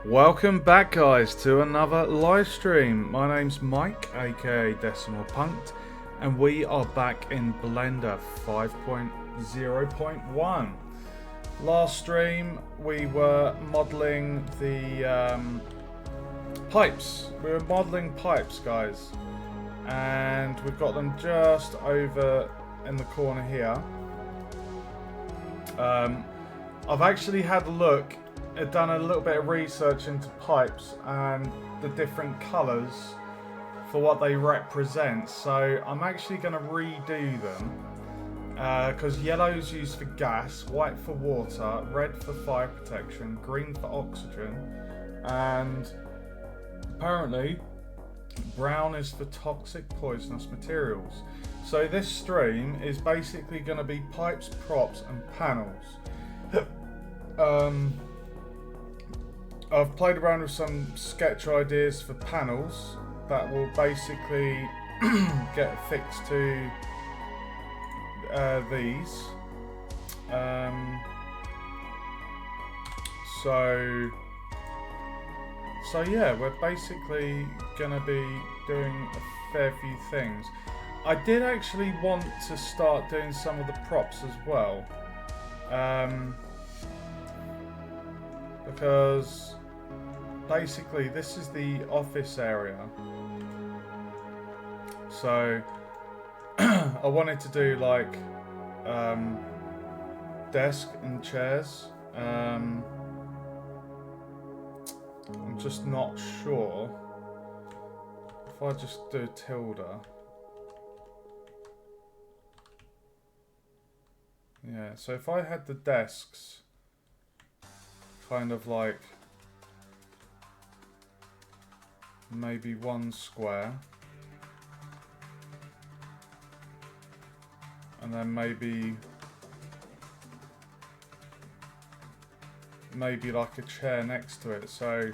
Welcome back, guys, to another live stream. My name's Mike, aka Decimal Punked, and we are back in Blender 5.0.1. Last stream we were modeling the pipes. We were modeling pipes, guys, and we've got them just over in the corner here. I've actually had a look. I've done a little bit of research into pipes and the different colours for what they represent. So I'm actually going to redo them because yellow's used for gas, white for water, red for fire protection, green for oxygen, and apparently brown is for toxic poisonous materials. So this stream is basically going to be pipes, props and panels. I've played around with some sketch ideas for panels that will basically get fixed to these. So yeah, we're basically gonna be doing a fair few things. I did actually want to start doing some of the props as well, because basically this is the office area, so I wanted to do like desk and chairs. I'm just not sure if I just do tilde. Yeah, so if I had the desks kind of like maybe one square, and then maybe like a chair next to it, so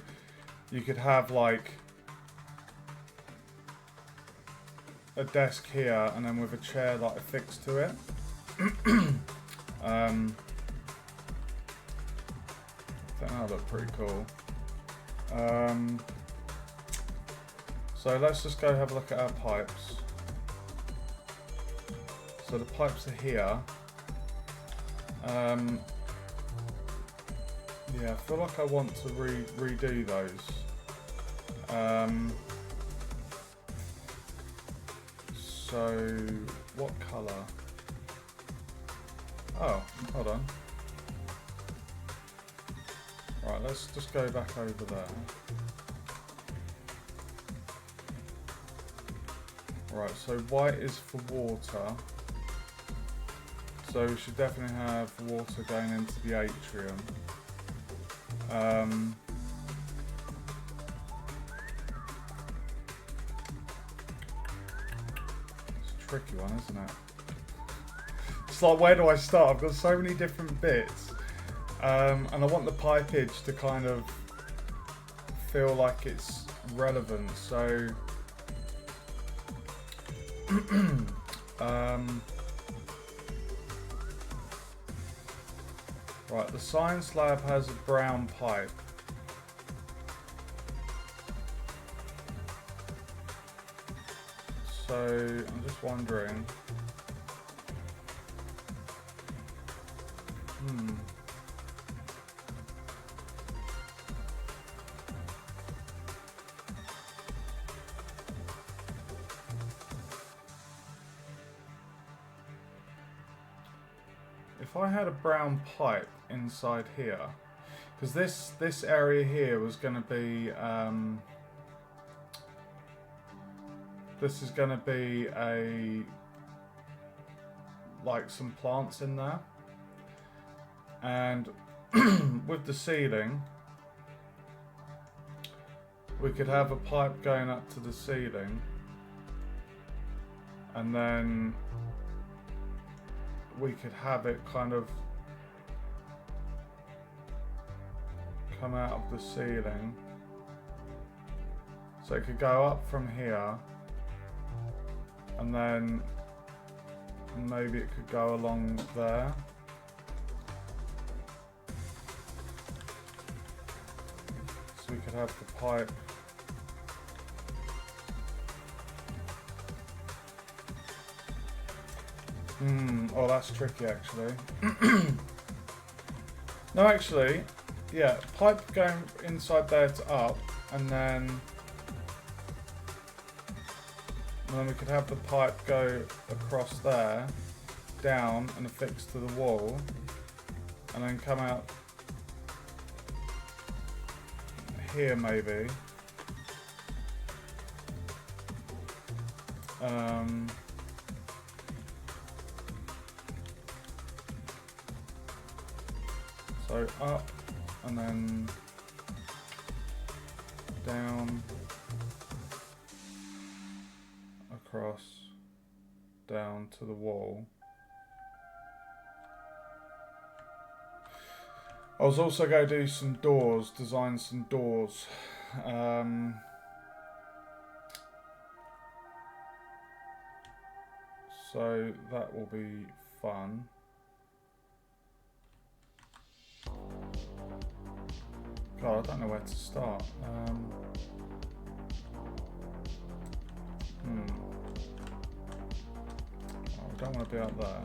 you could have like a desk here and then with a chair like affixed to it. I think that'll look pretty cool. So let's just go have a look at our pipes. So the pipes are here. Yeah, I feel like I want to redo those. So what colour? Oh, hold on. Right, let's just go back over there. Right, so white is for water. So we should definitely have water going into the atrium. It's a tricky one, isn't it? It's like, where do I start? I've got so many different bits. And I want the pipage to kind of feel like it's relevant. So right, the science lab has a brown pipe. So I'm just wondering. If I had a brown pipe inside here, because this area here was going to be this is going to be like some plants in there, and with the ceiling we could have a pipe going up to the ceiling, and then we could have it kind of come out of the ceiling. So it could go up from here, and then maybe it could go along there. we could have the pipe oh, that's tricky actually. No, actually, yeah, pipe going inside there to up, and then we could have the pipe go across there, down and affix to the wall, and then come out here maybe. So up and then down, across, down to the wall. I was also going to do some doors, design some doors. So that will be fun. God, I don't know where to start. Oh, I don't want to be up there.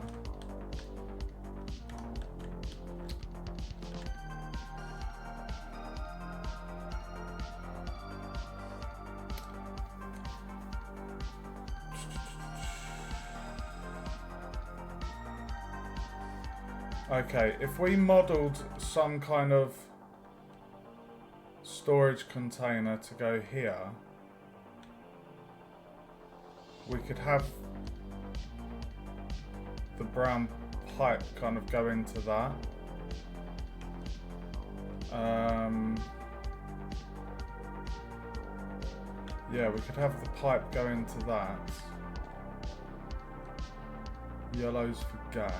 Okay, if we modelled some kind of storage container to go here, we could have the brown pipe kind of go into that. Yeah, we could have the pipe go into that. Yellows for gas.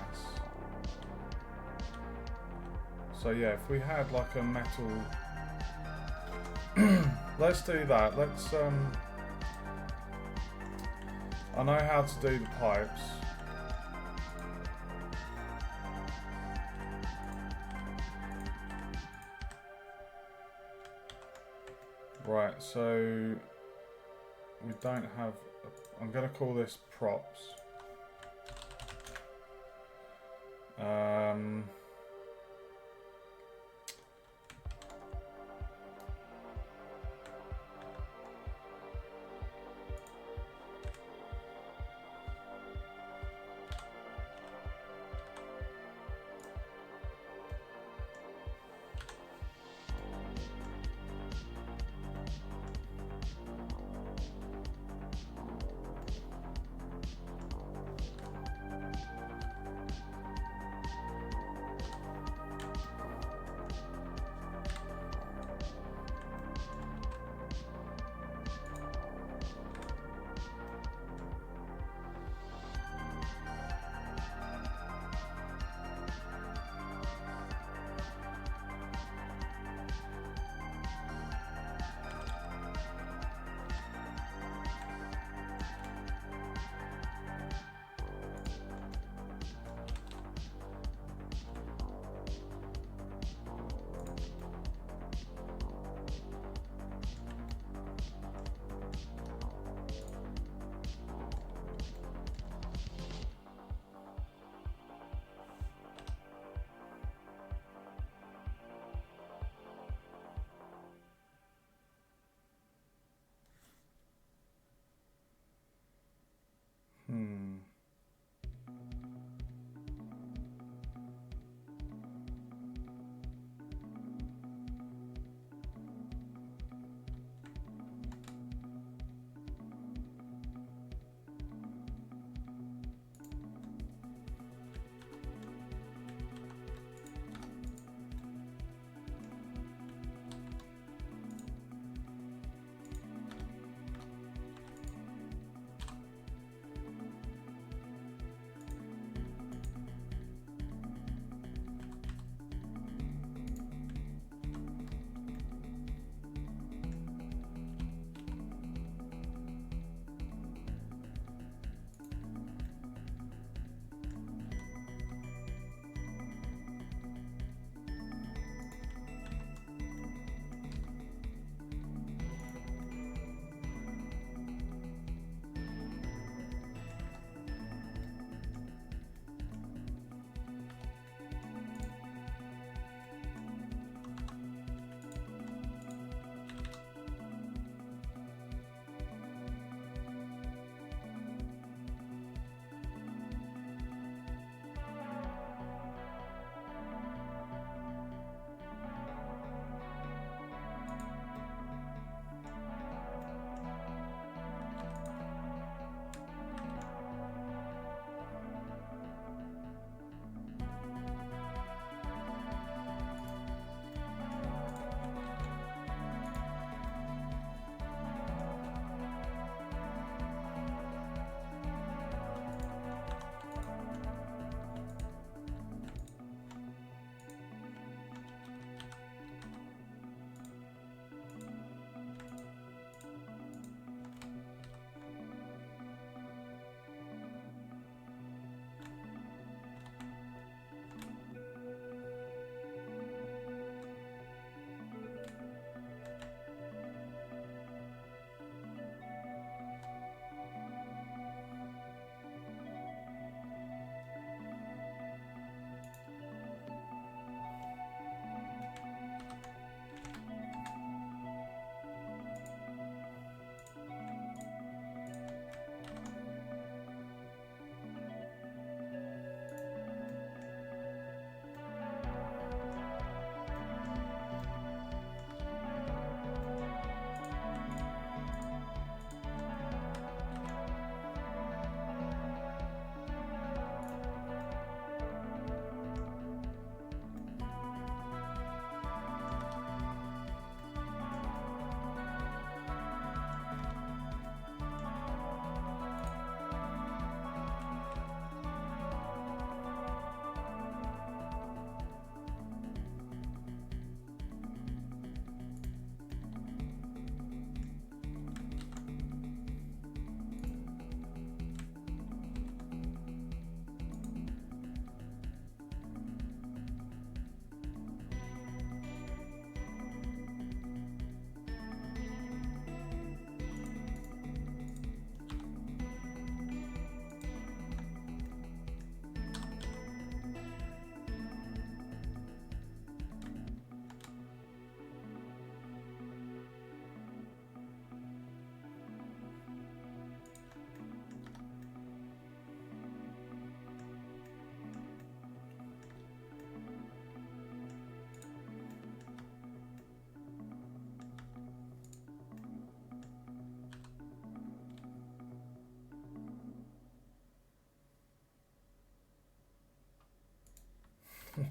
So yeah, if we had like a metal... Let's do that. Let's I know how to do the pipes. Right, so we don't have... I'm going to call this props.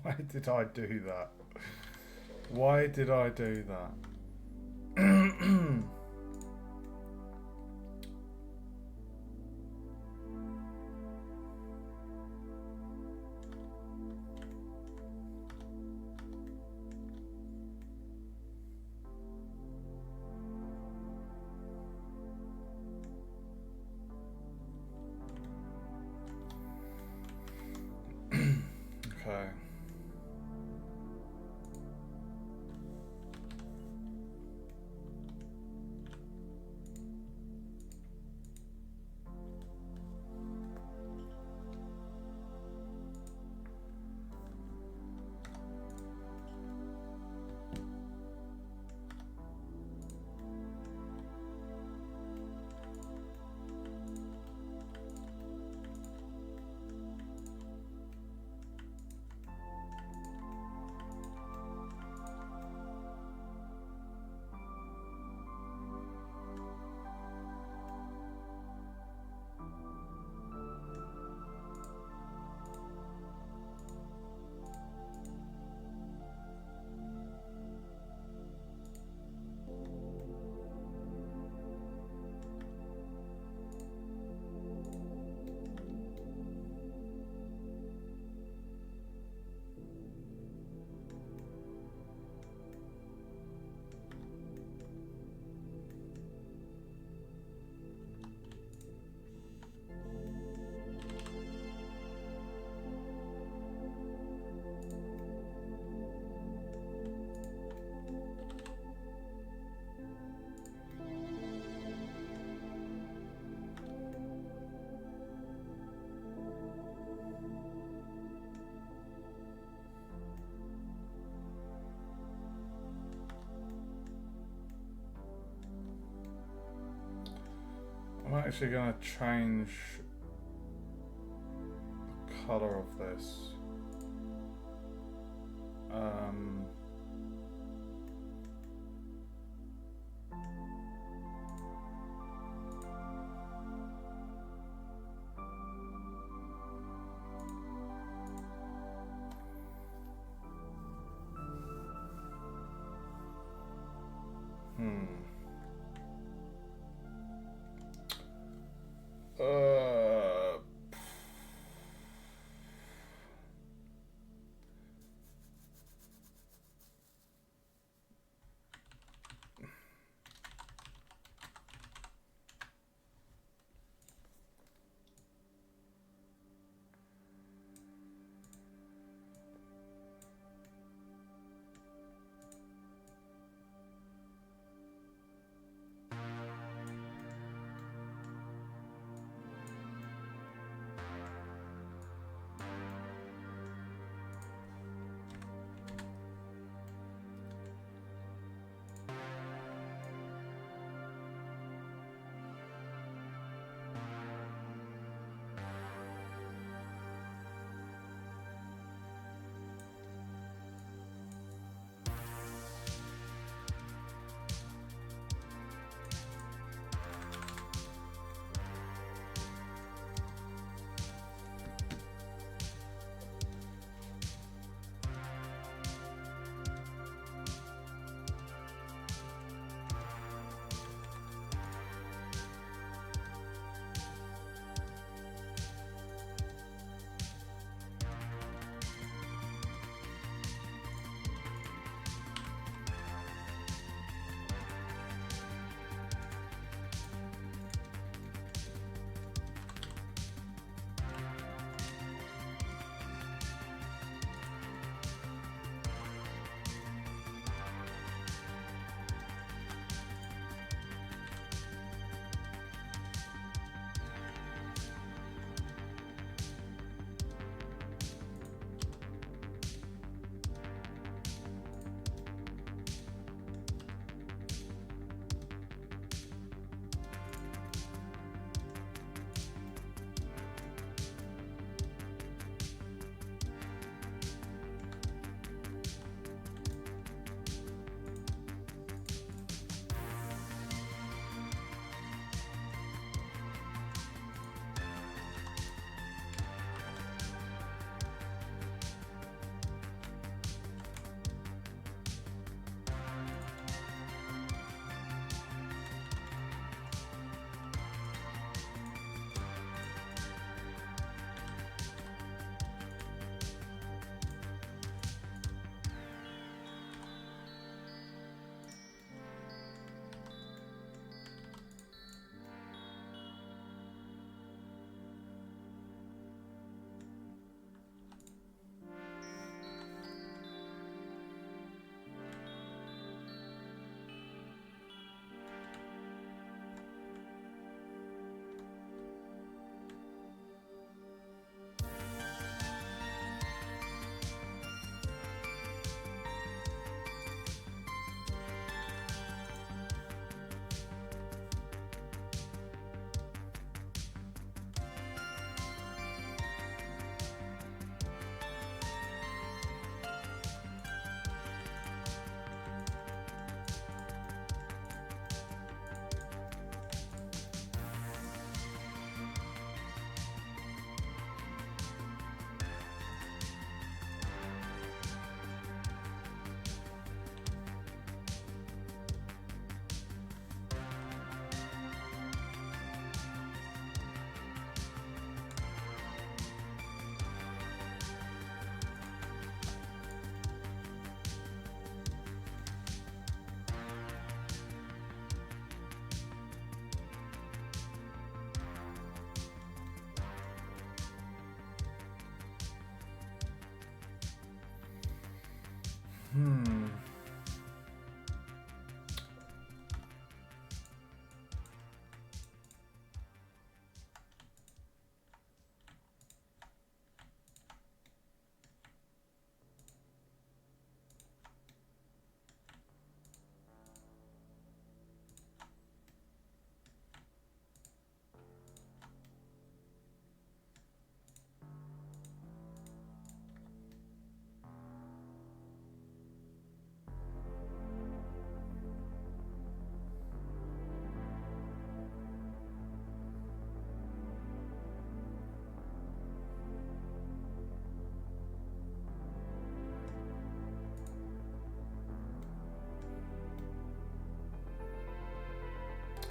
Why did I do that? Why did I do that? Okay. I'm actually going to change the colour of this.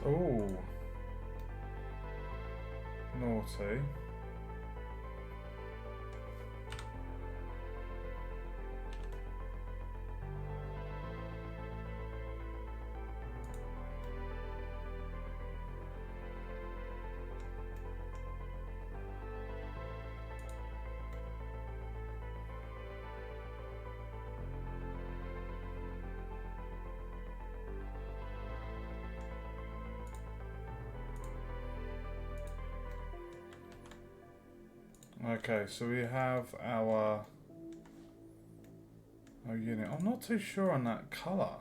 Oh, naughty. Okay, so we have our unit. I'm not too sure on that colour.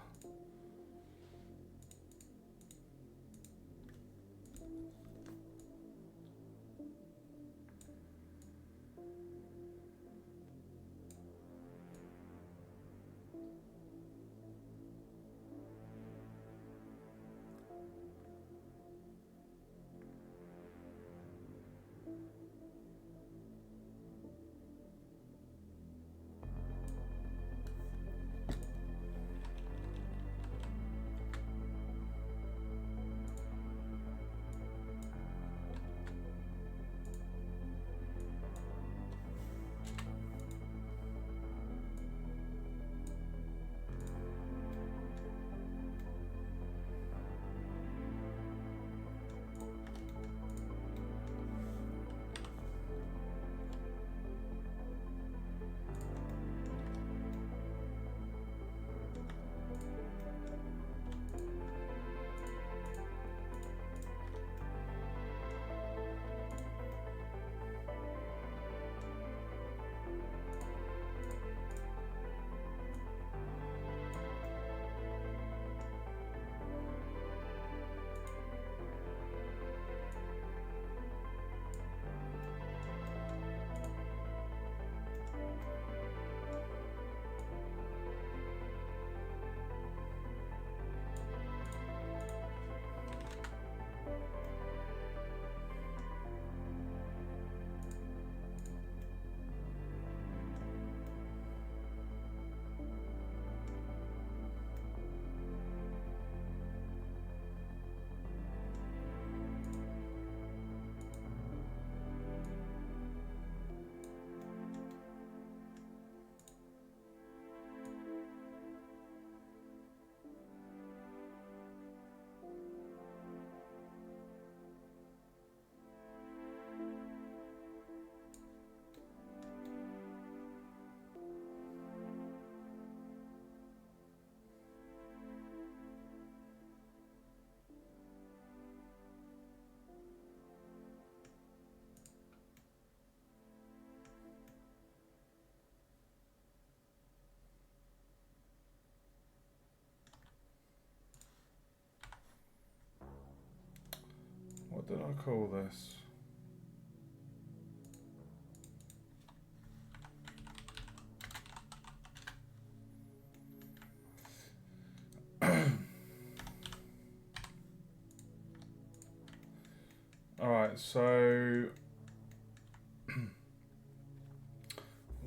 What did I call this? Alright, so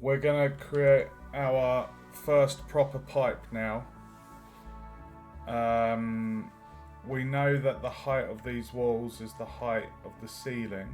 we're going to create our first proper pipe now. We know that the height of these walls is the height of the ceiling.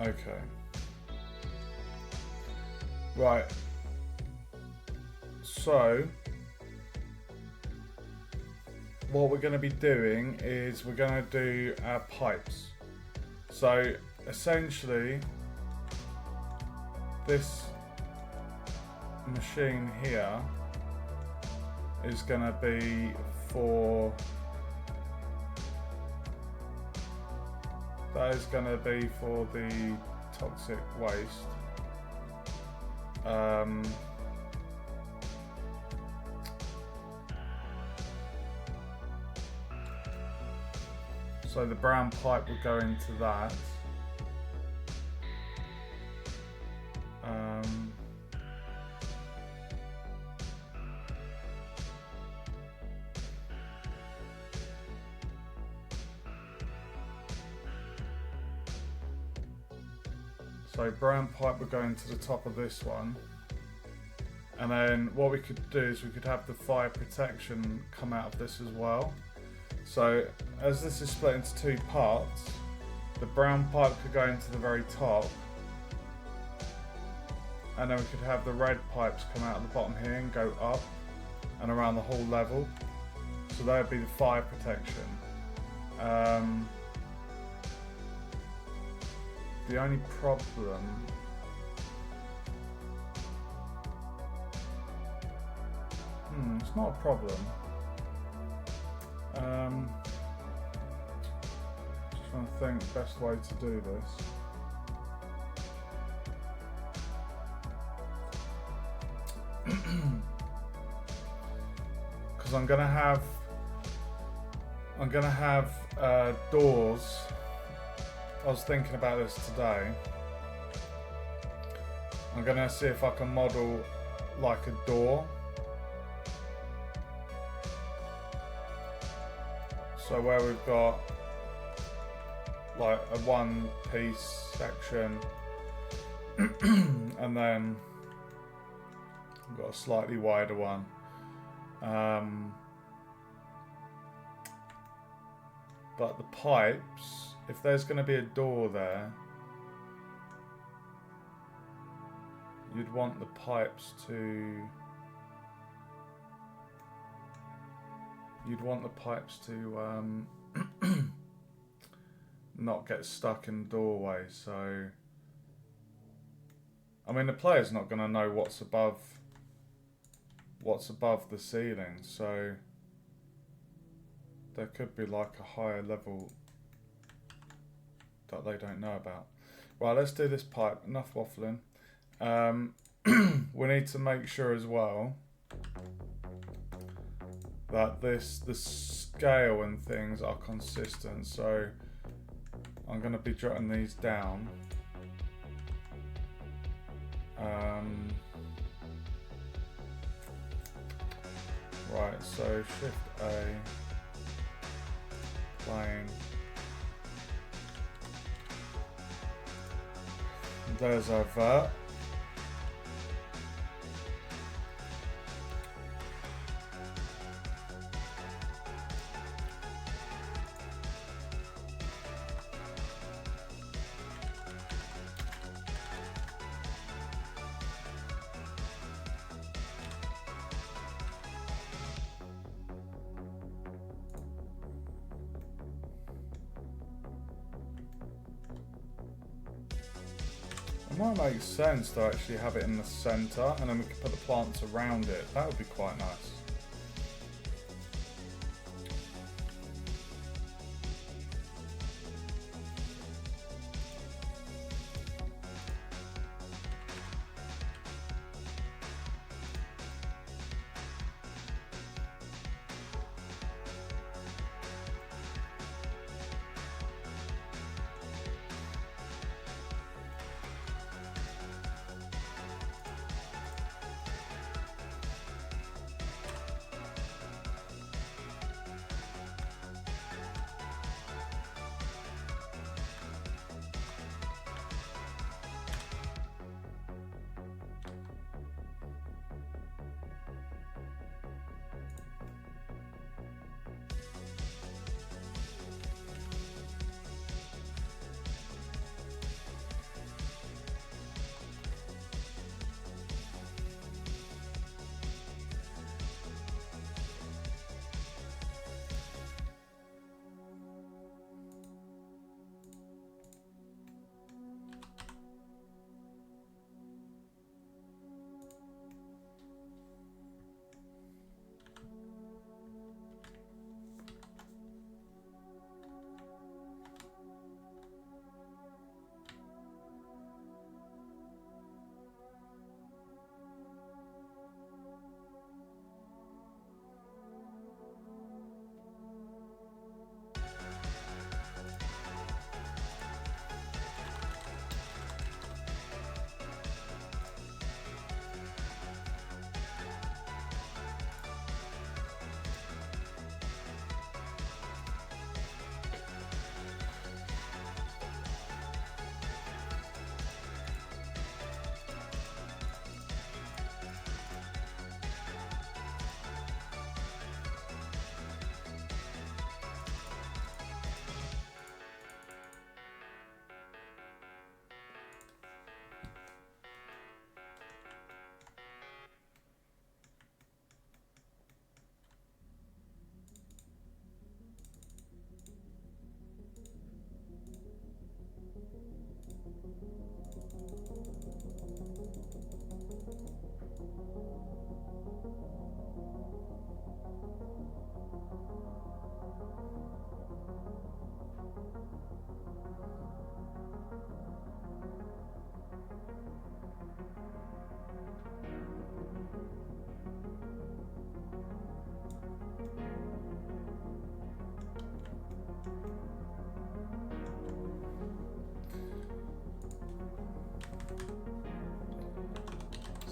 Okay. Right. So, what we're going to be doing is we're going to do our pipes. So, essentially, this machine here is going to be for... That is going to be for the toxic waste. So the brown pipe will go into that. So brown pipe will go into the top of this one. And then what we could do is we could have the fire protection come out of this as well. So as this is split into two parts, the brown pipe could go into the very top. And then we could have the red pipes come out of the bottom here and go up and around the whole level. So that would be the fire protection. The only problem... it's not a problem. Just trying to think the best way to do this. Because I'm gonna have doors. I was thinking about this today. I'm gonna see if I can model like a door. So where we've got like a one piece section and then we've got a slightly wider one. But the pipes, if there's going to be a door there, you'd want the pipes to... not get stuck in doorways. So, I mean, the player's not going to know what's above the ceiling, so there could be like a higher level that they don't know about. Right, let's do this pipe. Enough waffling. We need to make sure as well that the scale and things are consistent. So I'm going to be jotting these down. Right, so Shift A, plane. There's our vert. It might make sense to actually have it in the centre and then we could put the plants around it. That would be quite nice.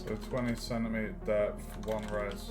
So 20 centimeter depth, one res.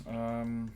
um,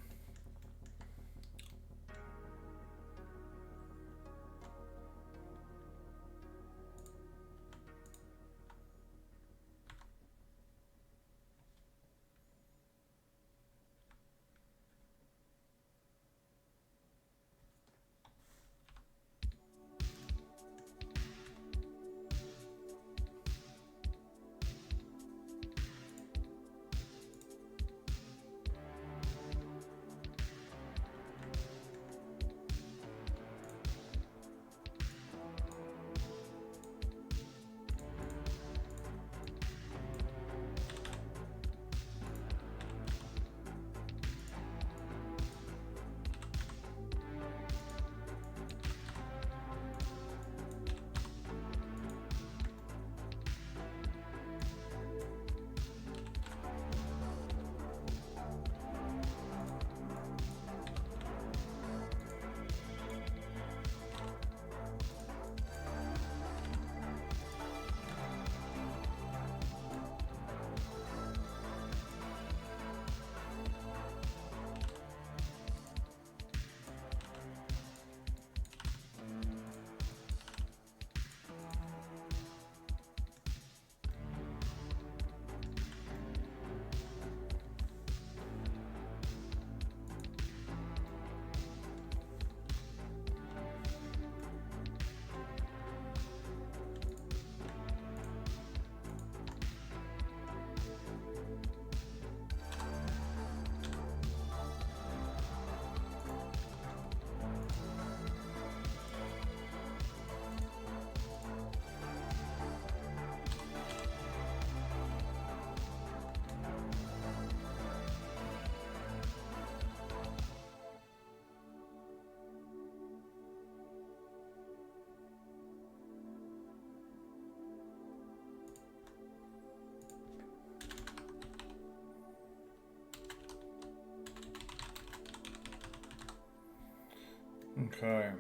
okay.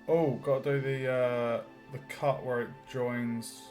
Oh, gotta do the cut where it joins.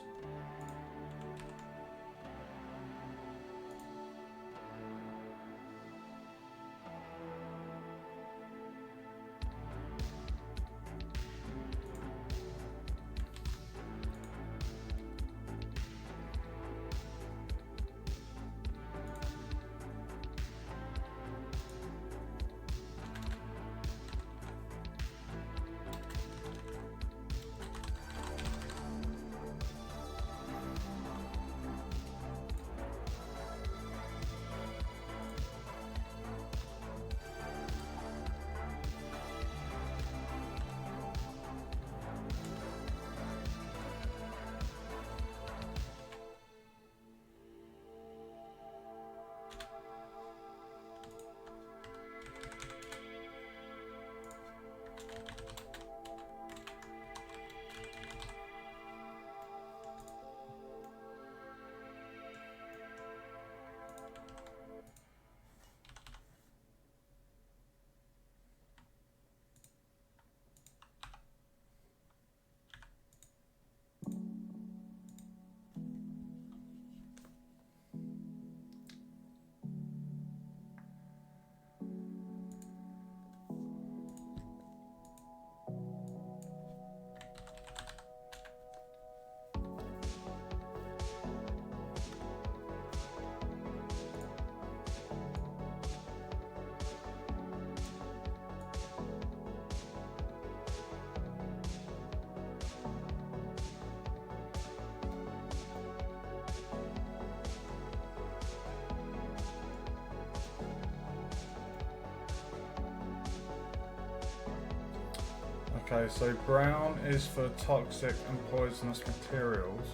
Okay, so brown is for toxic and poisonous materials.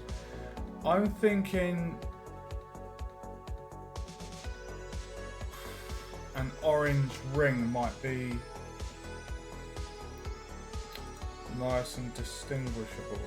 I'm thinking an orange ring might be nice and distinguishable.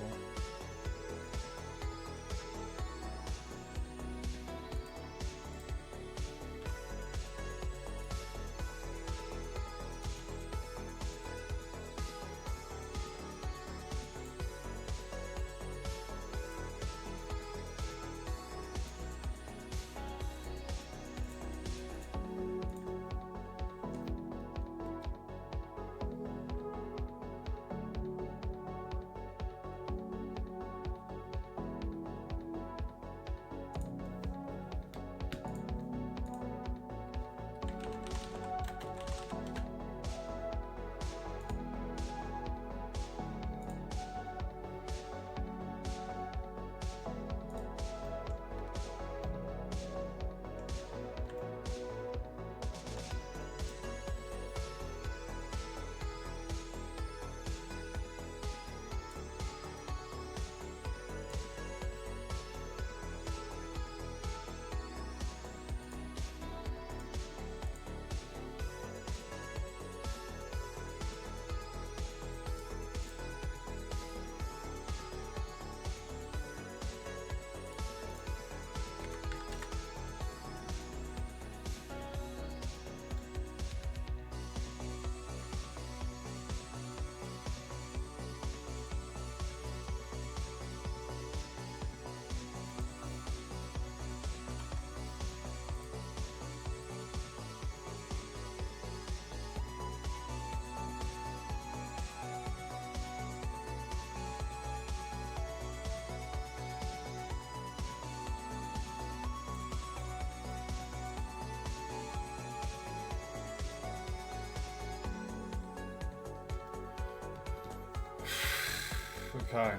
Okay.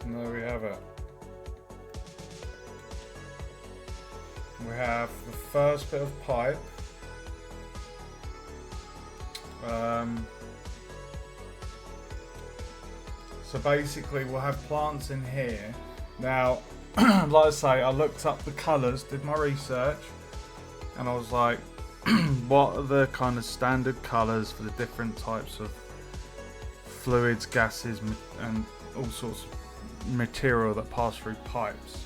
And there we have it. We have the first bit of pipe. So basically we'll have plants in here. Now, like I say, I looked up the colours, did my research, and I was like, what are the kind of standard colours for the different types of fluids, gases, and all sorts of material that pass through pipes.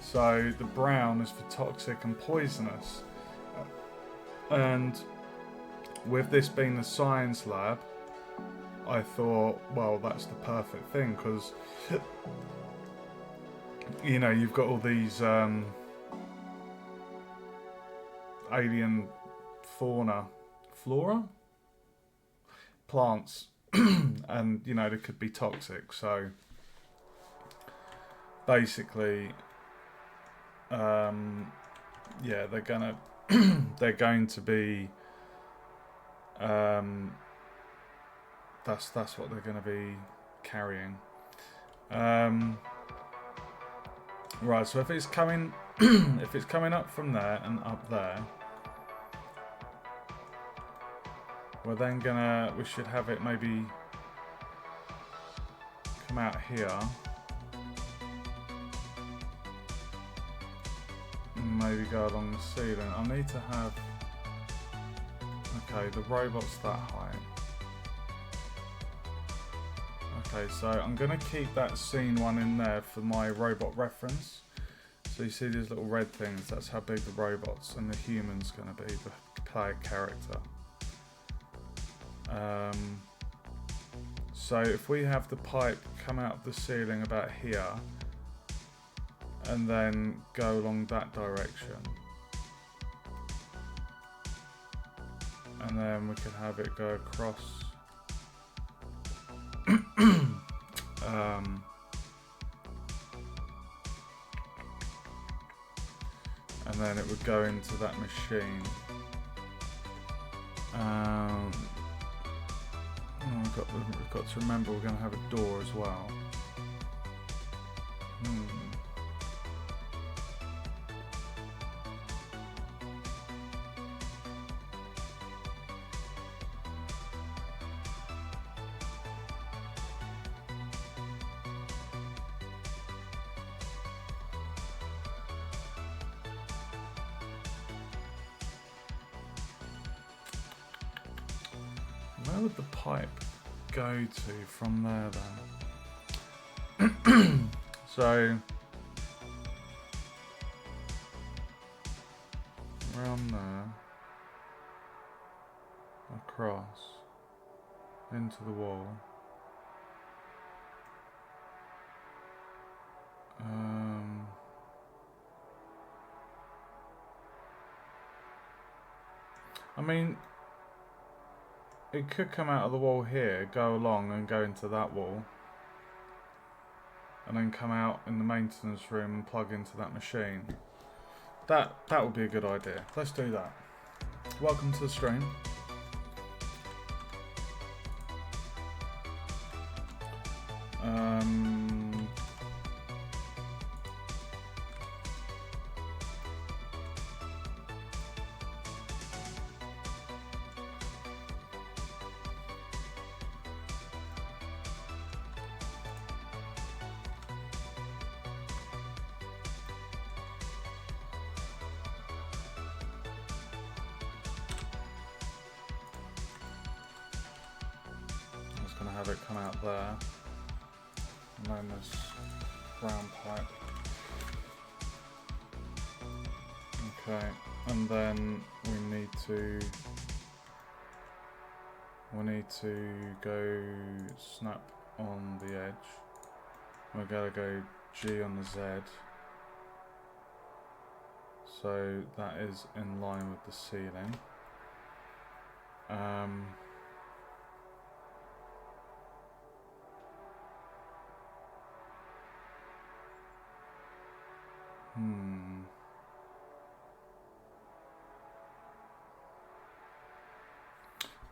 So the brown is for toxic and poisonous. And with this being the science lab, I thought, well, that's the perfect thing, because you know, you've got all these alien flora, plants, and you know, they could be toxic. So basically, yeah, they're going to be. That's what they're going to be carrying. Right. So if it's coming, if it's coming up from there and up there, we're then we should have it maybe come out here. And maybe go along the ceiling. I need to have. Okay, the robot's that high. Okay, so I'm going to keep that scene one in there for my robot reference. So you see these little red things, that's how big the robots and the human's going to be, the player character. So if we have the pipe come out of the ceiling about here, and then go along that direction. And then we can have it go across. And then it would go into that machine. We've got to remember we're going to have a door as well. where would the pipe go to from there then? So around there, across, into the wall. I mean, it could come out of the wall here, go along and go into that wall, and then come out in the maintenance room and plug into that machine. That would be a good idea. Let's do that. Welcome to the stream. Have it come out there, and then this brown pipe. Okay, and then we need to go snap on the edge. We're gonna go G on the Z, so that is in line with the ceiling.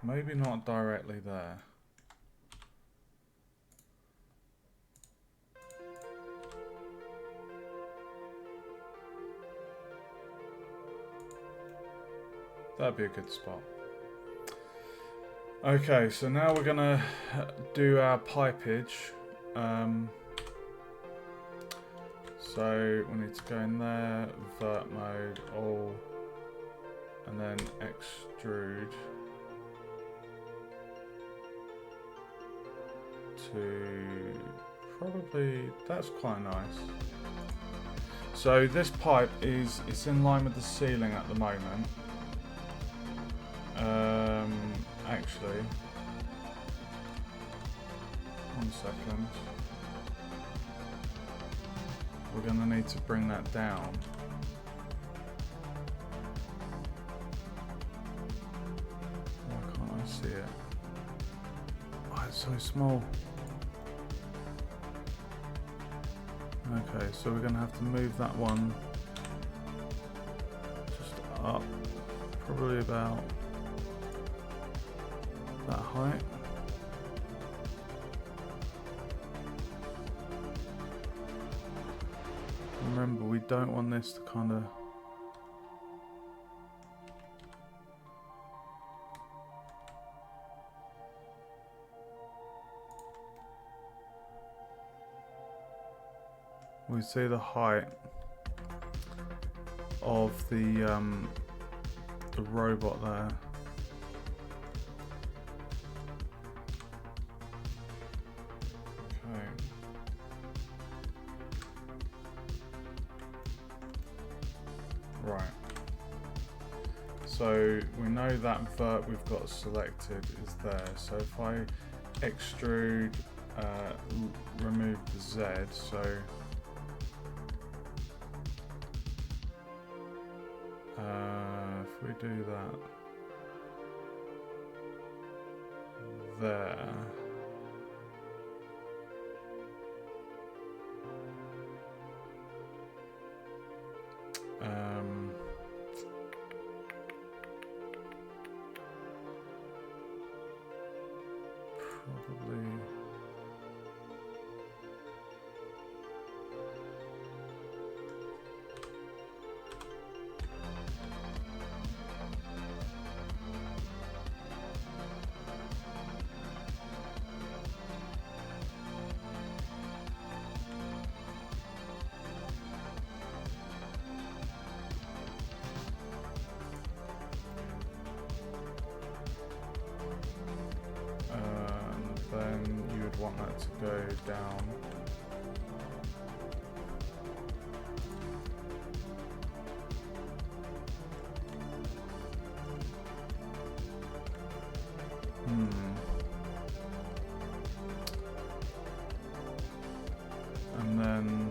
Maybe not directly there. That'd be a good spot. Okay, so now we're gonna do our pipage. So we need to go in there, vert mode, all, and then extrude to probably, that's quite nice. So this pipe it's in line with the ceiling at the moment. Actually, one second. We're going to need to bring that down. Why can't I see it? Oh, it's so small. Okay, so we're going to have to move that one just up, probably about that height. Remember, we don't want this to kind of we see the height of the robot there. Right, so we know that vert we've got selected is there, so if I extrude, remove the Z, so if we do that there, probably then you would want that to go down. And then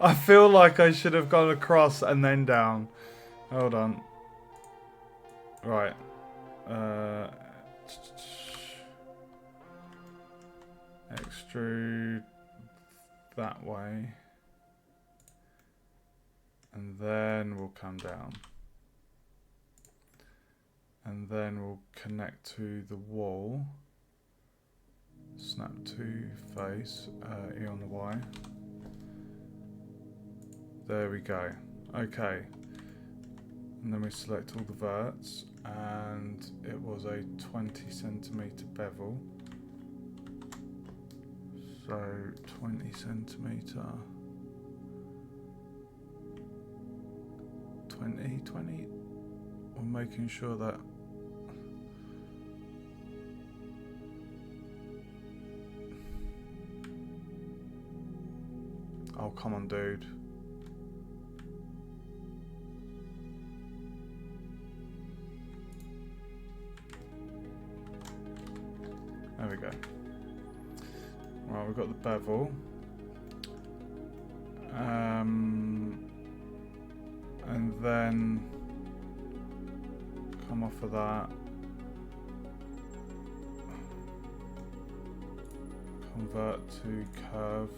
I feel like I should have gone across and then down. Hold on. Right. Extrude that way. And then we'll come down. And then we'll connect to the wall. Snap to face, E on the Y. There we go. Okay. And then we select all the verts, and it was a 20cm bevel. So 20cm. 20. We're making sure that oh, come on, dude. There we go. Right, we've got the bevel. And then come off of that. Convert to curve.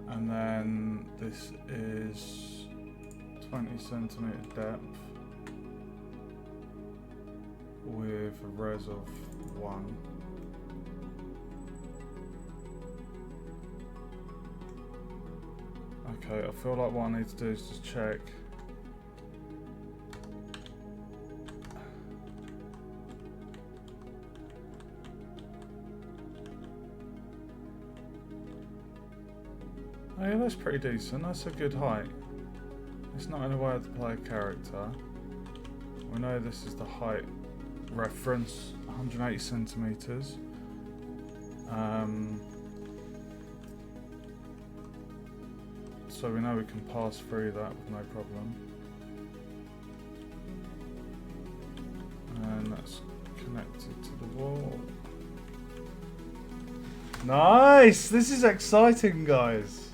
And then this is 20cm depth with a res of 1. Okay, I feel like what I need to do is just check. Oh yeah, that's pretty decent. That's a good height. It's not in the way of the player character. We know this is the height reference, 180 centimeters. So we know we can pass through that with no problem. And that's connected to the wall. Nice! This is exciting, guys.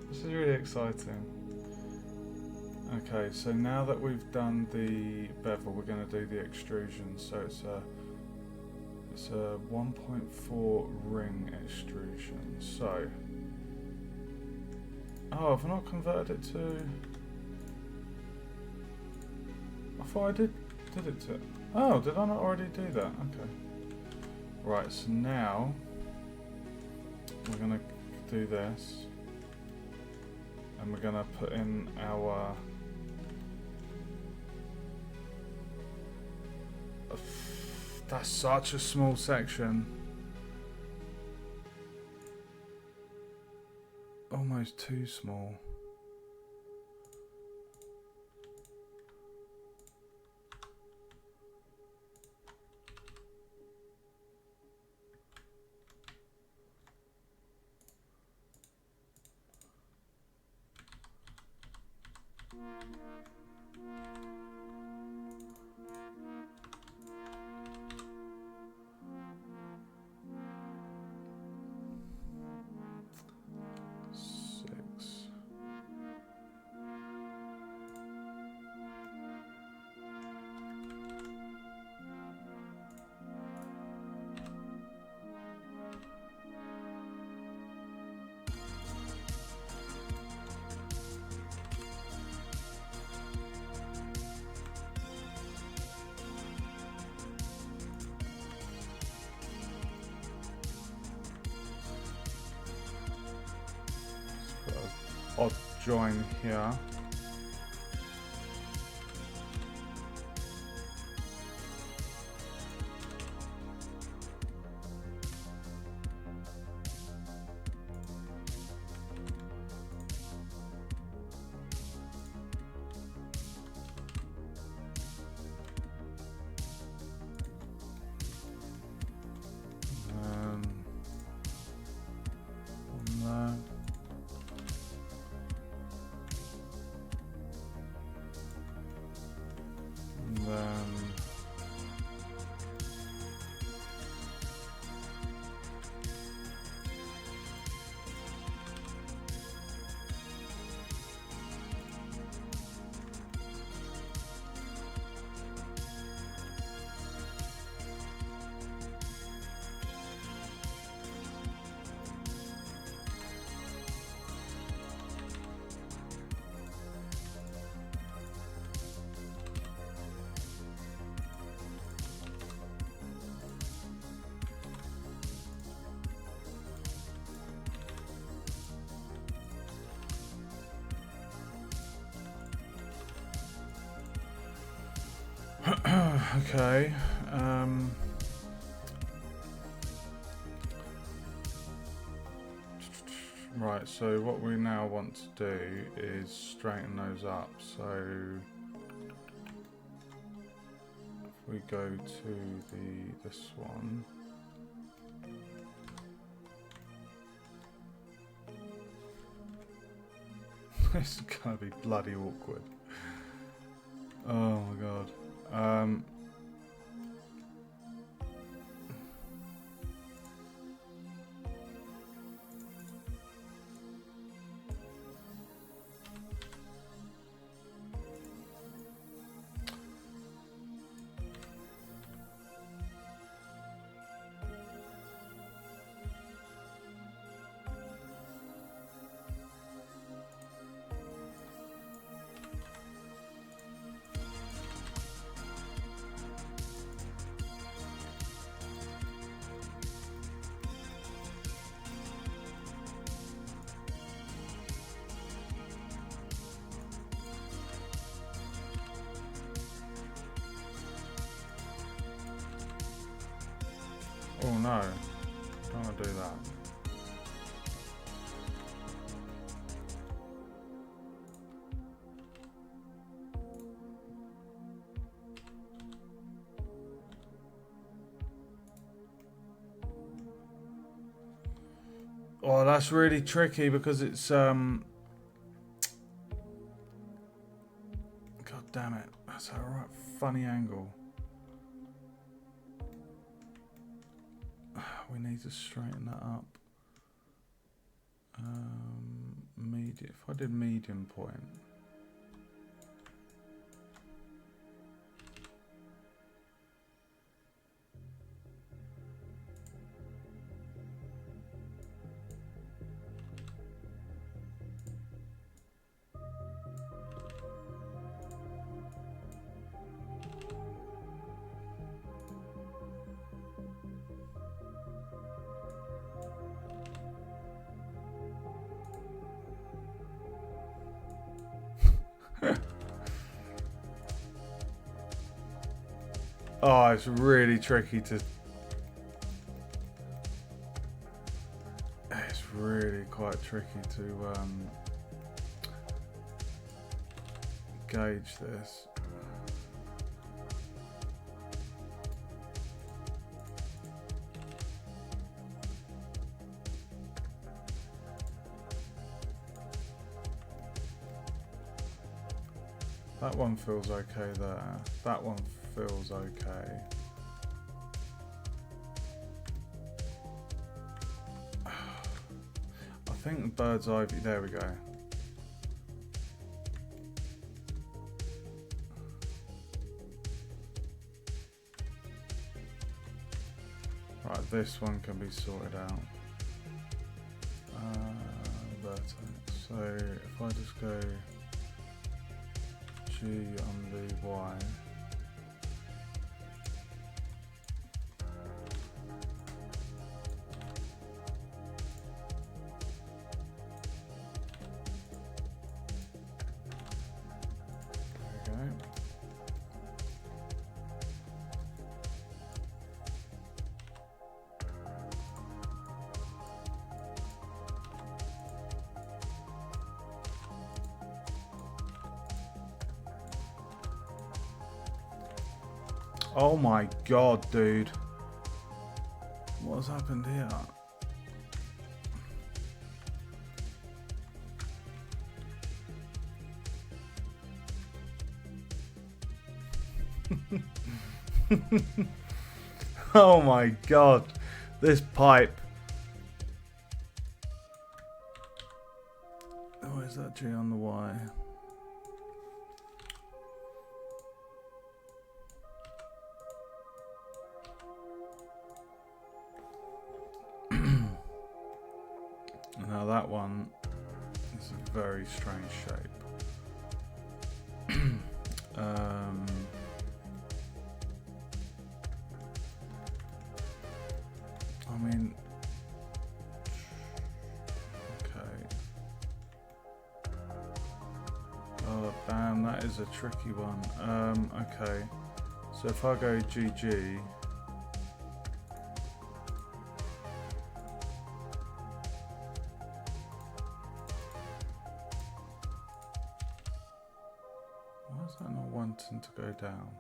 This is really exciting. Okay, so now that we've done the bevel, we're going to do the extrusion. So it's a 1.4 ring extrusion. So, oh, have I not converted it to? I thought I did it to. Oh, did I not already do that? Okay. Right. So now we're going to do this, and we're going to put in our. That's such a small section. Almost too small. Odd join here. Okay. Right, so what we now want to do is straighten those up. So if we go to this one. This is gonna be bloody awkward. Oh my god. Oh no, don't want to do that. Oh, that's really tricky because it's God damn it, that's a right funny angle. We need to straighten that up. Medium. If I did medium point. Oh, it's really tricky to... It's really quite tricky to gauge this. That one feels okay there. That one feels okay. I think the bird's eye view, there we go. Right, this one can be sorted out. Vertex. So if I just go G on the Y. Oh my god, dude. What's happened here? Oh my god. This pipe. Oh, is that G on the Y? Now that one is a very strange shape. I mean, okay. Oh damn, that is a tricky one. Okay. So if I go GG, why is that not wanting to go down?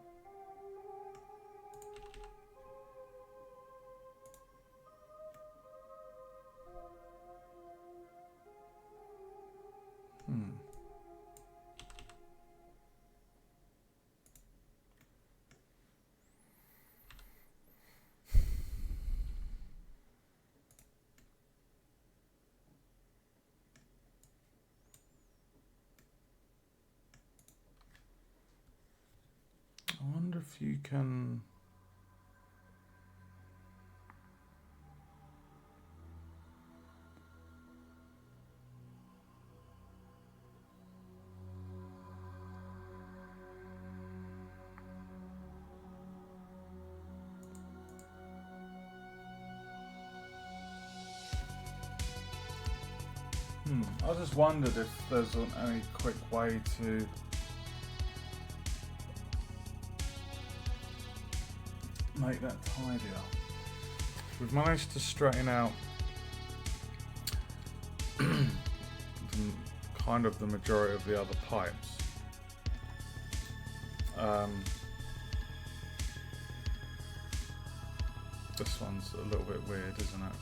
I wonder if you can... I just wondered if there's any quick way to make that tidier. We've managed to straighten out kind of the majority of the other pipes. This one's a little bit weird, isn't it?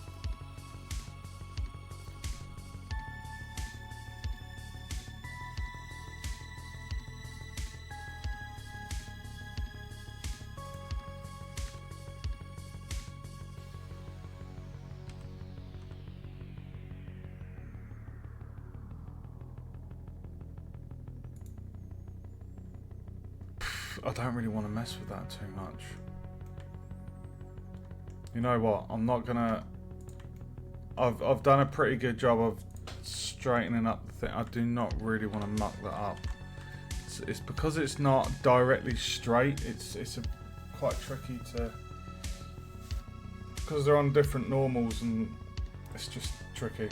I don't really want to mess with that too much. You know what? I'm not gonna... I've done a pretty good job of straightening up the thing. I do not really want to muck that up. It's because it's not directly straight. It's quite tricky to... Because they're on different normals and it's just tricky.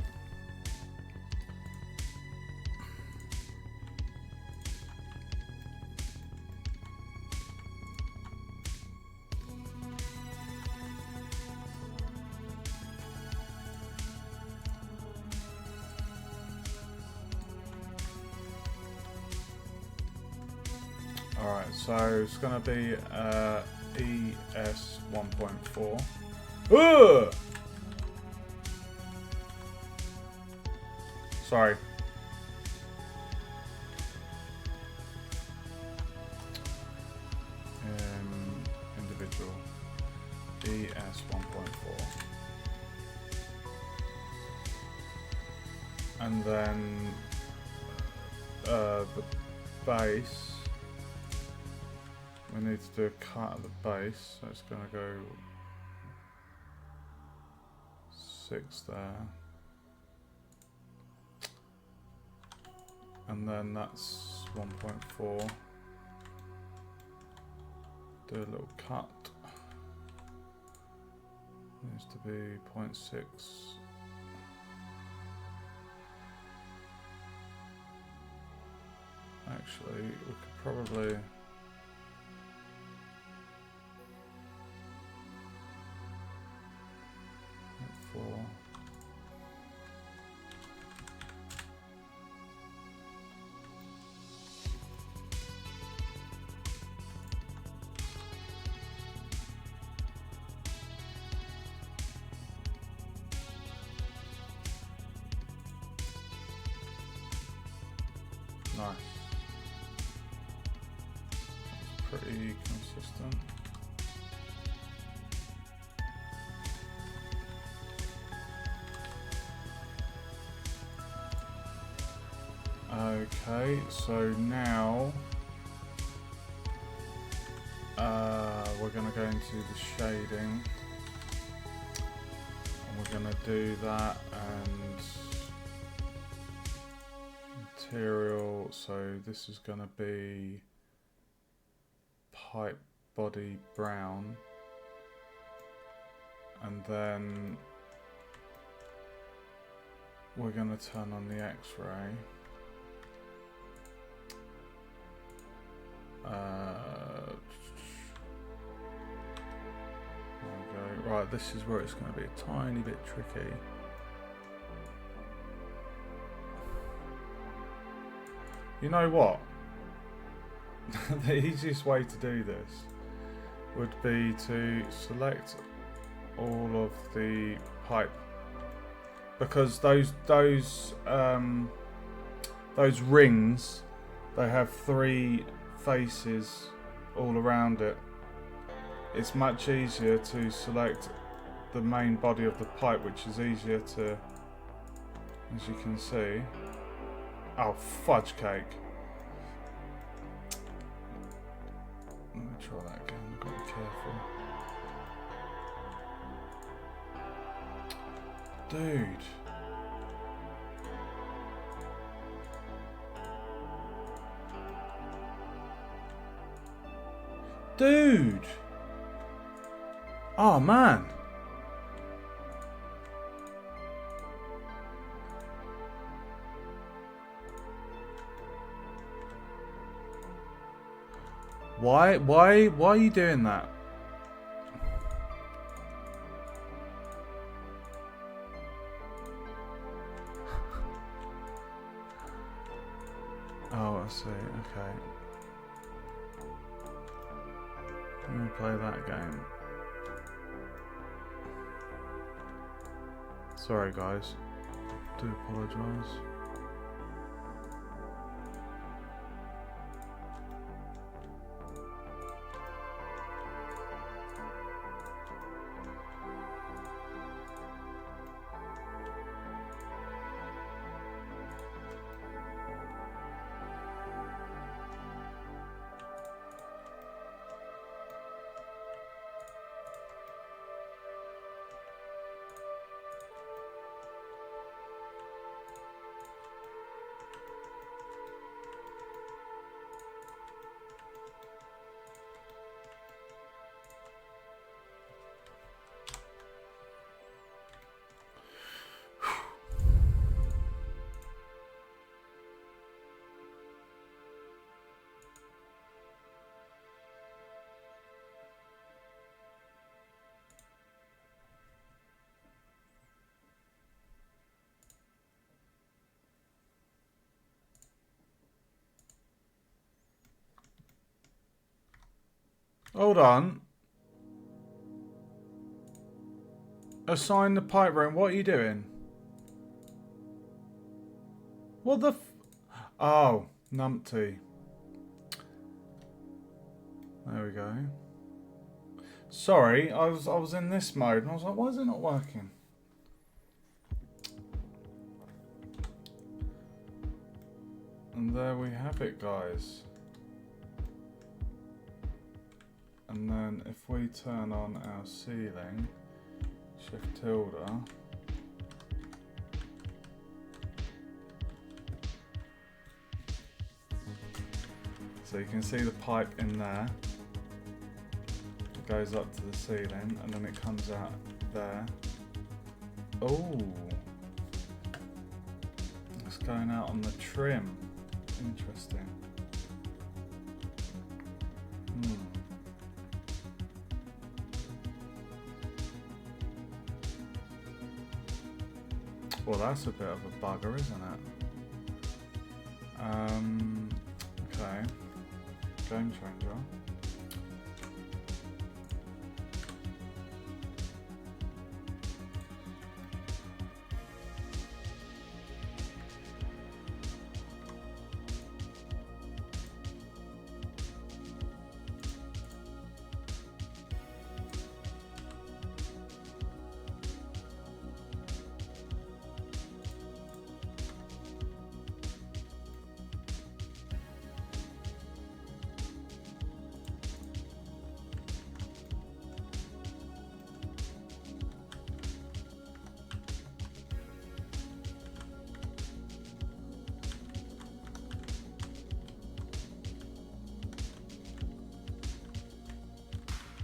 Alright, so it's going to be ES 1.4. Ugh! Sorry. Individual. ES 1.4. And then the base. We need to do a cut at the base, so it's going to go 6 there. And then that's 1.4. Do a little cut. Needs to be 0.6. Actually, we could probably... Nice. That's pretty consistent. Okay, so now we're going to go into the shading, and we're going to do that and material. So this is going to be pipe body brown, and then we're going to turn on the X-ray. Right, this is where it's going to be a tiny bit tricky. You know what? The easiest way to do this would be to select all of the pipe, because those rings, they have 3 faces all around it. It's much easier to select the main body of the pipe, which is easier to, as you can see. Oh, fudge cake. Let me try that again, I've got to be careful. Dude. Dude. Oh man. Why are you doing that? Oh, I see. Okay. I'm gonna play that game. Sorry guys. Do apologise. Hold on. Assign the pipe room. What are you doing? What the f... Oh, numpty. There we go. Sorry, I was in this mode and I was like, why is it not working? And there we have it, guys. And then if we turn on our ceiling, shift tilde, so you can see the pipe in there. It goes up to the ceiling and then it comes out there. Oh, it's going out on the trim. Interesting. Well, that's a bit of a bugger, isn't it? Okay. Game changer.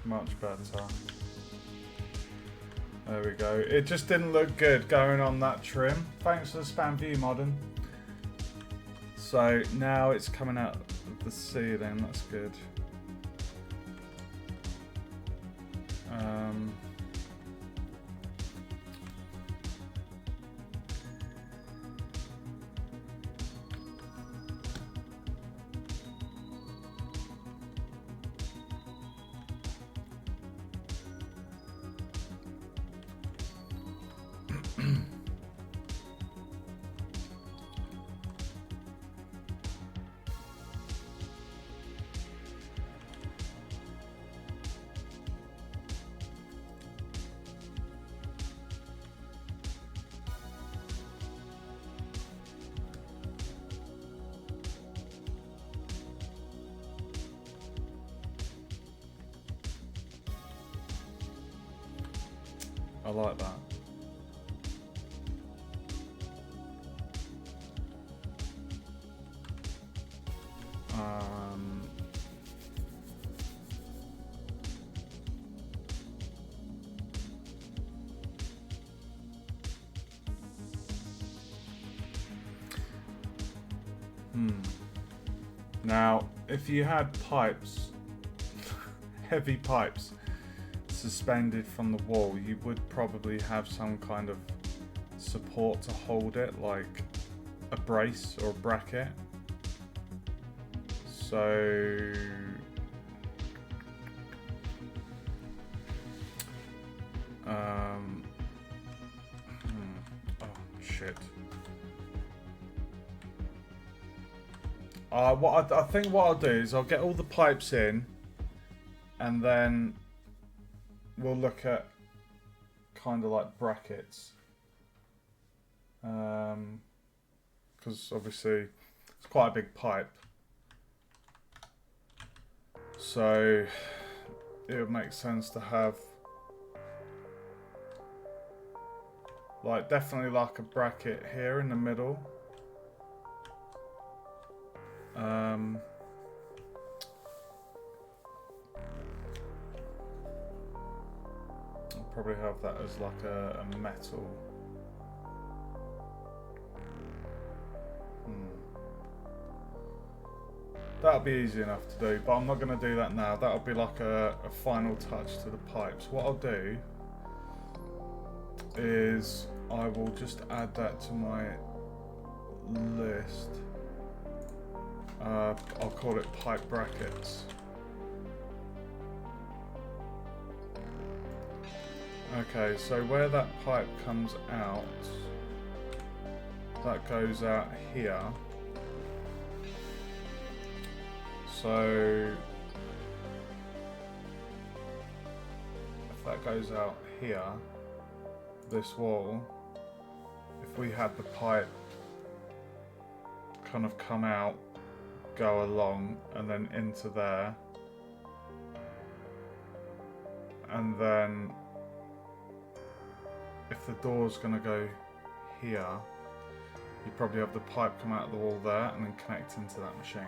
Much better. There we go. It just didn't look good going on that trim. Thanks for the spam view, Modern. So now it's coming out of the ceiling. That's good. I like that. Now, if you had pipes, heavy pipes, suspended from the wall, you would probably have some kind of support to hold it, like a brace or a bracket. So oh shit. What I think what I'll do is I'll get all the pipes in, and then we'll look at kind of like brackets, because obviously it's quite a big pipe, so it would make sense to have like definitely like a bracket here in the middle. I'll probably have that as like a metal. That'll be easy enough to do, but I'm not going to do that now. That'll be like a final touch to the pipes. What I'll do is I will just add that to my list. I'll call it pipe brackets. Okay, so where that pipe comes out, that goes out here. So if that goes out here, this wall, if we had the pipe kind of come out, go along, and then into there, and then if the door's going to go here, you probably have the pipe come out of the wall there and then connect into that machine.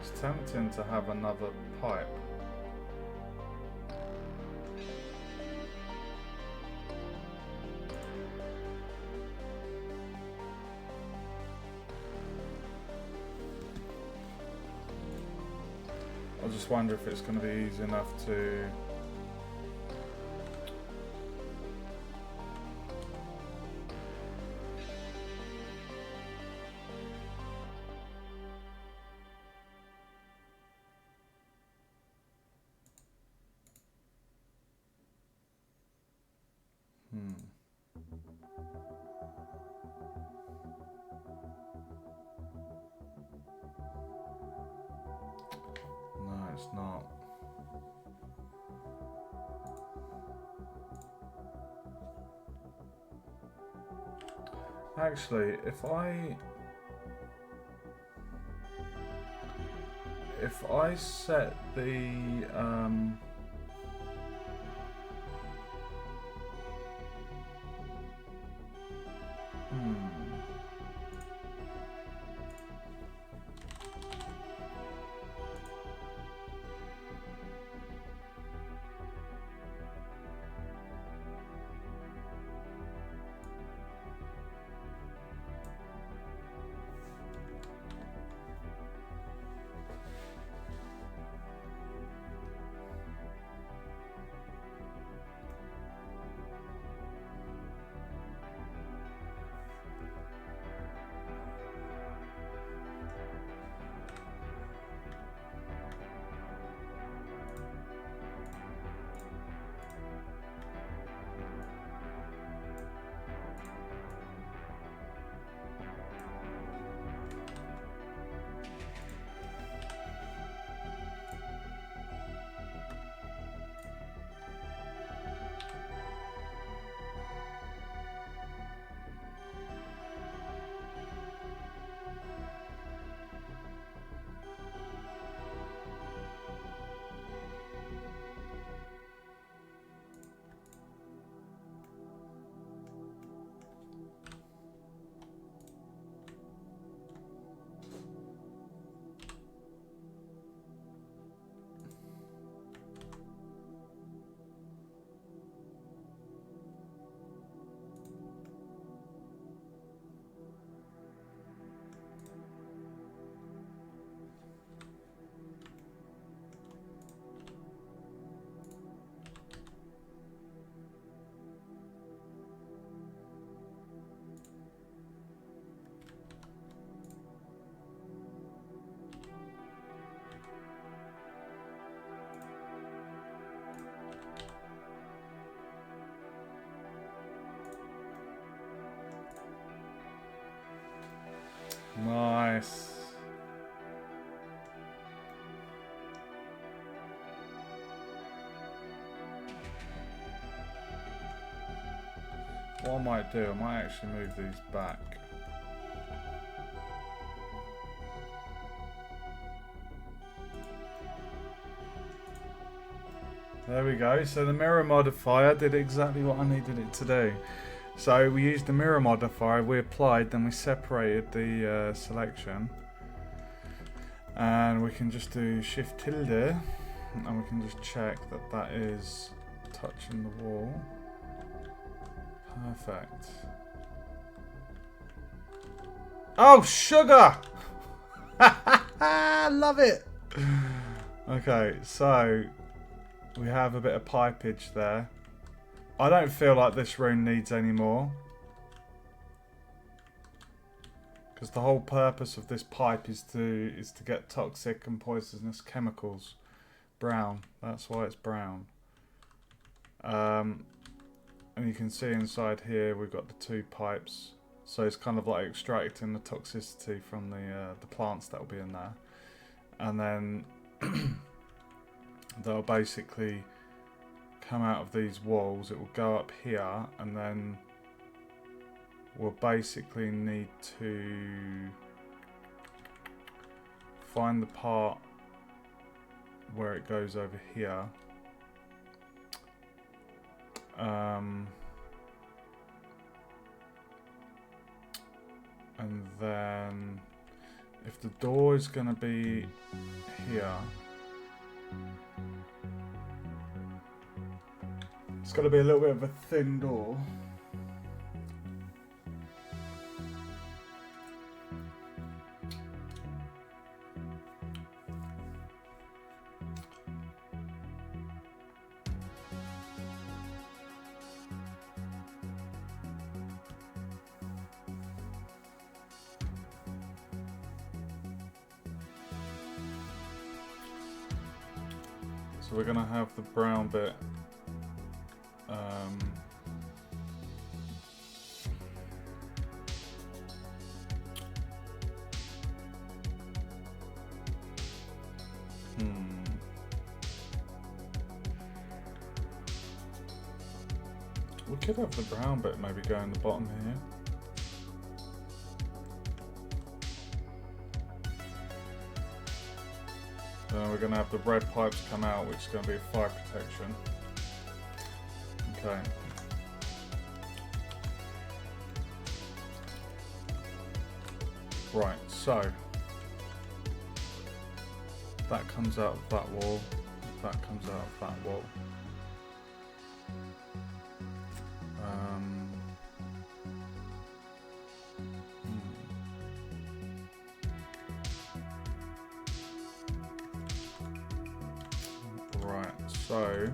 It's tempting to have another pipe. I just wonder if it's going to be easy enough to No, it's not. Actually, if I set the Nice. What I might do, I might actually move these back. There we go. So the mirror modifier did exactly what I needed it to do. So we used the mirror modifier, we applied, then we separated the selection. And we can just do Shift tilde, and we can just check that that is touching the wall. Perfect. Oh, sugar! Love it! Okay, so we have a bit of pipage there. I don't feel like this room needs any more, because the whole purpose of this pipe is to get toxic and poisonous chemicals. Brown. That's why it's brown. And you can see inside here we've got the two pipes, so it's kind of like extracting the toxicity from the plants that will be in there, and then they'll basically come out of these walls. It will go up here, and then we'll basically need to find the part where it goes over here. And then if the door is going to be here, it's got to be a little bit of a thin door. So we're going to have the brown bit we could have the brown bit maybe go in the bottom here. Then we're going to have the red pipes come out, which is going to be fire protection. Okay. Right, so that comes out of that wall, that comes out of that wall. Right, so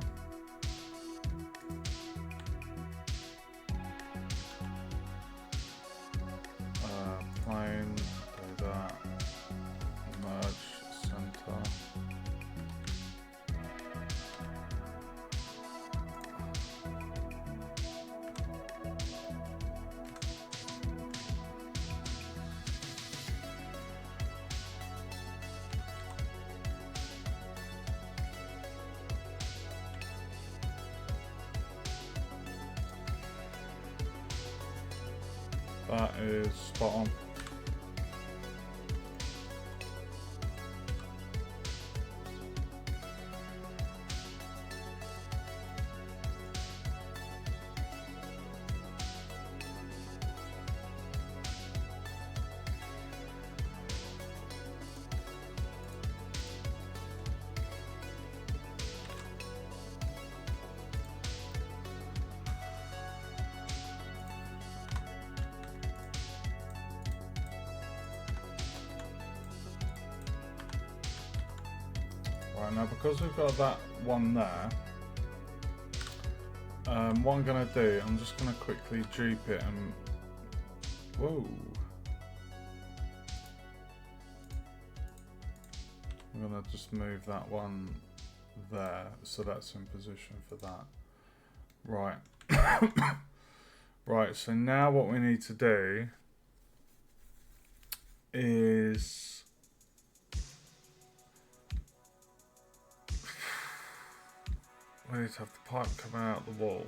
plane, do that, merge, center. That is spot on. Right, now because we've got that one there, what I'm going to do, I'm just going to quickly dupe it and... Whoa! I'm going to just move that one there, so that's in position for that. Right. Right, so now what we need to do is we need to have the pipe come out the wall.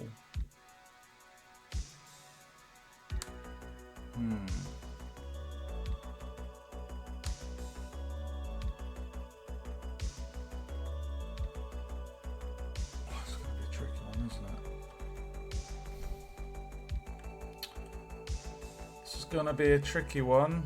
It's going to be a tricky one, isn't it? This is going to be a tricky one.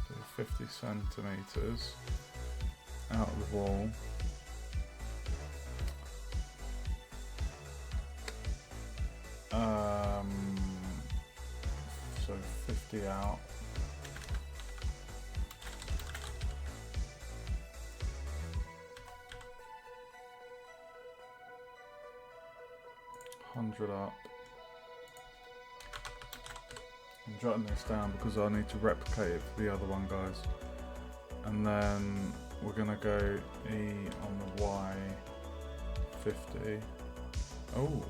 Do 50 centimeters out of the wall. So 50 out. $100 up. I'm jotting this down because I need to replicate it for the other one, guys. And then we're gonna go E on the Y 50. Oh.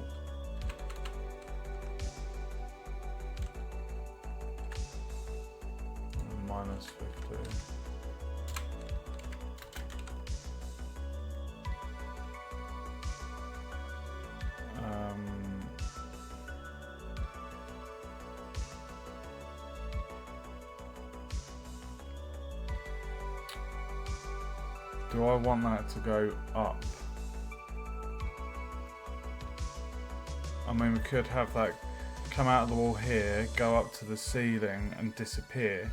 And minus 50. Do I want that to go up? I mean, we could have that come out of the wall here, go up to the ceiling and disappear.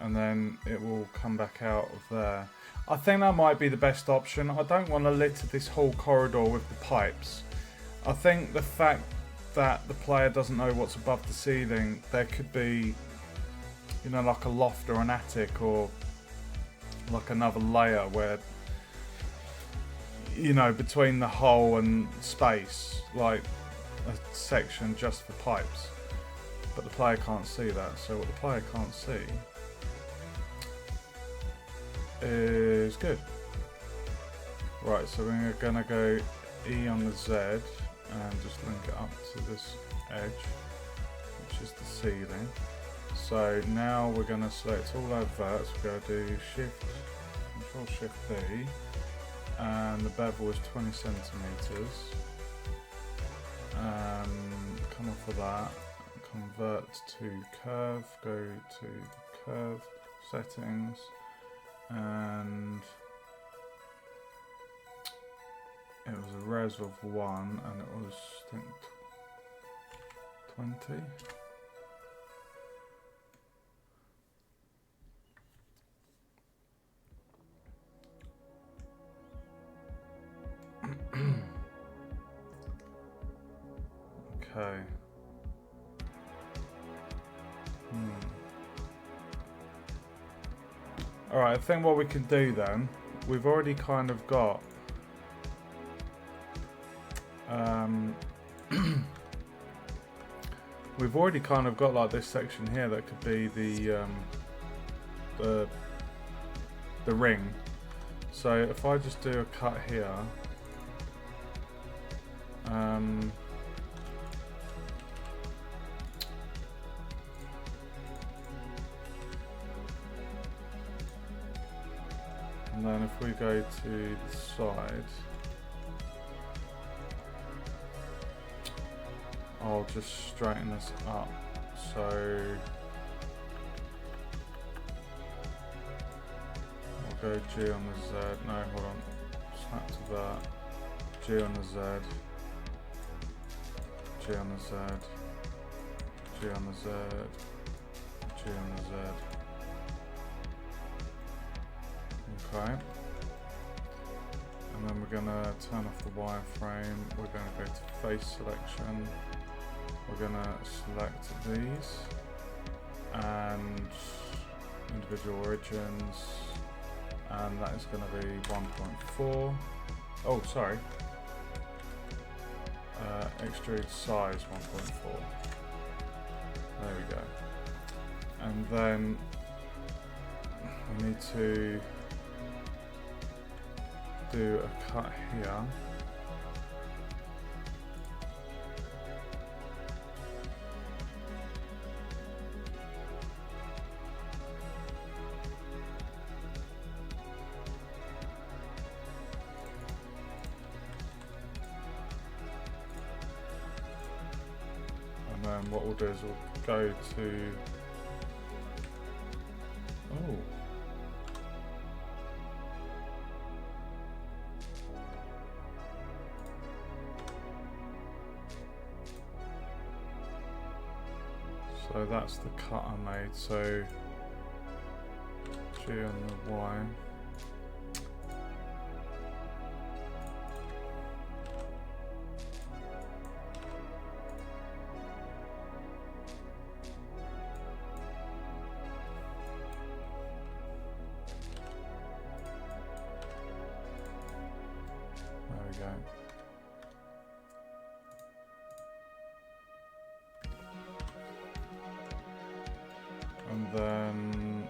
And then it will come back out of there. I think that might be the best option. I don't want to litter this whole corridor with the pipes. I think the fact that the player doesn't know what's above the ceiling, there could be, you know, like a loft or an attic or like another layer where, you know, between the hole and space, like a section just for pipes. But the player can't see that. So what the player can't see is good. Right, so we're gonna go E on the Z and just link it up to this edge, which is the ceiling. So now we're going to select all our verts. We're going to do Control Shift B, and the bevel is 20 centimeters. Come off of that, convert to curve, go to curve settings, and it was a res of 1, and it was, I think, 20. Okay. Alright, I think what we can do then, we've already kind of got we've already kind of got like this section here that could be the ring. So if I just do a cut here, and then if we go to the side, I'll just straighten this up. So I'll go G on the Z. No, hold on. Snap to that. G on the Z. G on the Z. G on the Z. G on the Z. Okay. And then we're going to turn off the wireframe. We're going to go to face selection. we're going to select these and individual origins, and that is going to be 1.4. Oh, sorry. Extrude size 1.4. There we go. And then we need to do a cut here. And then what we'll do is we'll go to, oh, so that's the cut I made, so G on the Y. There we go. And then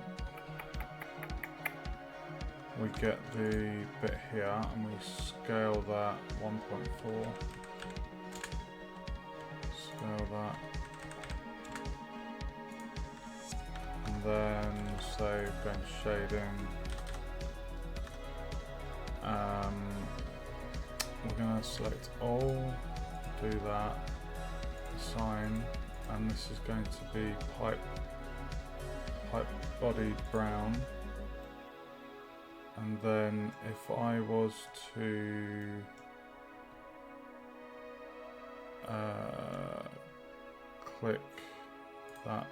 we get the bit here and we scale that 1.4. Scale that. And then save, go into shading. We're going to select all, do that, assign, and this is going to be pipe body brown. And then if I was to click that,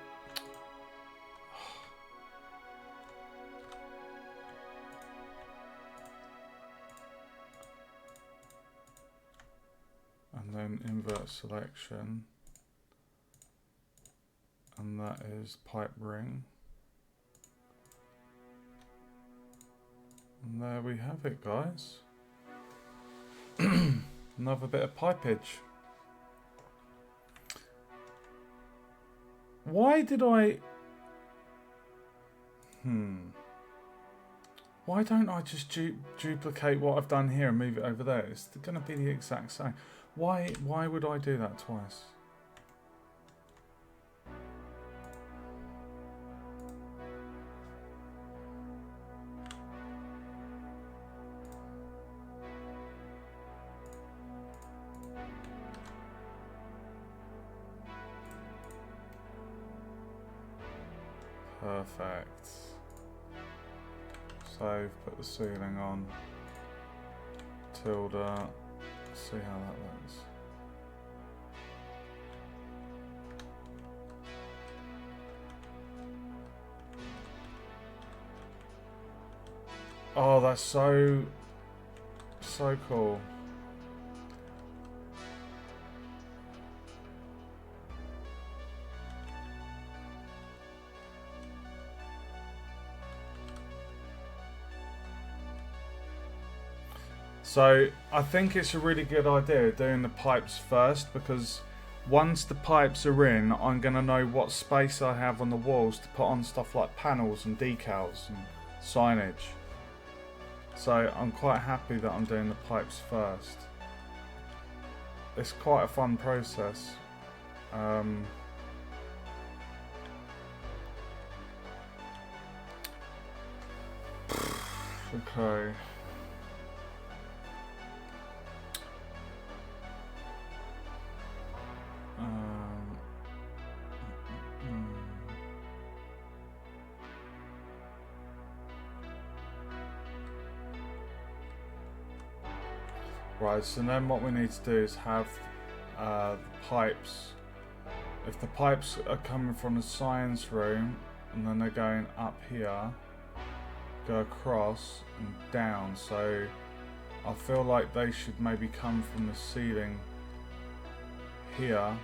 and then invert selection, and that is pipe ring. And there we have it, guys. Another bit of pipage. Why did I... Why don't I just duplicate what I've done here and move it over there? It's going to be the exact same. Why would I do that twice? Perfect. Save, put the ceiling on. Tilde. See how that looks. Oh, that's so cool. So I think it's a really good idea doing the pipes first, because once the pipes are in, I'm going to know what space I have on the walls to put on stuff like panels and decals and signage. So I'm quite happy that I'm doing the pipes first. It's quite a fun process. Okay. Right, so then what we need to do is have the pipes. If the pipes are coming from the science room and then they're going up here, go across and down, so I feel like they should maybe come from the ceiling here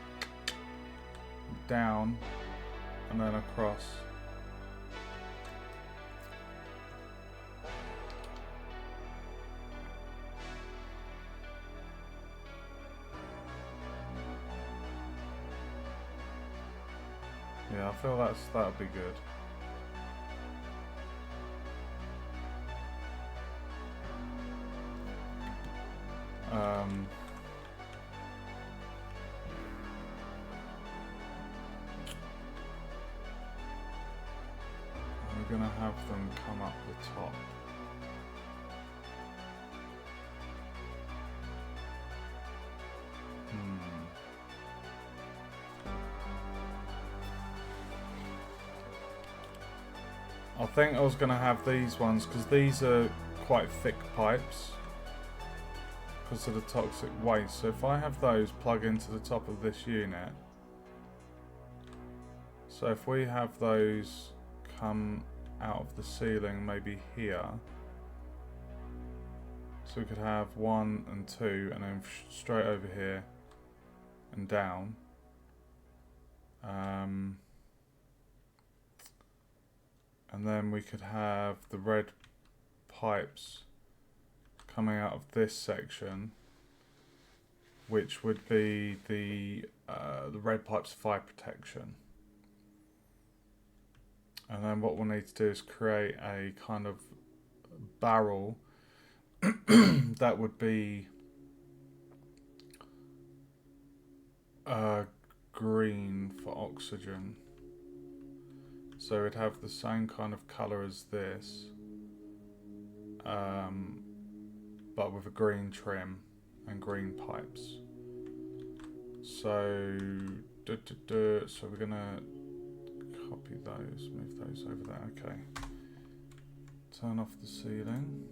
down, and then across. Yeah, I feel that'll be good. We're gonna have them come up the top. I think I was going to have these ones because these are quite thick pipes because of the toxic waste. So if I have those plug into the top of this unit, so if we have those come out of the ceiling maybe here, so we could have 1 and 2 and then straight over here and down. And then we could have the red pipes coming out of this section, which would be the red pipes fire protection. And then what we'll need to do is create a kind of barrel that would be green for oxygen. So it'd have the same kind of colour as this, but with a green trim and green pipes. So, so we're gonna copy those, move those over there. Okay. Turn off the ceiling.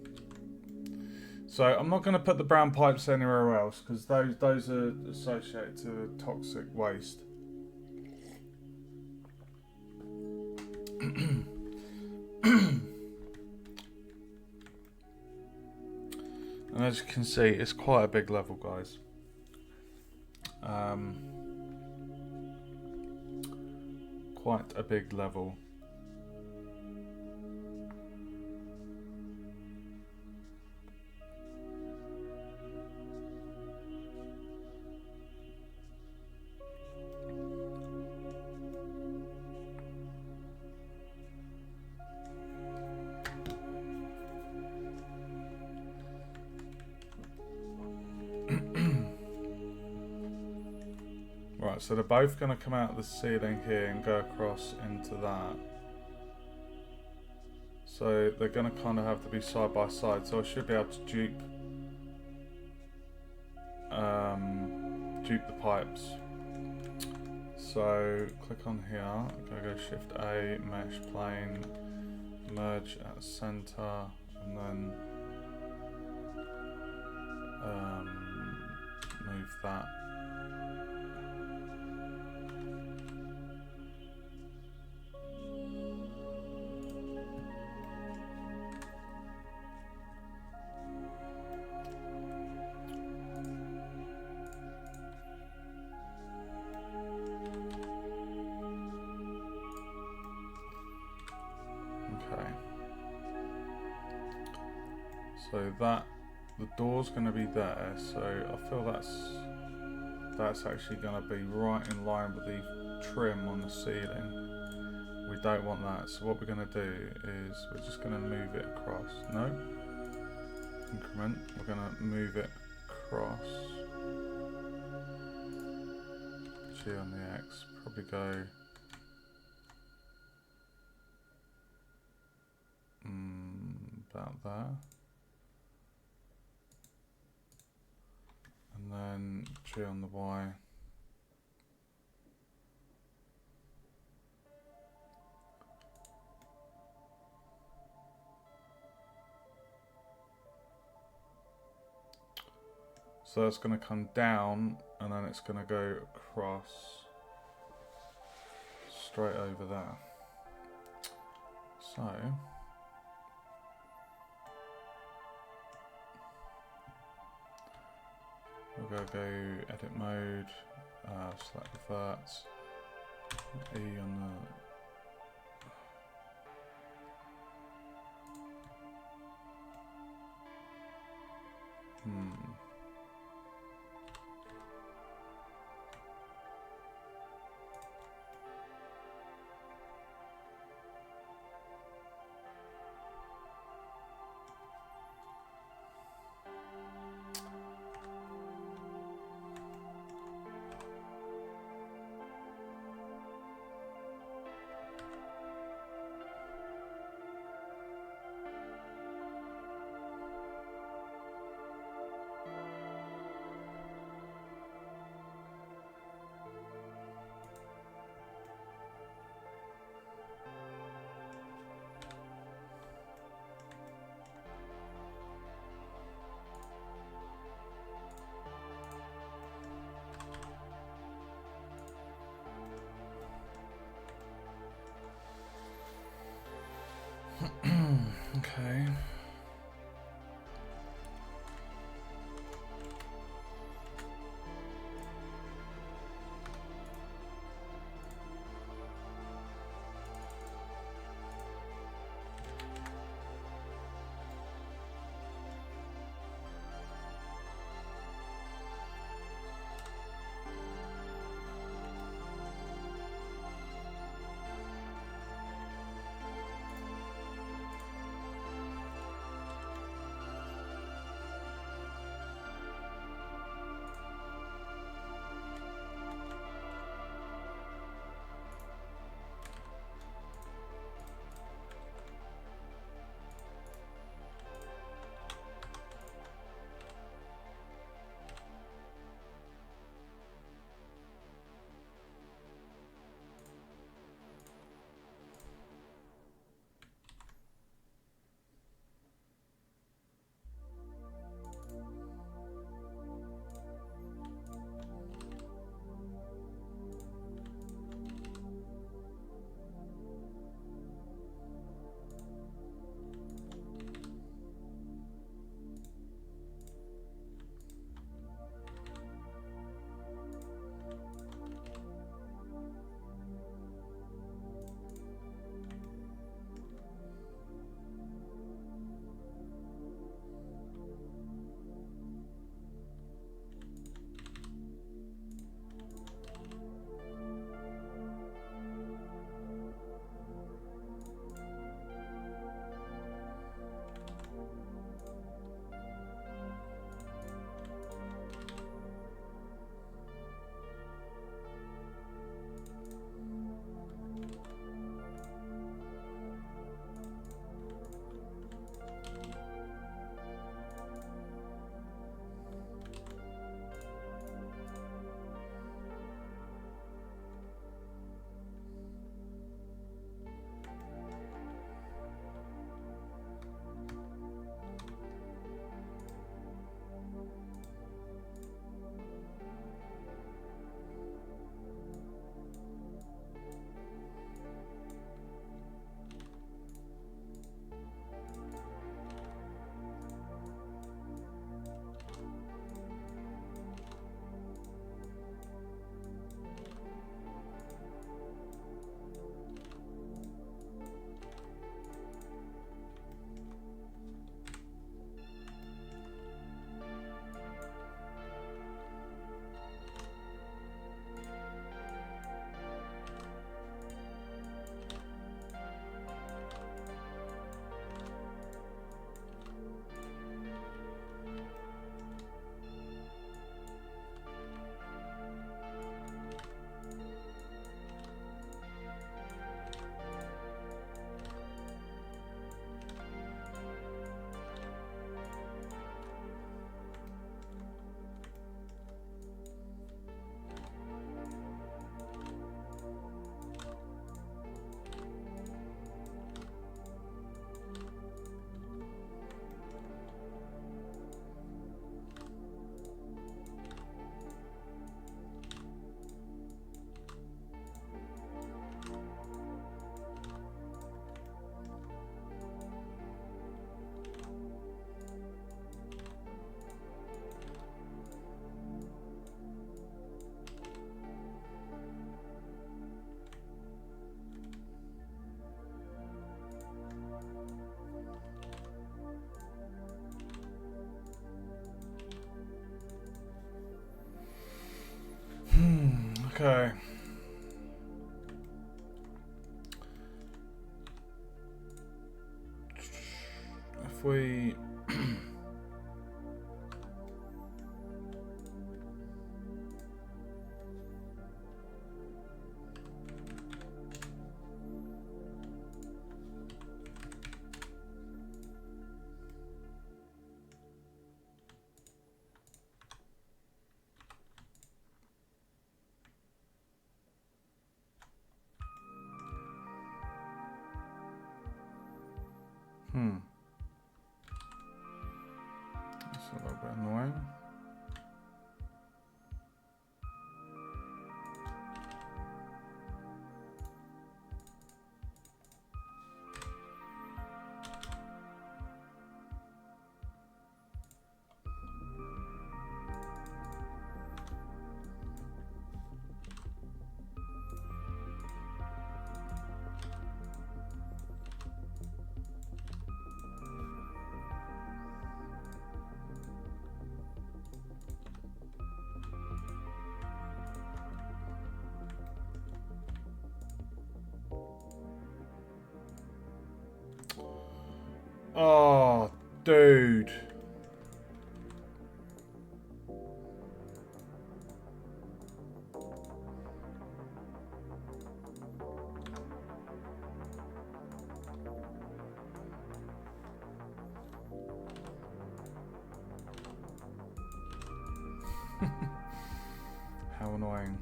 So I'm not going to put the brown pipes anywhere else because those are associated to toxic waste. And as you can see, it's quite a big level, guys. Quite a big level. Right, so they're both going to come out of the ceiling here and go across into that. So they're going to kind of have to be side by side. So I should be able to dupe the pipes. So click on here, go Shift A, mesh plane, merge at center, and then move that. So that the door's going to be there, so I feel that's actually going to be right in line with the trim on the ceiling. We don't want that, so what we're going to do is we're just going to move it across. No, increment. We're going to move it across. G on the X. Probably go. About there. And then G on the Y. So it's going to come down and then it's going to go across straight over there. So we're going to go edit mode, select the verts, E on the... Okay. Okay. If we It's a little bit annoying. Oh, dude. How annoying.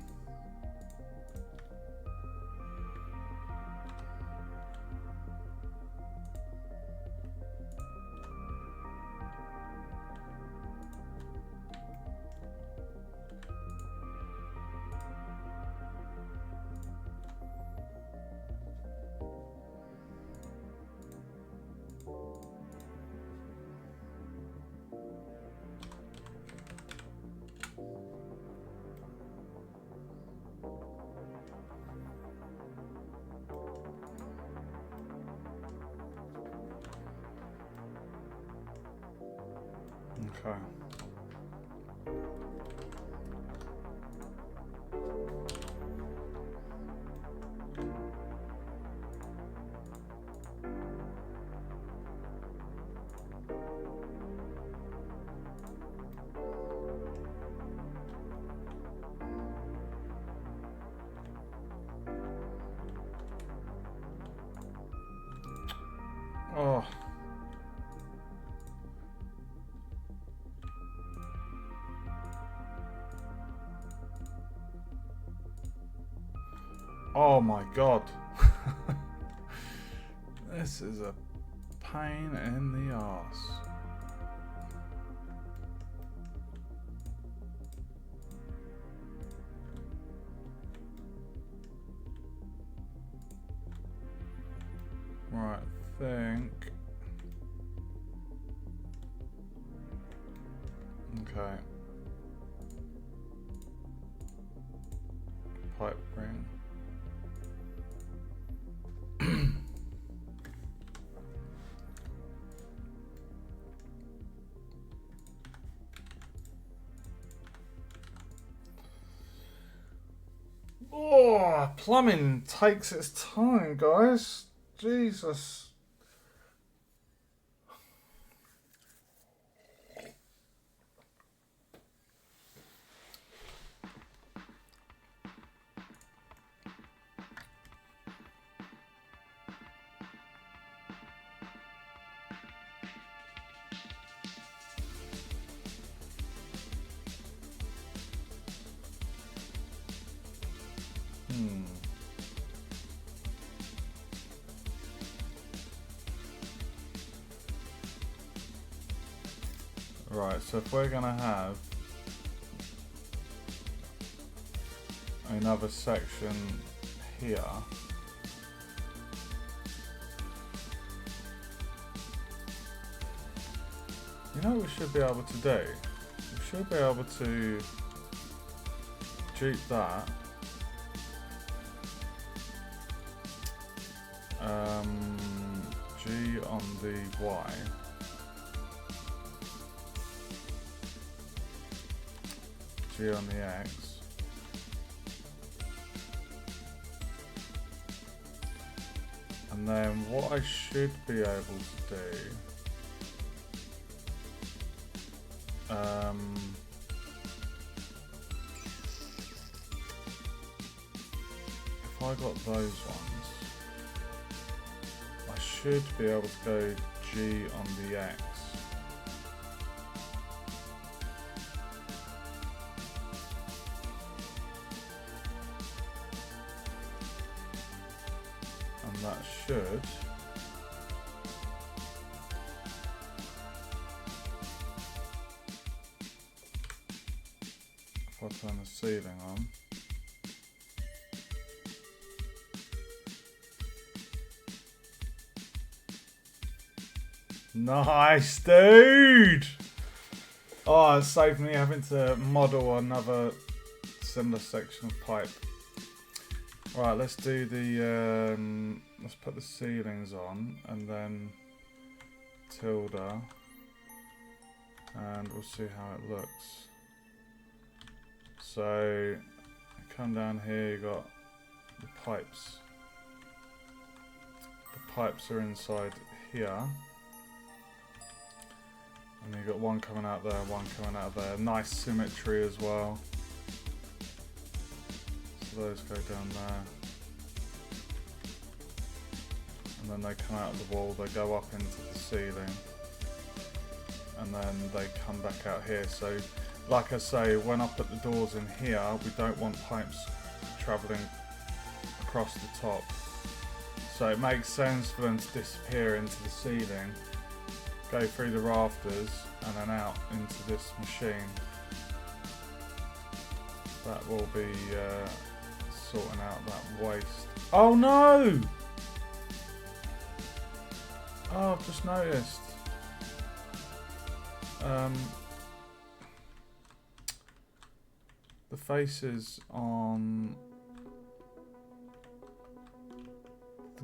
Okay. Oh. Oh my god. This is a pain in the arse. Right, think. Okay. Pipe ring. Oh, plumbing takes its time, guys. Jesus. Right, so if we're gonna have another section here, you know what we should be able to do? We should be able to dupe that. G on the Y. G on the X. And then what I should be able to do, if I got those ones, I should be able to go G on the X. And that should if I turn the ceiling on. Nice, dude! Oh, it saved me having to model another similar section of pipe. Right, let's do the, let's put the ceilings on and then tilde, and we'll see how it looks. So, come down here, you got the pipes. The pipes are inside here. And you've got one coming out there, one coming out there. Nice symmetry as well. So those go down there. And then they come out of the wall, they go up into the ceiling. And then they come back out here. So, like I say, when I put the doors in here, we don't want pipes travelling across the top. So it makes sense for them to disappear into the ceiling, go through the rafters, and then out into this machine. That will be sorting out that waste. Oh no! Oh, I've just noticed. The faces on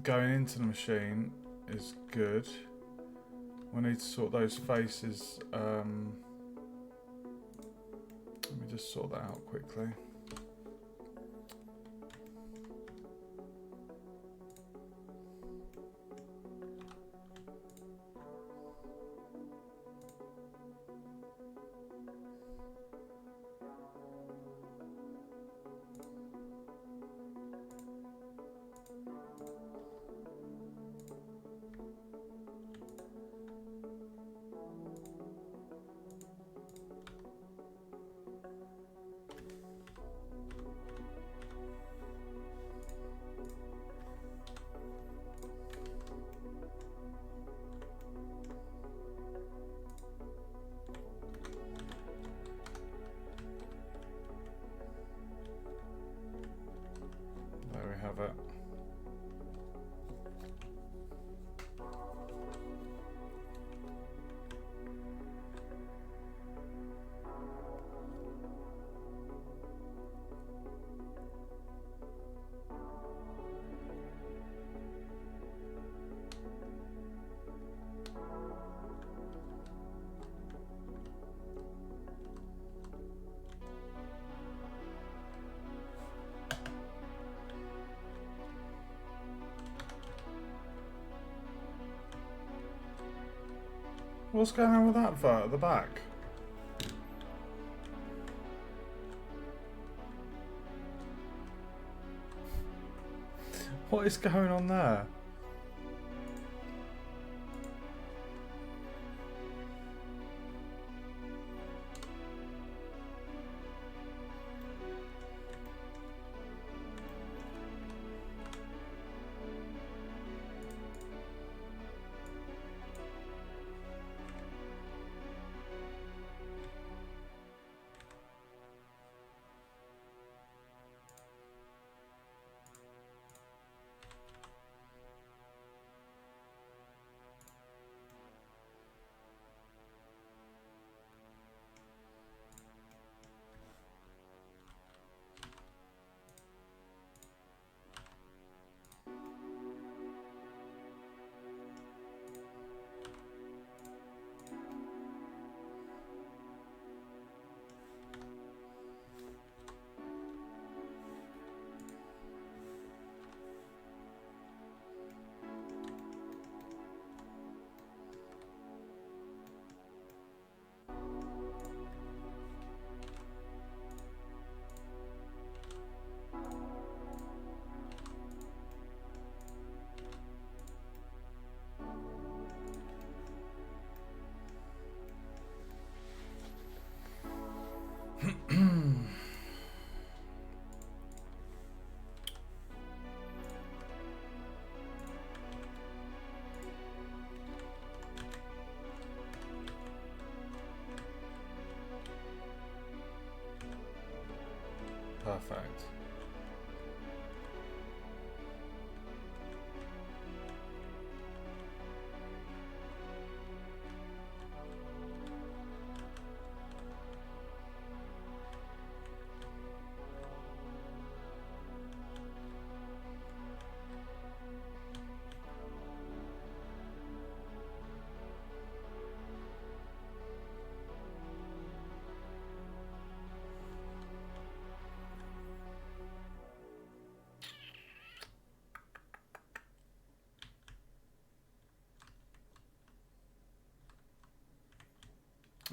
going into the machine is good. We need to sort those faces. Let me just sort that out quickly. There we have it. What's going on with that vert at the back? What is going on there? perfect.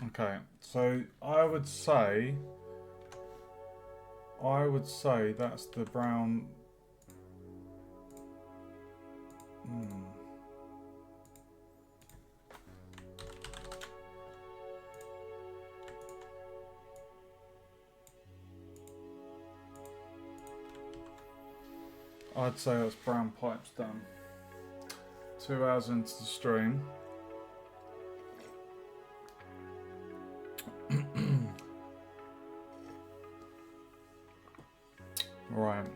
Okay, so I would say that's the brown. I'd say that's brown pipes done. 2 hours into the stream. Right.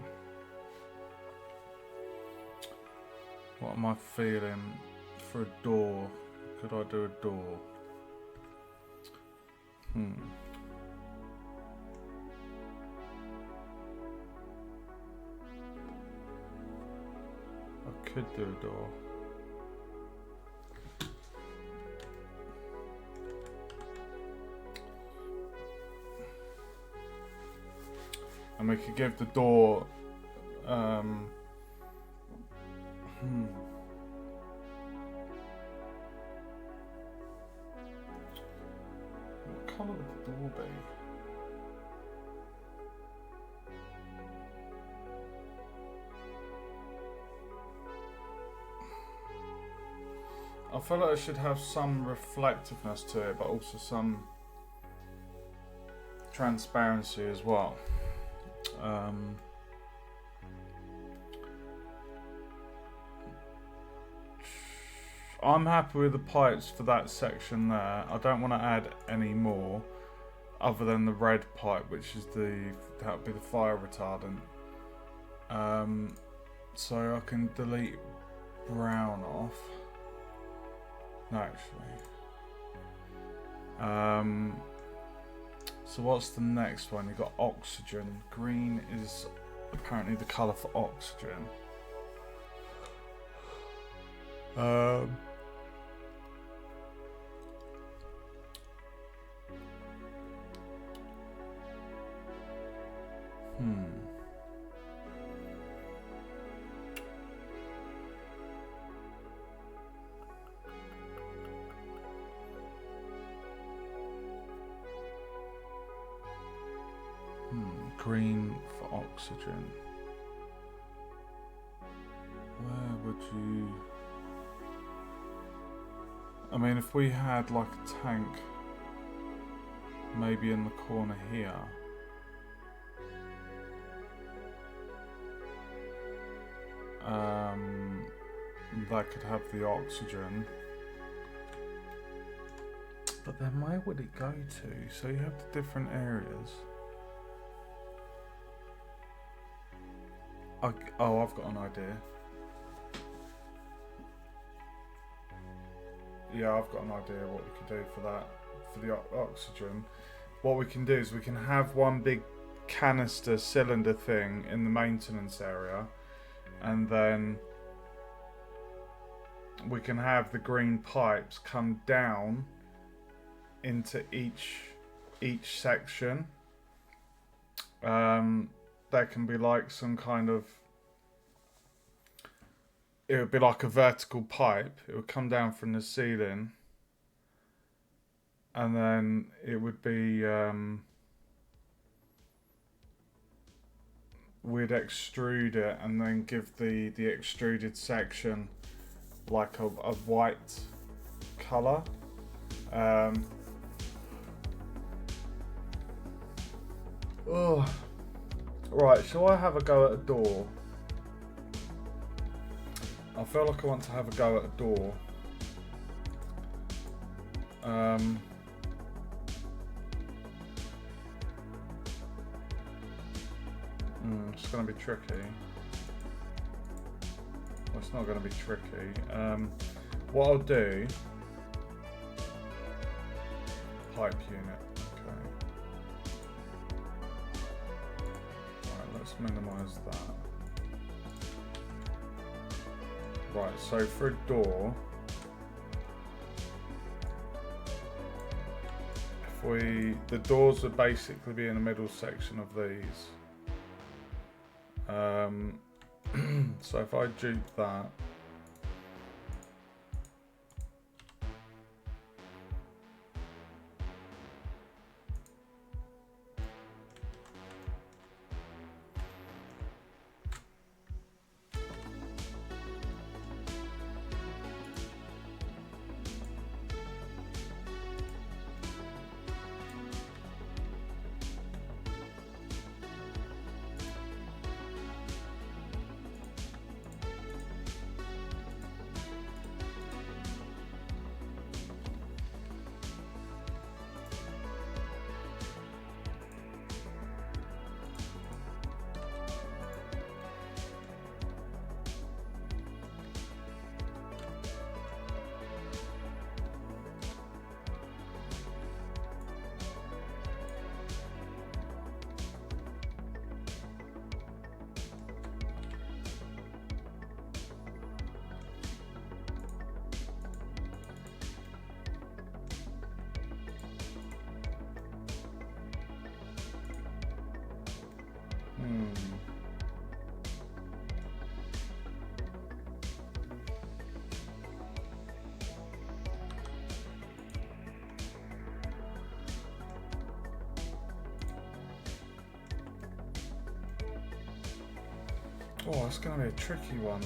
What am I feeling for a door? Could I do a door? I could do a door. And we could give the door what colour would the door be? I feel like it should have some reflectiveness to it, but also some transparency as well. I'm happy with the pipes for that section there. I don't want to add any more other than the red pipe, which is that would be the fire retardant. So I can delete brown off. No, actually. So what's the next one? You've got oxygen. Green is apparently the colour for oxygen. Green for oxygen. Where would you... I mean, if we had like a tank maybe in the corner here. That could have the oxygen. But then where would it go to? So you have the different areas. Oh, I've got an idea. Yeah, I've got an idea what we could do for that, for the oxygen. What we can do is we can have one big canister cylinder thing in the maintenance area, and then we can have the green pipes come down into each section. There can be like some kind of, it would be like a vertical pipe. It would come down from the ceiling, and then it would be, we'd extrude it and then give the extruded section like a white colour. Right, shall I have a go at a door? I feel like I want to have a go at a door. It's going to be tricky. Well, it's not going to be tricky. What I'll do... Pipe unit. Okay. Right, let's minimise that. Right, so for a door... The doors would basically be in the middle section of these. So if I dupe that, oh, it's going to be a tricky one.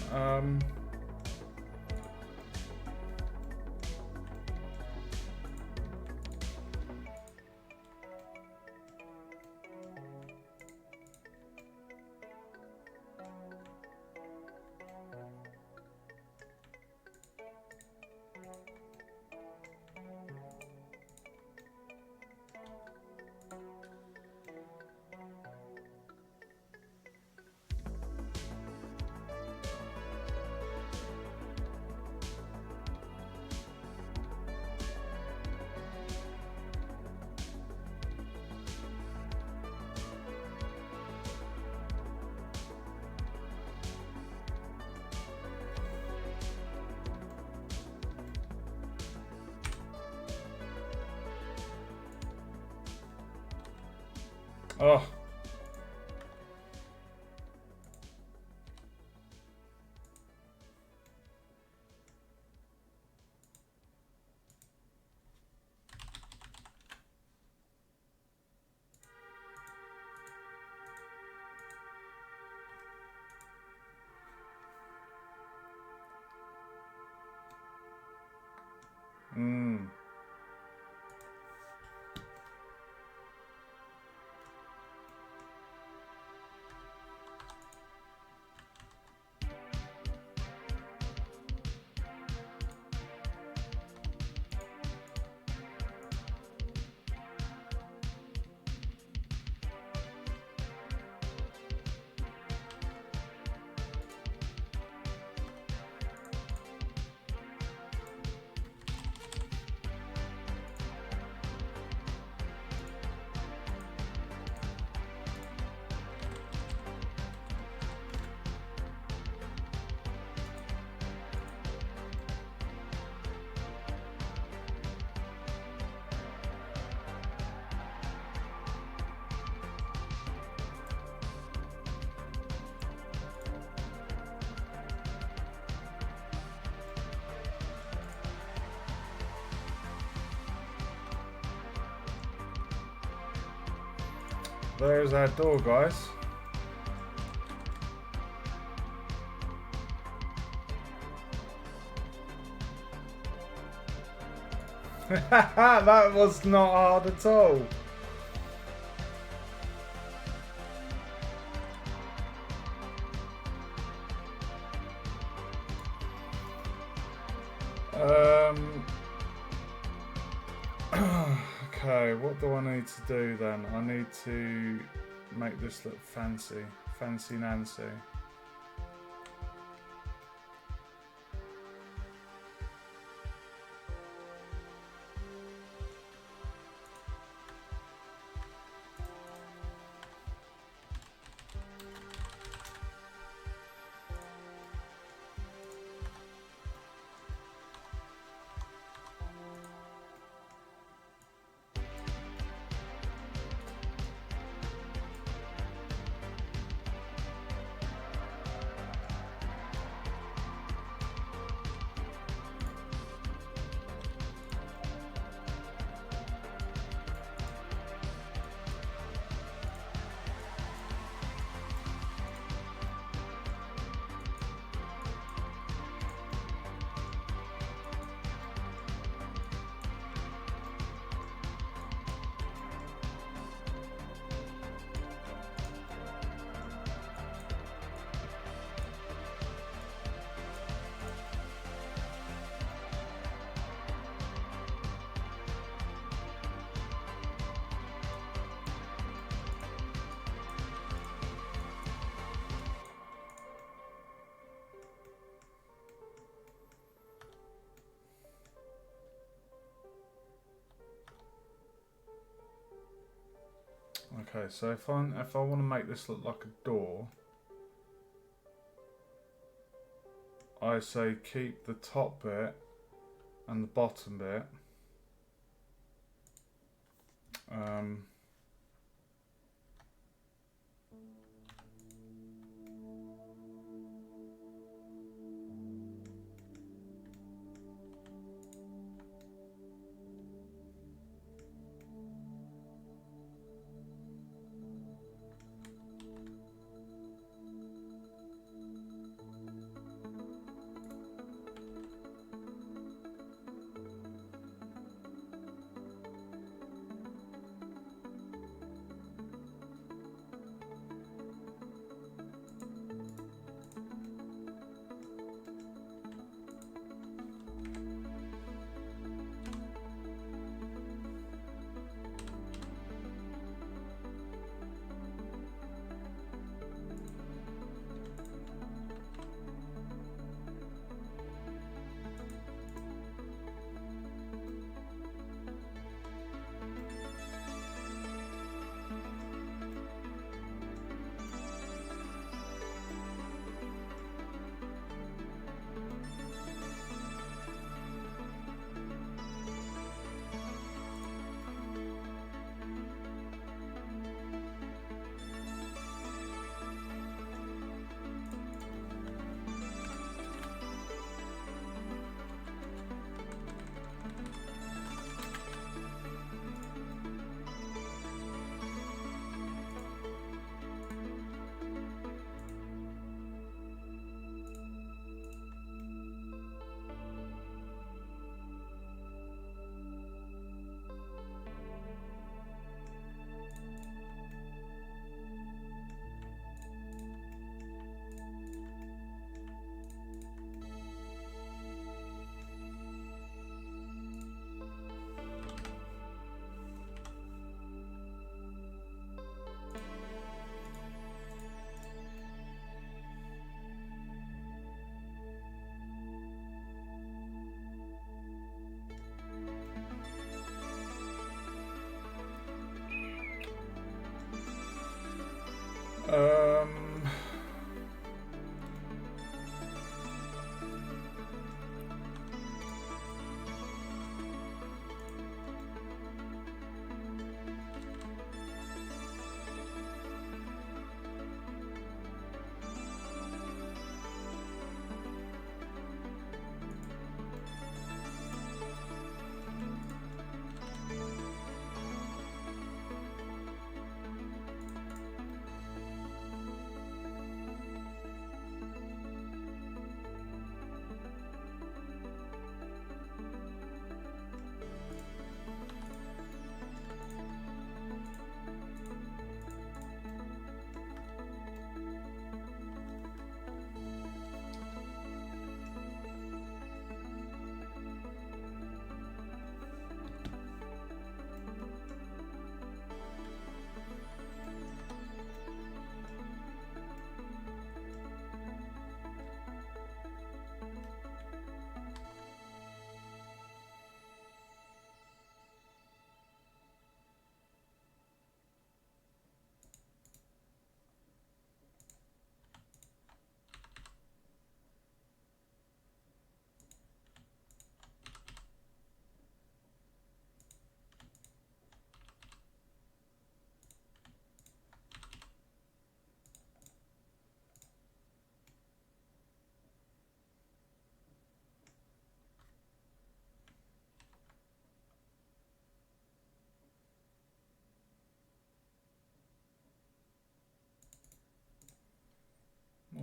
Oh. There's our door, guys. That was not hard at all. Okay, what do I need to do then? I need to make this look fancy. Fancy Nancy. Okay, so if I want to make this look like a door, I say keep the top bit and the bottom bit.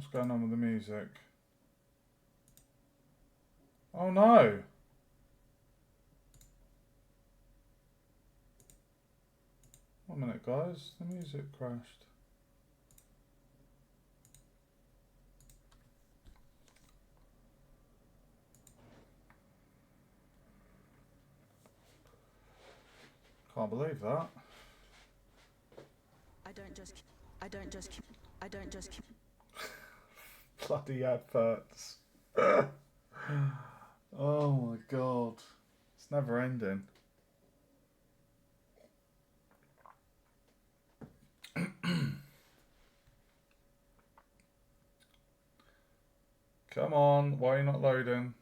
What's going on with the music? Oh no! One minute, guys. The music crashed. Can't believe that. I don't just Bloody adverts. Oh my god. It's never ending. Come on, why are you not loading?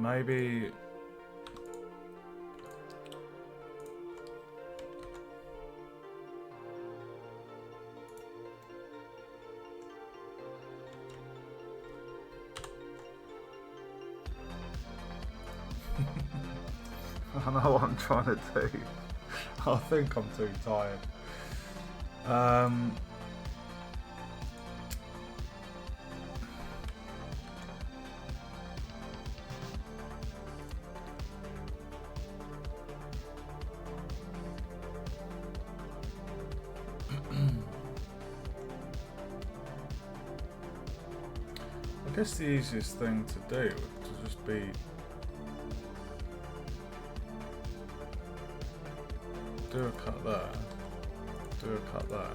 Maybe... I know what I'm trying to do. I think I'm too tired. I guess the easiest thing to do would just be do a cut there, do a cut there.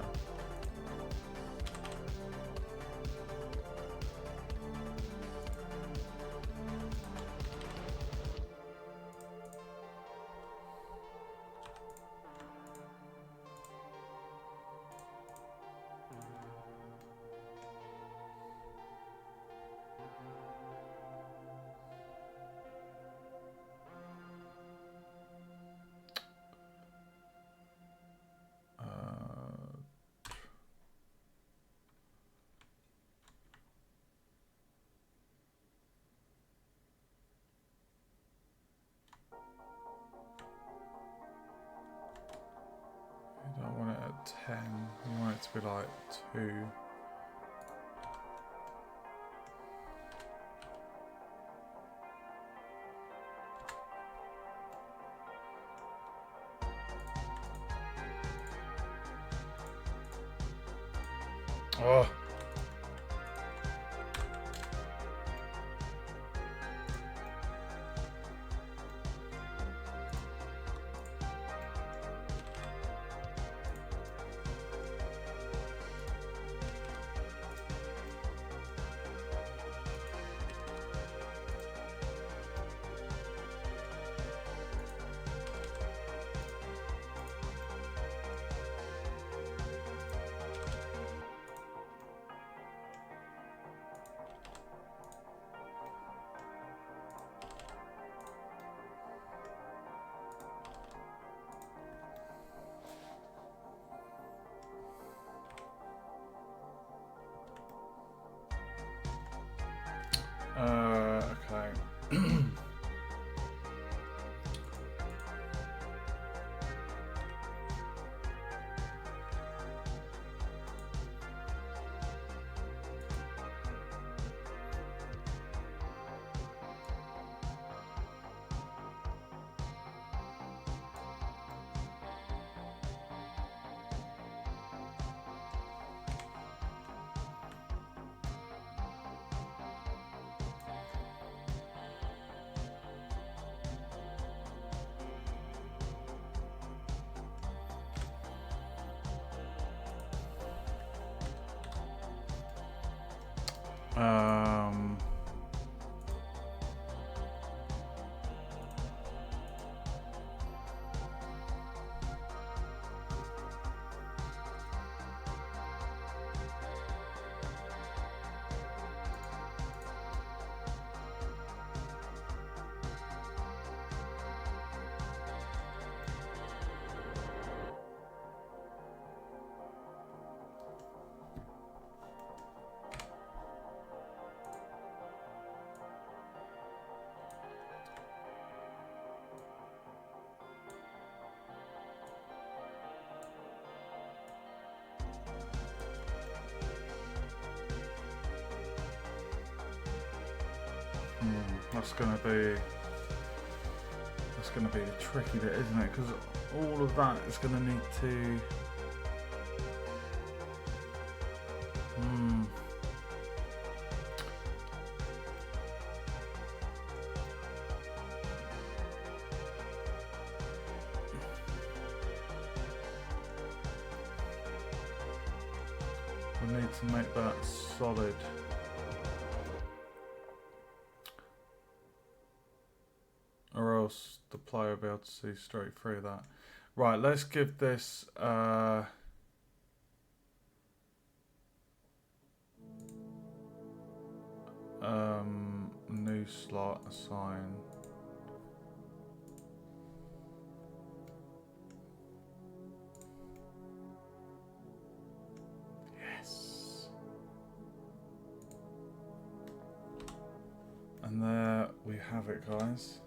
You don't want it at 10, you want it to be like 2. Oh. Okay. Um, that's gonna be the tricky bit, isn't it? Because all of that is gonna need to. We need to make that solid. Or else the player will be able to see straight through that. Right, let's give this new slot, assign. Yes. And there we have it, guys.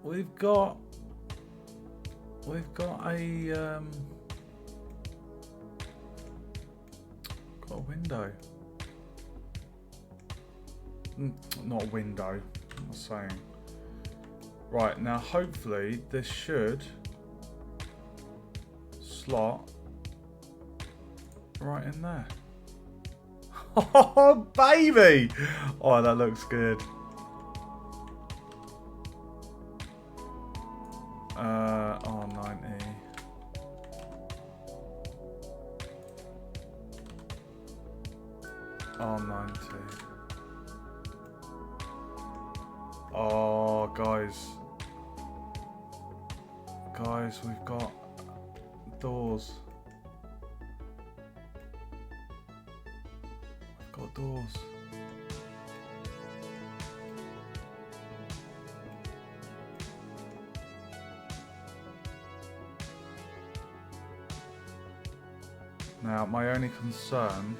We've got a got a window. Not a window, I'm saying. Right, now hopefully this should slot right in there. Oh baby! Oh, that looks good. R90. R90. Oh, guys. Guys, we've got doors. We've got doors. Now, my only concern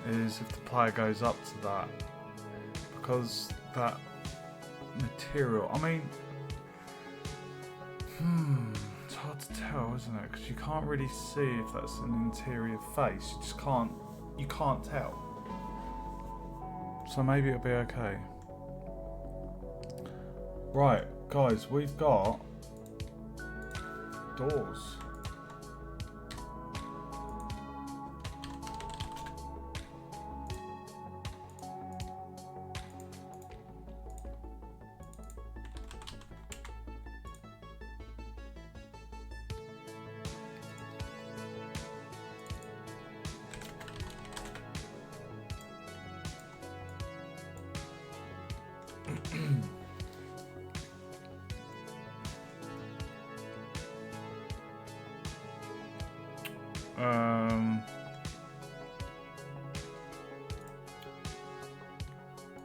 is if the player goes up to that, because that material, I mean, it's hard to tell, isn't it? Because you can't really see if that's an interior face. You just can't tell. So maybe it'll be okay. Right, guys, we've got doors.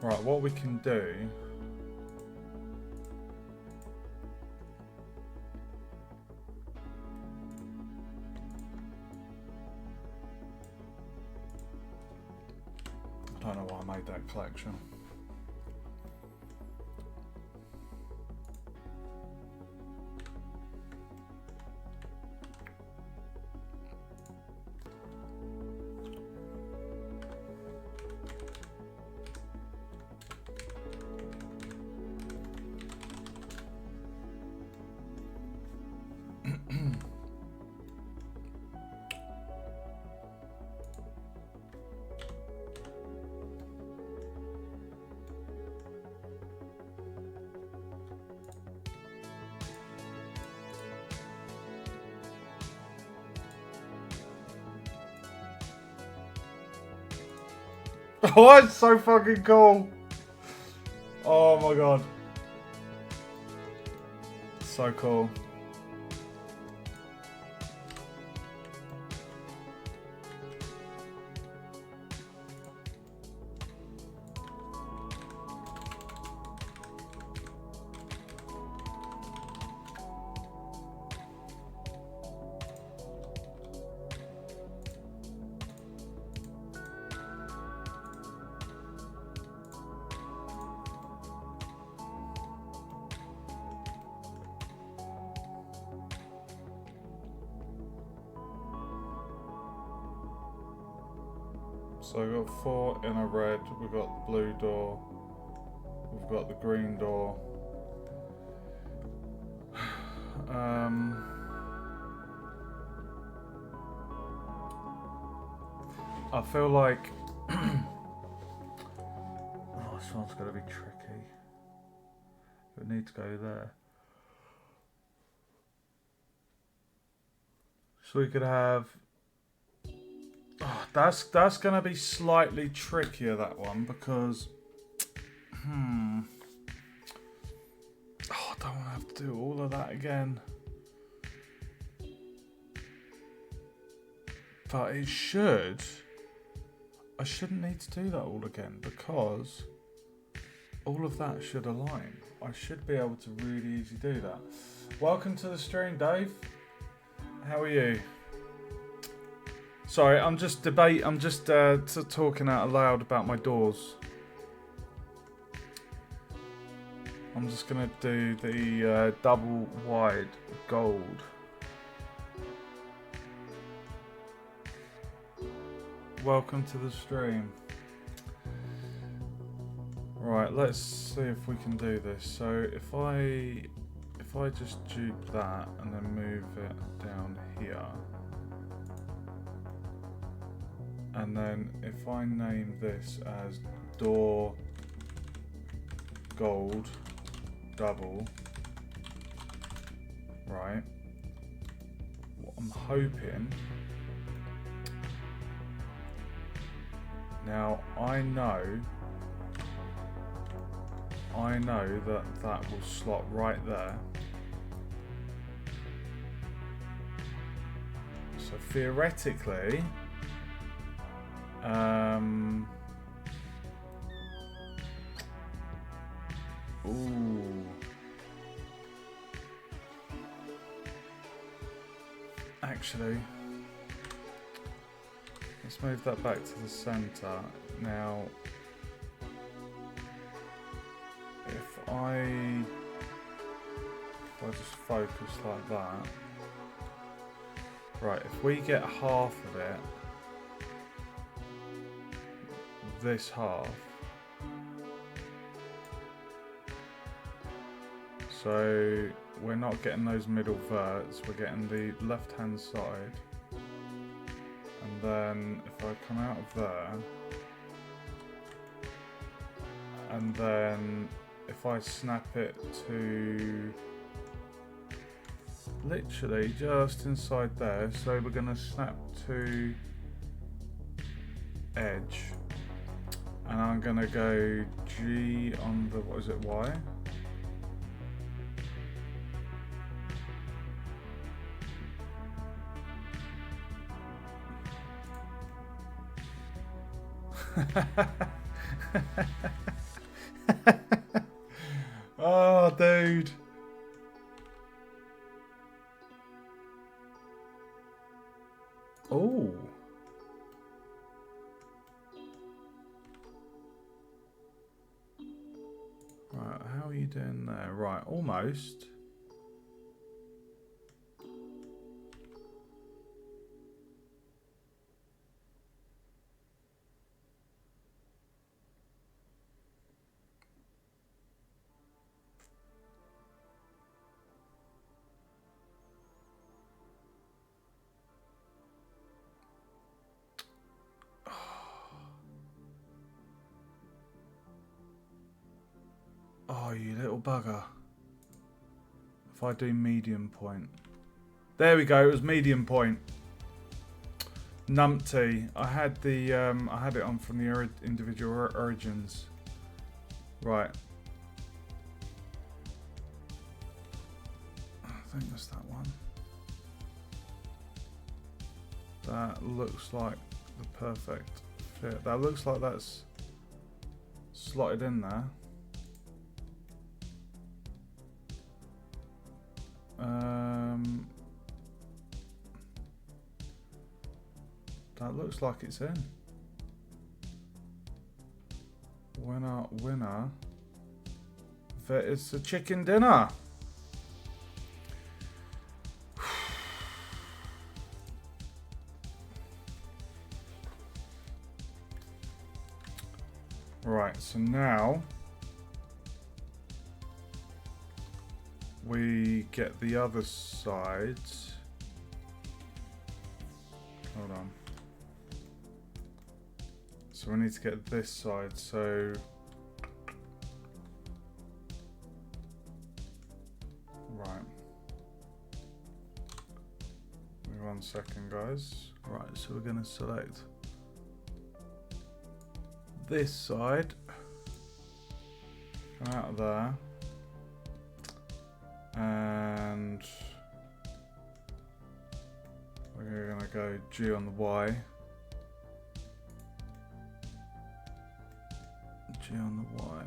Right, what we can do I don't know why I made that collection. Oh, it's so fucking cool. Oh my god. So cool. So we've got 4 in a red, we've got the blue door, we've got the green door. I feel like oh, this one's gonna be tricky. We need to go there. So we could have that's gonna be slightly trickier, that one, because I don't want to have to do all of that again. But it should I shouldn't need to do that all again because all of that should align. I should be able to really easily do that. Welcome to the stream, Dave. How are you? Sorry, I'm just talking out loud about my doors. I'm just gonna do the double wide gold. Welcome to the stream. Right, let's see if we can do this. So if I just dupe that and then move it down here, and then if I name this as door gold double, right? What I'm hoping now, I know that will slot right there. So theoretically, ooh. Actually, let's move that back to the center. Now, if I just focus like that. Right, if we get half of it, this half, so we're not getting those middle verts, we're getting the left hand side, and then if I come out of there, and then if I snap it to literally just inside there, so we're going to snap to edge, and I'm going to go G on the, what is it, Y? Oh, dude. Oh. Right, how are you doing there? Right, almost. Oh, you little bugger. If I do medium point. There we go, it was medium point. Numpty. I had the I had it on from the individual origins. Right. I think that's that one. That looks like the perfect fit. That looks like that's slotted in there. That looks like it's in. Winner, winner. It's a chicken dinner. Right, so now we get the other side. Hold on. So we need to get this side, so right. Give me 1 second, guys. Right, so we're gonna select this side, come out of there, and we're gonna go G on the Y. G on the Y.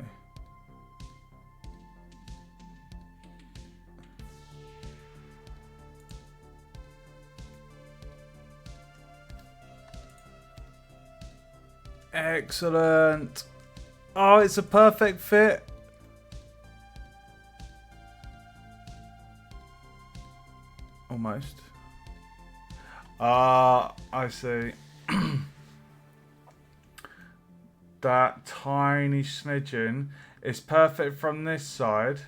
Excellent. Oh, it's a perfect fit. Almost. I see. That tiny smidgen is perfect from this side.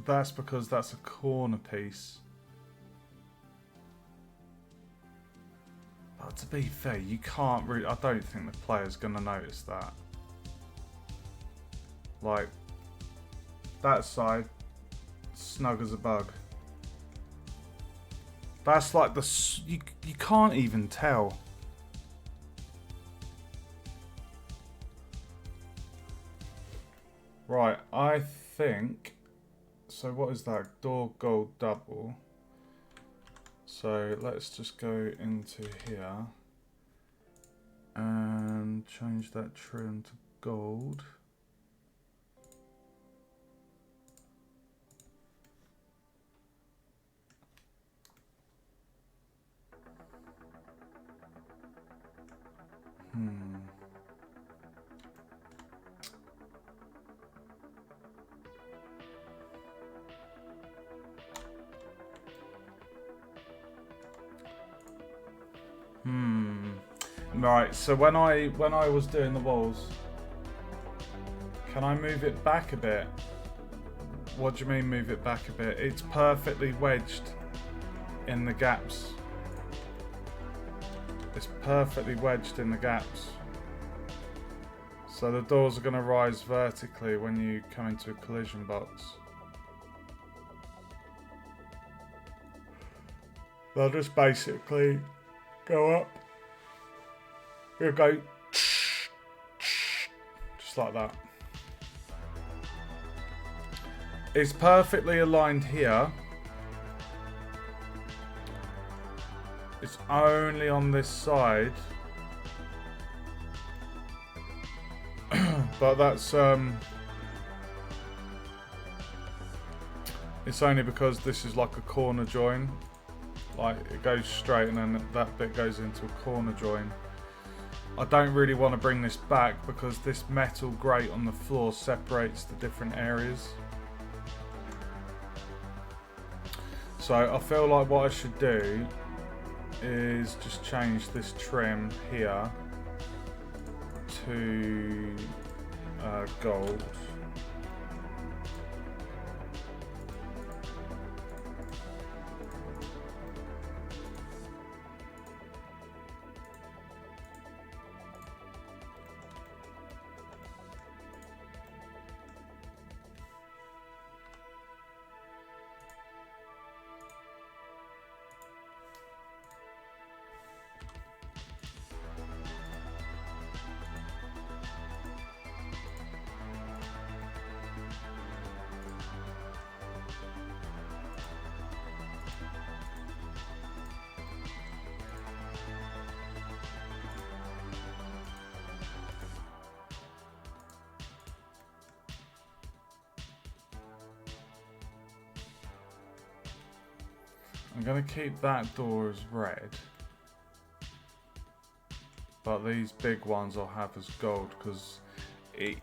That's because that's a corner piece. But to be fair, you can't really... I don't think the player's going to notice that. Like, that side, snug as a bug. That's like the... You can't even tell. Right, I think... So what is that? Door gold double. So let's just go into here. And change that trim to gold. Right, so when I was doing the walls, can I move it back a bit? What do you mean move it back a bit? It's perfectly wedged in the gaps. It's perfectly wedged in the gaps. So the doors are going to rise vertically when you come into a collision box. They'll just basically go up. We'll go just like that. It's perfectly aligned here. It's only on this side. But that's it's only because this is like a corner join. Like it goes straight and then that bit goes into a corner join. I don't really want to bring this back because this metal grate on the floor separates the different areas. So I feel like what I should do is just change this trim here to gold. I'm going to keep that door as red, but these big ones I'll have as gold because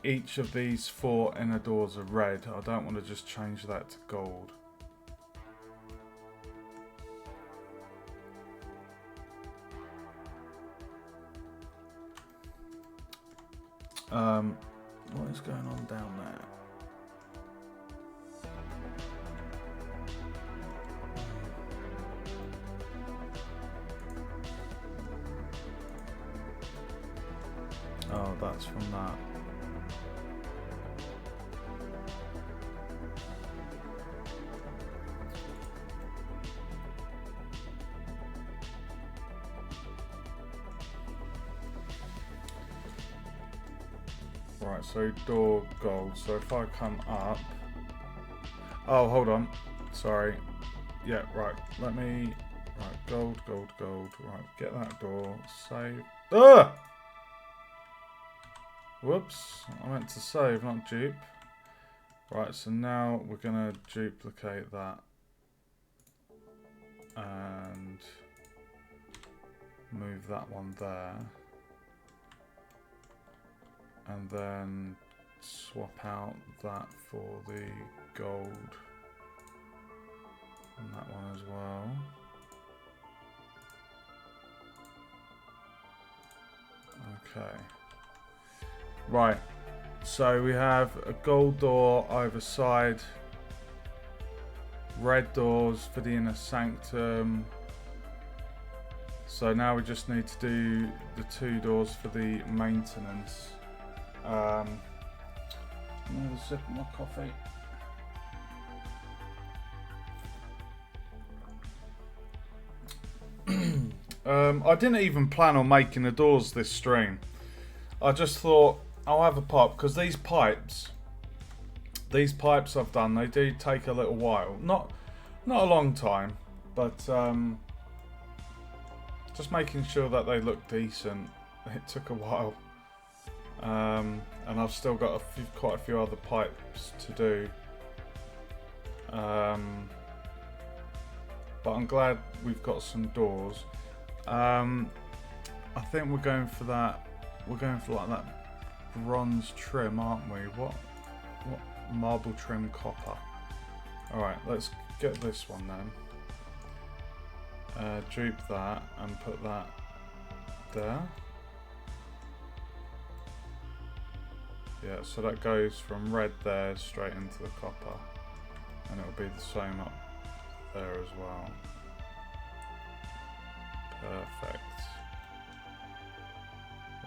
each of these 4 inner doors are red. I don't want to just change that to gold. What is going on down there? Oh, that's from that. Right, so door gold. So if I come up... Oh, hold on. Sorry. Yeah, right. Let me Right, gold, gold, gold. Right, get that door. Save. Ah! Whoops. I meant to save, not dupe. Right, so now we're going to duplicate that. And move that one there. And then swap out that for the gold. And that one as well. Okay. Right. So we have a gold door either side. Red doors for the inner sanctum. So now we just need to do the 2 doors for the maintenance. I'm going to sip my coffee. I didn't even plan on making the doors this stream. I just thought I'll have a pop because these pipes I've done, they do take a little while. Not a long time, but just making sure that they look decent. It took a while. And I've still got quite a few other pipes to do. But I'm glad we've got some doors. I think we're going for that. We're going for like that bronze trim, aren't we? What marble trim copper? All right, let's get this one then. Dupe that and put that there. Yeah, so that goes from red there straight into the copper, and it'll be the same up there as well. Perfect.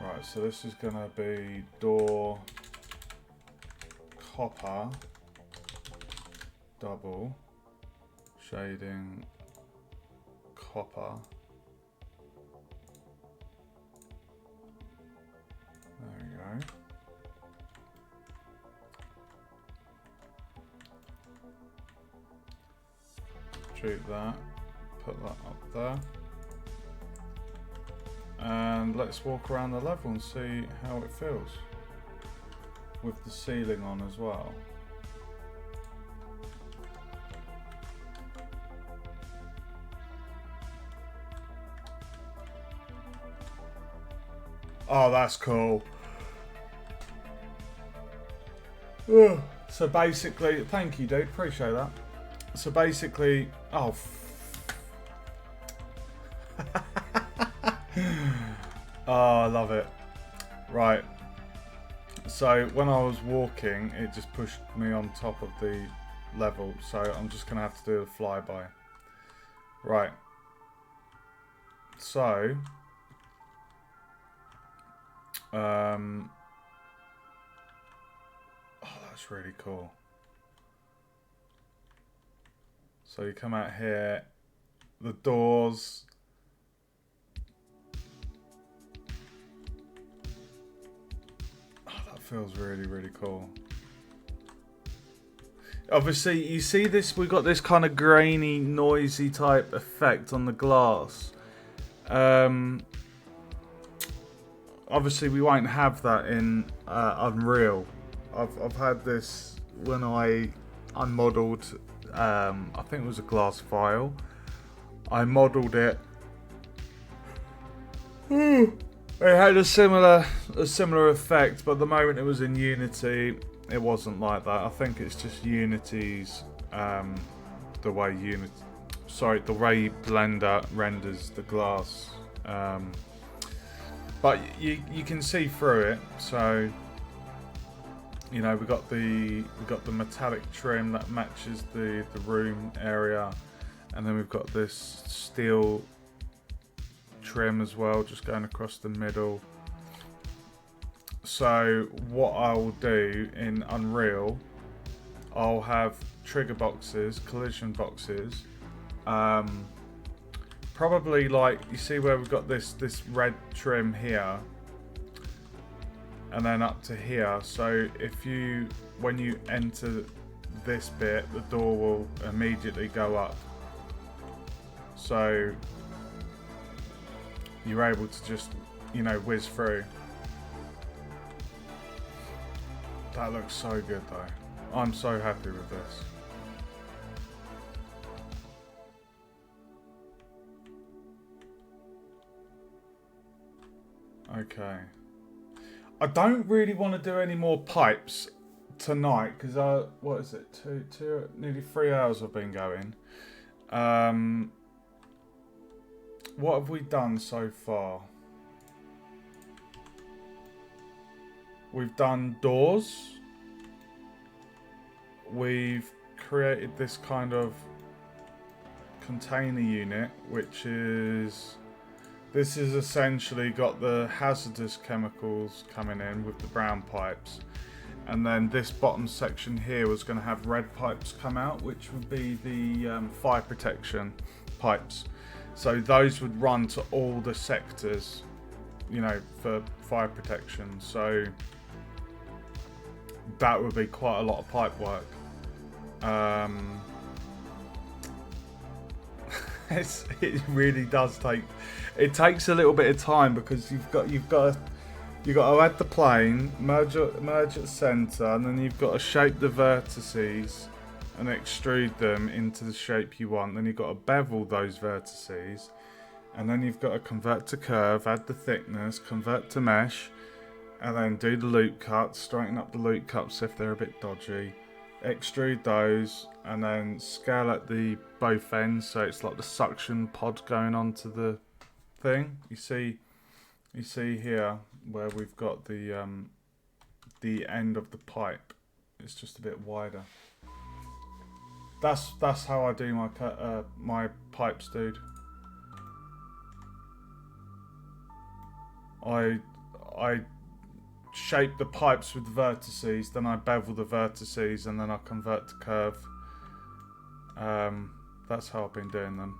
Right, so this is going to be door copper double shading copper. There we go. Dupe that, put that up there. And let's walk around the level and see how it feels with the ceiling on as well. Oh, that's cool. So basically, thank you, dude. Appreciate that. So basically, oh. Oh, I love it. Right. So when I was walking, it just pushed me on top of the level. So I'm just going to have to do a flyby. Right. So. Oh, that's really cool. So you come out here, the doors. Oh, that feels really, really cool. Obviously, you see this, we've got this kind of grainy, noisy type effect on the glass. Obviously, we won't have that in Unreal. I've had this when I unmodeled. I think it was a glass file. I modelled it. It had a similar effect, but the moment it was in Unity, it wasn't like that. I think it's just Unity's the way Blender renders the glass. But you can see through it, so. You know, we got the metallic trim that matches the room area, and then we've got this steel trim as well, just going across the middle. So what I will do in Unreal, I'll have trigger boxes, collision boxes, probably like you see where we've got this red trim here. And then up to here, so when you enter this bit, the door will immediately go up. So you're able to just, you know, whiz through. That looks so good though. I'm so happy with this. Okay. I don't really want to do any more pipes tonight because what is it? Nearly 3 hours I've been going. What have we done so far? We've done doors. We've created this kind of container unit, which is... This is essentially got the hazardous chemicals coming in with the brown pipes. And then this bottom section here was going to have red pipes come out, which would be the fire protection pipes. So those would run to all the sectors, you know, for fire protection. So that would be quite a lot of pipe work. It really does take. It takes a little bit of time because you've got to add the plane, merge at the centre, and then you've got to shape the vertices and extrude them into the shape you want. Then you've got to bevel those vertices, and then you've got to convert to curve, add the thickness, convert to mesh, and then do the loop cuts, straighten up the loop cuts if they're a bit dodgy, extrude those, and then scale at the both ends so it's like the suction pod going onto the thing. You see here where we've got the end of the pipe. It's just a bit wider. That's how I do my pipes, dude. I shape the pipes with the vertices, then I bevel the vertices, and then I convert to curve. That's how I've been doing them.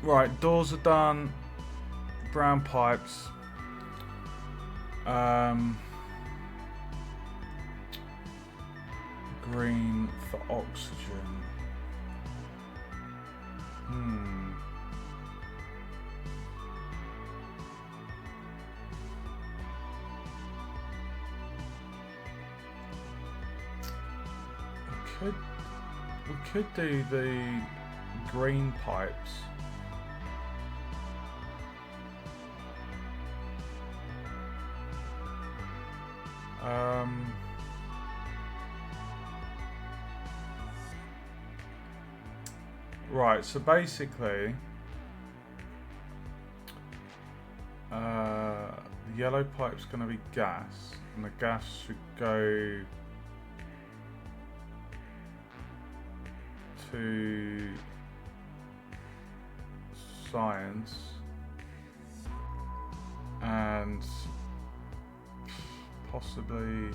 Right, doors are done. Brown pipes. Green for oxygen. We could do the green pipes. Right, so basically the yellow pipe's going to be gas, and the gas should go to science, and possibly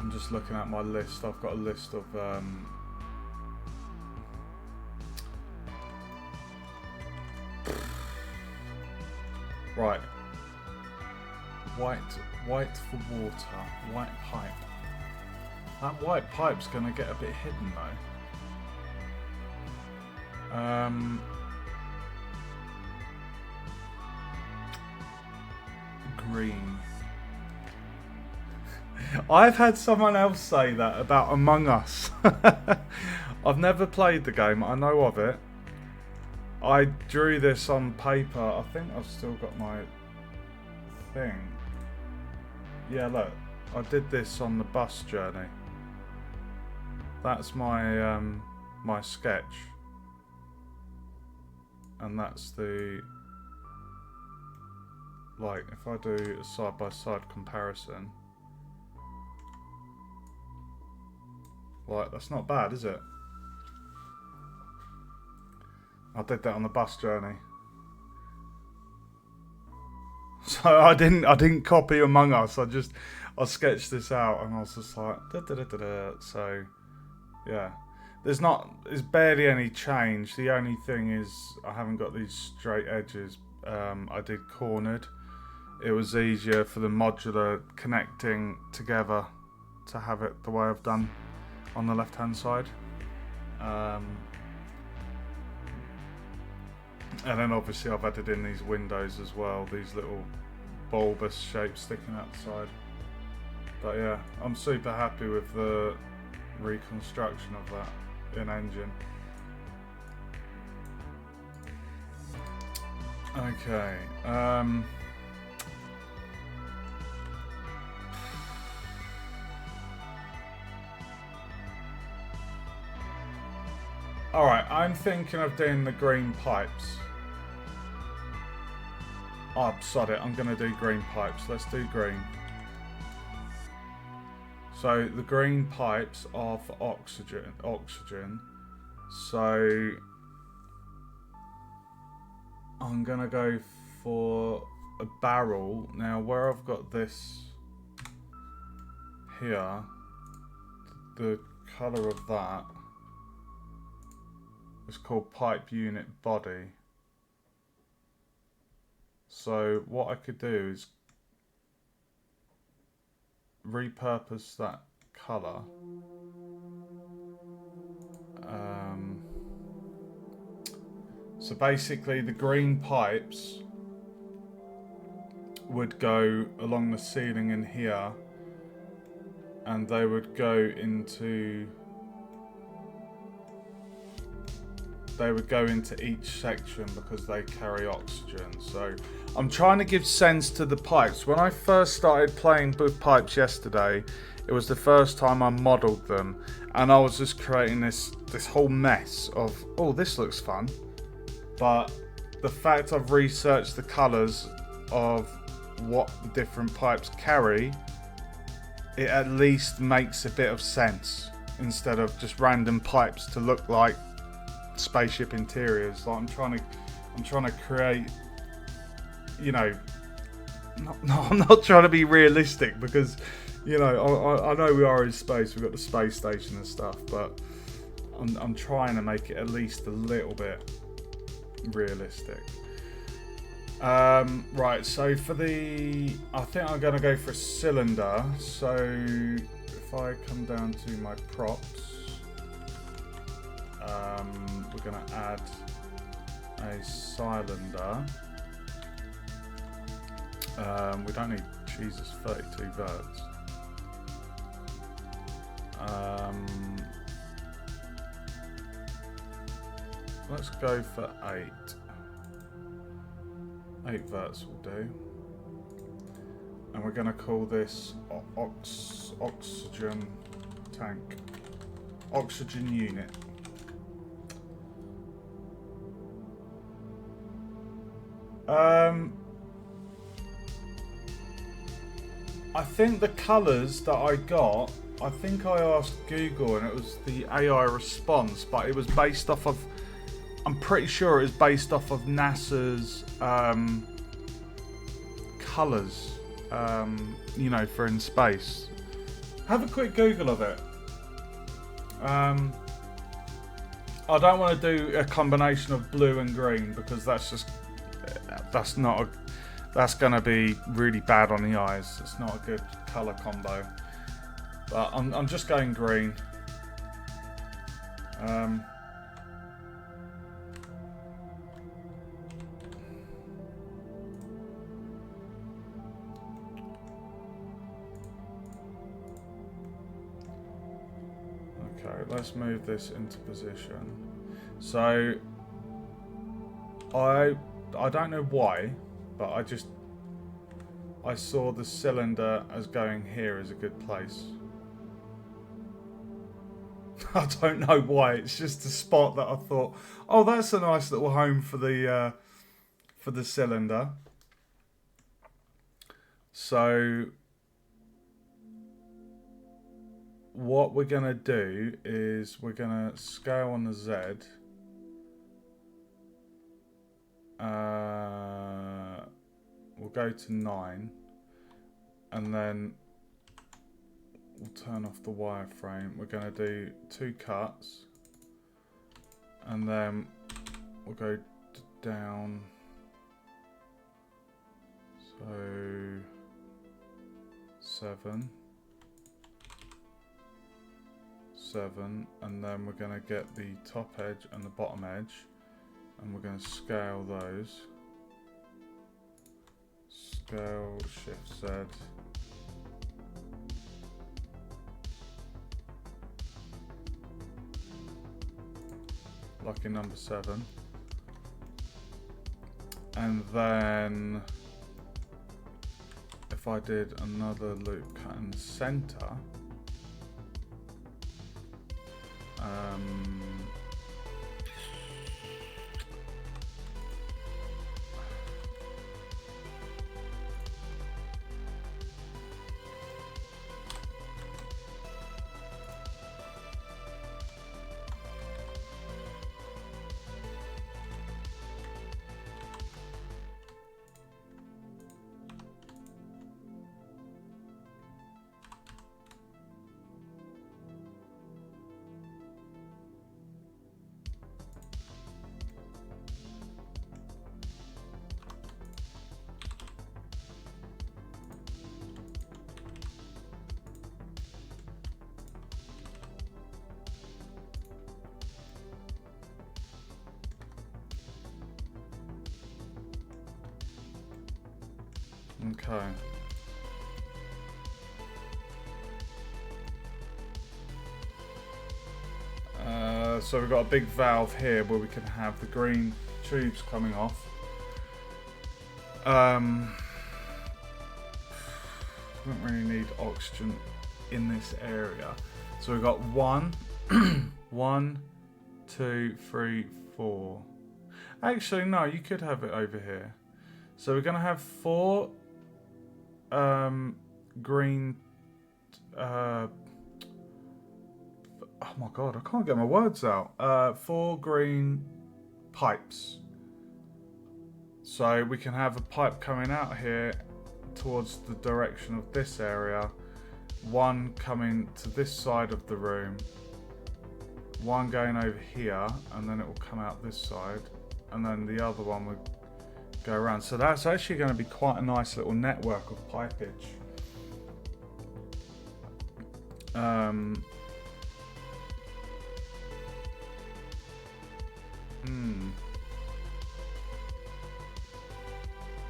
I'm just looking at my list. I've got a list of right. White for water. White pipe. That white pipe's gonna get a bit hidden though. Green. I've had someone else say that about Among Us. I've never played the game. I know of it. I drew this on paper. I think I've still got my thing. Yeah, look. I did this on the bus journey. That's my my sketch. And that's the... Like, if I do a side-by-side comparison... Like, that's not bad, is it? I did that on the bus journey. So I didn't copy Among Us. I sketched this out and I was just like da, da, da, da, da. So yeah. There's barely any change. The only thing is I haven't got these straight edges I did cornered. It was easier for the modular connecting together to have it the way I've done on the left hand side. And then obviously I've added in these windows as well, these little bulbous shapes sticking out the side. But yeah, I'm super happy with the reconstruction of that in Engine. Okay. Alright, I'm thinking of doing the green pipes. Oh, sod it, I'm going to do green pipes. Let's do green. So, the green pipes are for oxygen. So, I'm going to go for a barrel. Now, where I've got this here, the colour of that is called pipe unit body. So what I could do is repurpose that colour. So basically the green pipes would go along the ceiling in here, and they would go into each section because they carry oxygen. So I'm trying to give sense to the pipes. When I first started playing with pipes yesterday, it was the first time I modelled them, and I was just creating this whole mess of, oh, this looks fun. But the fact I've researched the colours of what the different pipes carry, it at least makes a bit of sense instead of just random pipes to look like spaceship interiors. Like I'm trying to create, you know, I'm not trying to be realistic because, you know, I know we are in space, we've got the space station and stuff, but I'm trying to make it at least a little bit realistic. Right, so for I think I'm going to go for a cylinder. So if I come down to my props, we're going to add a cylinder. We don't need, Jesus, 32 verts. Let's go for 8. 8 verts will do. And we're going to call this oxygen tank. Oxygen unit. I think the colours that I got, I think I asked Google and it was the AI response, but it was based off of, I'm pretty sure it was based off of NASA's colours, you know, for in space. Have a quick Google of it. I don't want to do a combination of blue and green because that's going to be really bad on the eyes. It's not a good colour combo. But I'm just going green. Okay, let's move this into position. So I don't know why, but I saw the cylinder as going here is a good place. I don't know why. It's just a spot that I thought, oh, that's a nice little home for the cylinder. So what we're gonna do is we're gonna scale on the Z. We'll go to 9, and then we'll turn off the wireframe. We're going to do 2 cuts, and then we'll go down 7, 7, and then we're going to get the top edge and the bottom edge, and we're going to scale those. Scale, Shift Z. Lucky number 7. And then if I did another loop cut in the center, okay. So we've got a big valve here where we can have the green tubes coming off. We don't really need oxygen in this area. So we've got 1, 1, 2, 3, 4. Actually, no, you could have it over here. So we're going to have 4 green... oh my god, I can't get my words out. 4 green pipes. So we can have a pipe coming out here towards the direction of this area. 1 coming to this side of the room. 1 going over here, and then it will come out this side. And then the other one would go around. So that's actually going to be quite a nice little network of pipage.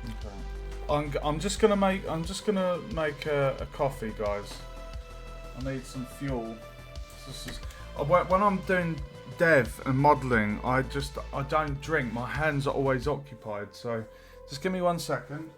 Okay. I'm just gonna make a coffee, guys. I need some fuel. When I'm doing dev and modeling, I don't drink. My hands are always occupied. So just give me 1 second.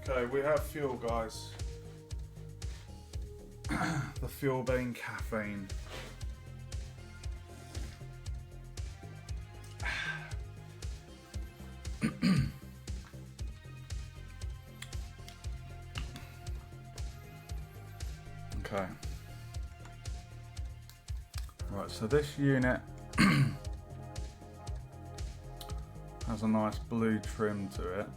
Okay, we have fuel, guys. the fuel being caffeine. Okay. Right, so this unit has a nice blue trim to it.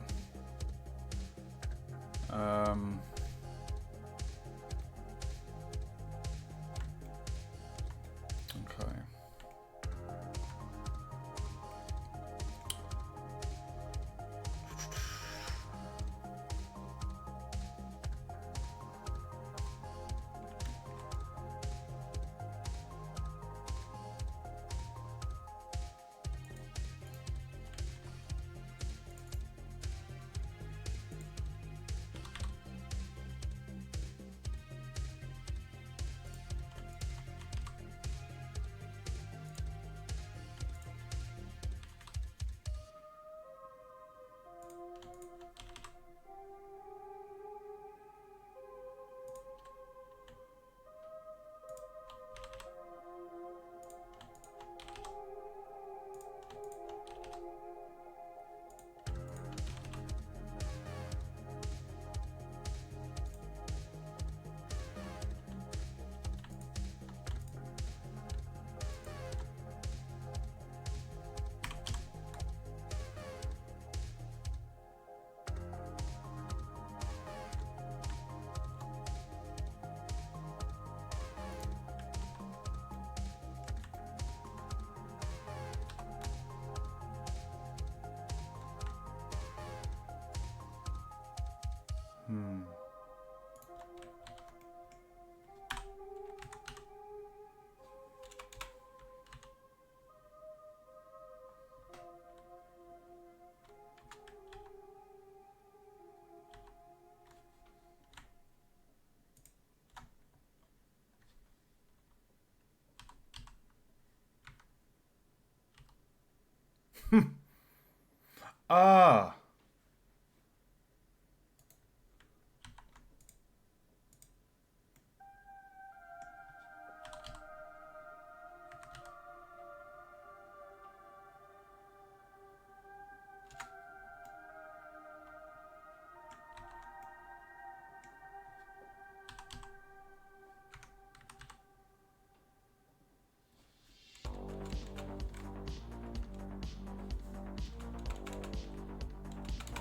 Okay. Ah.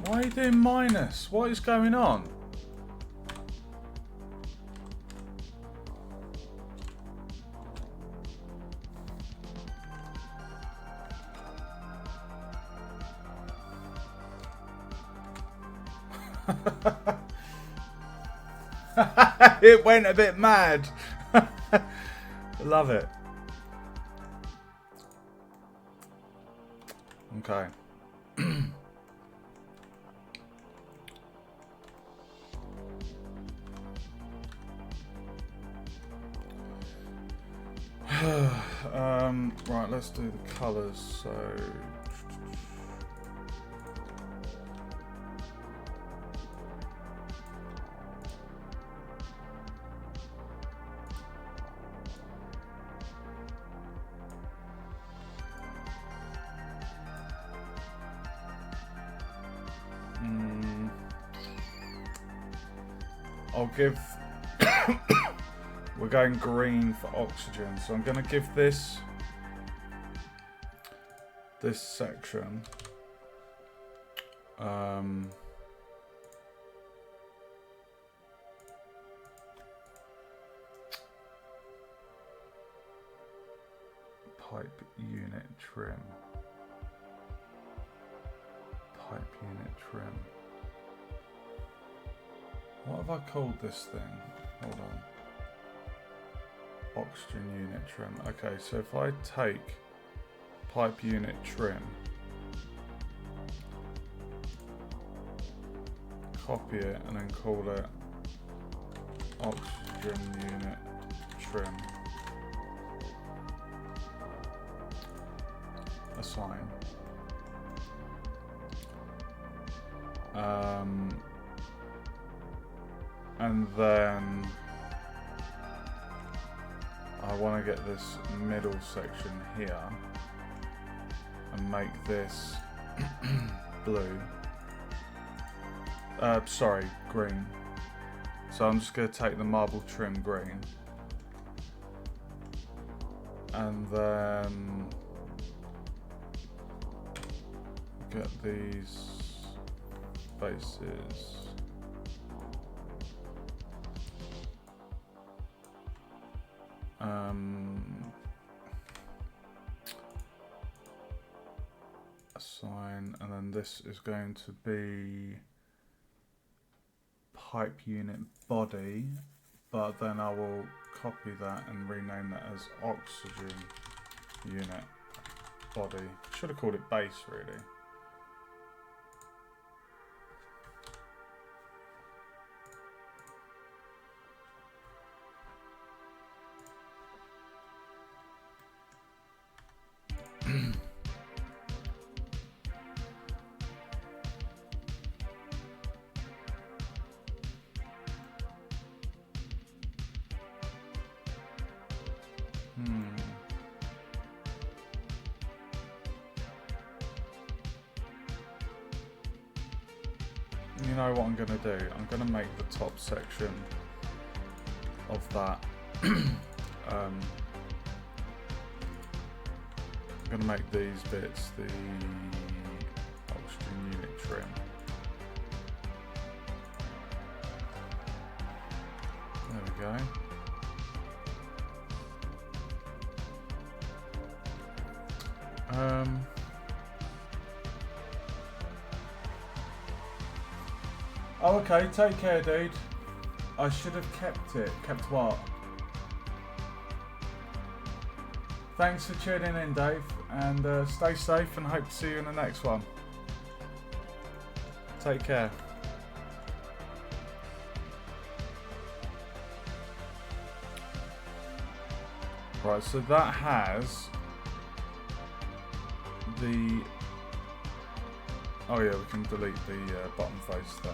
Why are you doing minus? What is going on? It went a bit mad. Love it. Okay. Right, let's do the colours. So I'll give we're going green for oxygen, so I'm going to give this section pipe unit trim. Pipe unit trim. What have I called this thing? Hold on. Oxygen unit trim. Okay, so if I take pipe unit trim, copy it, and then call it oxygen unit trim. Assign. And then I want to get this middle section here and make this blue. Sorry, green. So I'm just going to take the marble trim green and then get these bases. Assign, and then this is going to be pipe unit body, but then I will copy that and rename that as oxygen unit body. Should have called it base really. You know what I'm going to do? I'm going to make the top section of that. I'm going to make these bits the oxygen unit trim. There we go. Oh, okay, take care, dude. I should have kept it. Kept what? Thanks for tuning in, Dave, and stay safe and hope to see you in the next one. Take care. Right, so that has the... Oh yeah, we can delete the bottom face there.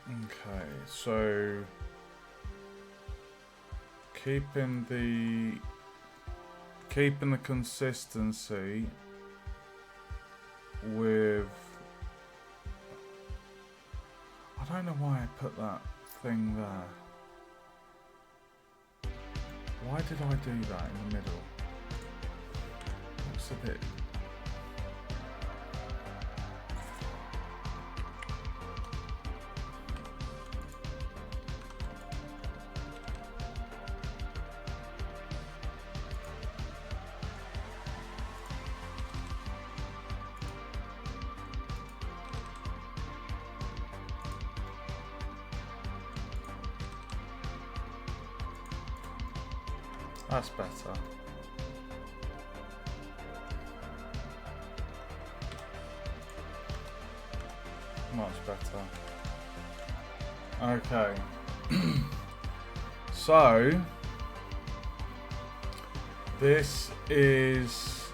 Okay, so keeping the consistency with, I don't know why I put that thing there. Why did I do that in the middle? Looks a bit... That's better. Much better. Okay. So this is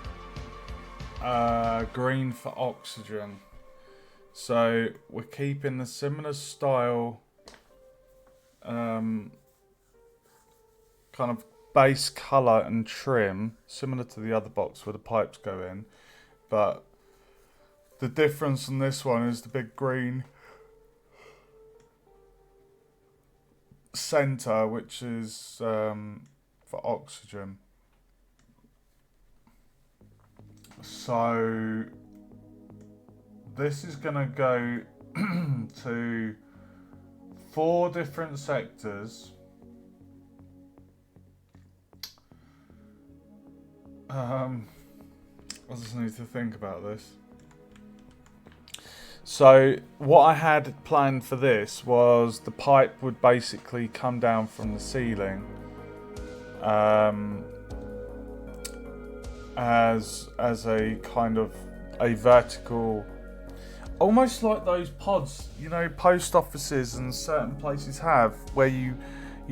green for oxygen. So we're keeping the similar style kind of base colour and trim, similar to the other box where the pipes go in, but the difference on this one is the big green centre, which is for oxygen. So this is going to go to 4 different sectors. I just need to think about this. So what I had planned for this was the pipe would basically come down from the ceiling as a kind of a vertical, almost like those pods, you know, post offices and certain places have, where you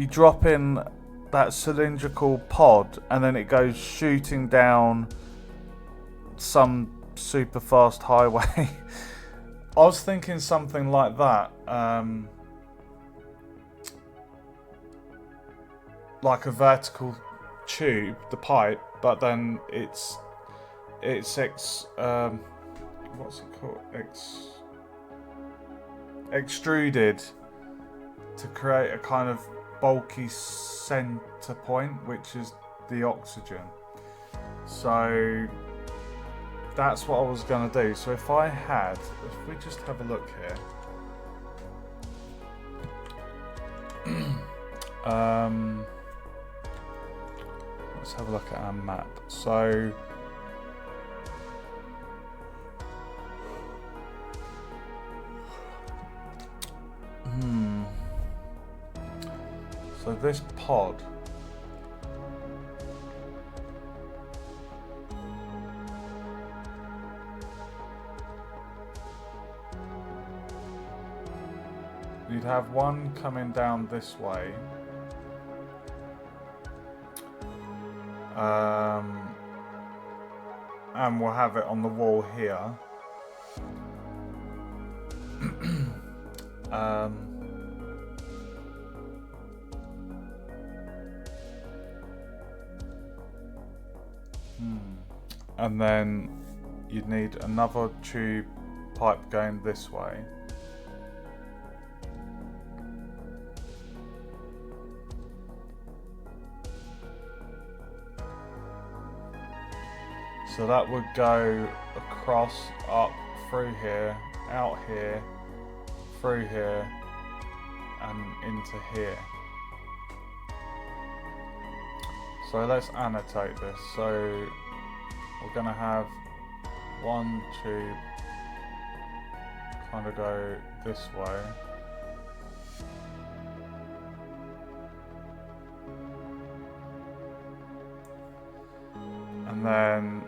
drop in that cylindrical pod and then it goes shooting down some super fast highway. I was thinking something like that. Like a vertical tube, the pipe, but then it's what's it called? Extruded to create a kind of bulky center point, which is the oxygen. So that's what I was going to do. So if we just have a look here. Let's have a look at our map. So so this pod you'd have one coming down this way. And we'll have it on the wall here. And then you'd need another tube pipe going this way. So that would go across, up, through here, out here, through here, and into here. So let's annotate this. So we're going to have one tube kind of go this way. And then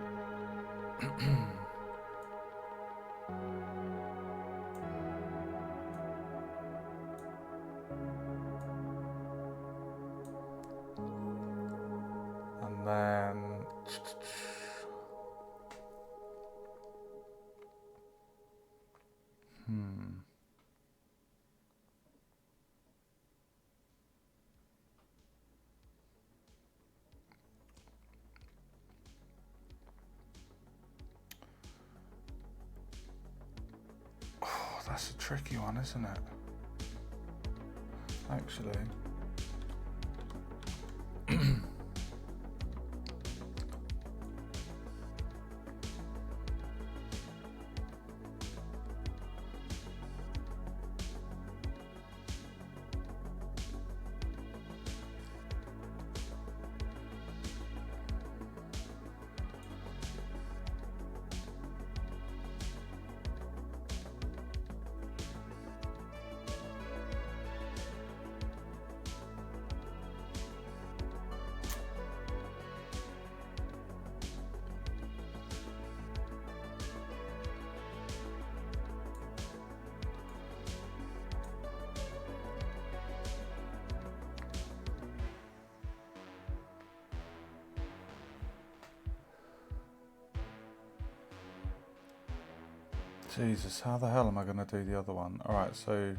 that's a tricky one, isn't it? Actually. Jesus, how the hell am I going to do the other one? Alright, so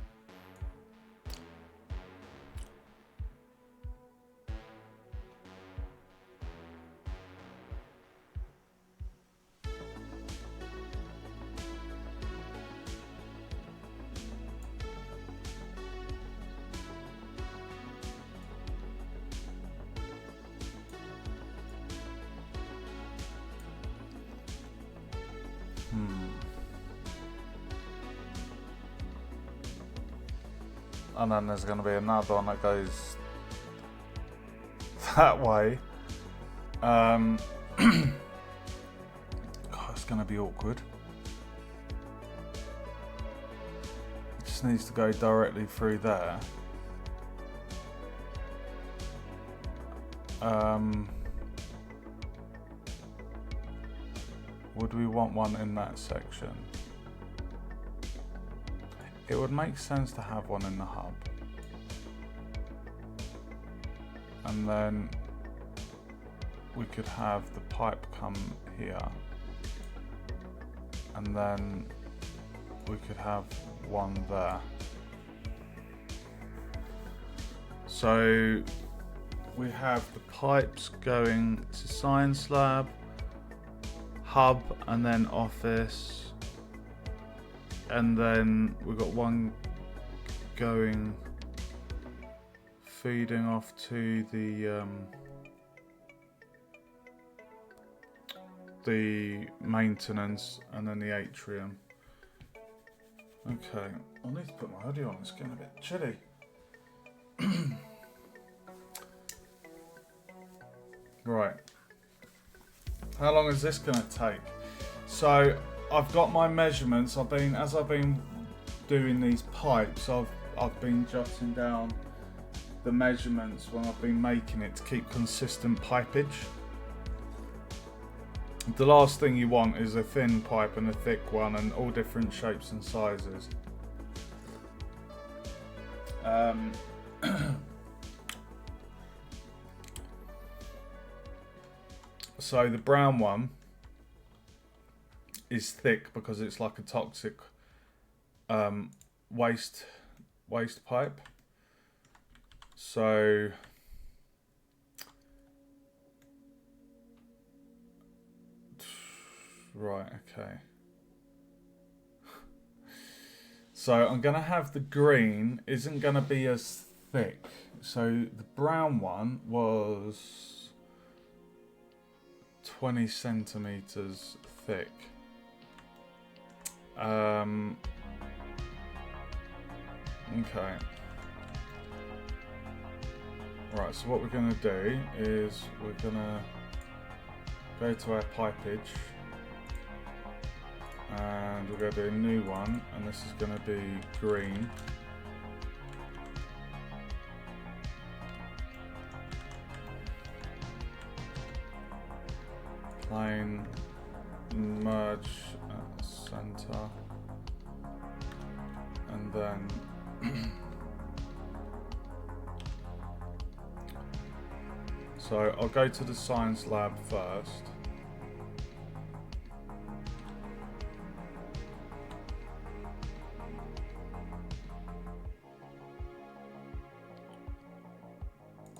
and then there's going to be another one that goes that way. God, it's going to be awkward. It just needs to go directly through there. Would we want one in that section? It would make sense to have one in the hub. And then we could have the pipe come here. and then we could have one there. So we have the pipes going to Science Lab, Hub, and then Office, and then we've got one going feeding off to the maintenance, and then the atrium. Okay, I need to put my hoodie on, it's getting a bit chilly. Right, how long is this going to take? So I've got my measurements. As I've been doing these pipes, I've been jotting down the measurements when I've been making it to keep consistent pipage. The last thing you want is a thin pipe and a thick one, and all different shapes and sizes. So the brown one is thick because it's like a toxic waste pipe. So right, okay. So I'm gonna have the green isn't gonna be as thick. So the brown one was 20 centimeters thick. Okay. Right, so what we're going to do is we're going to go to our pipage, and we're going to do a new one, and this is going to be green. Plain, merge at the center, and then so I'll go to the Science Lab first.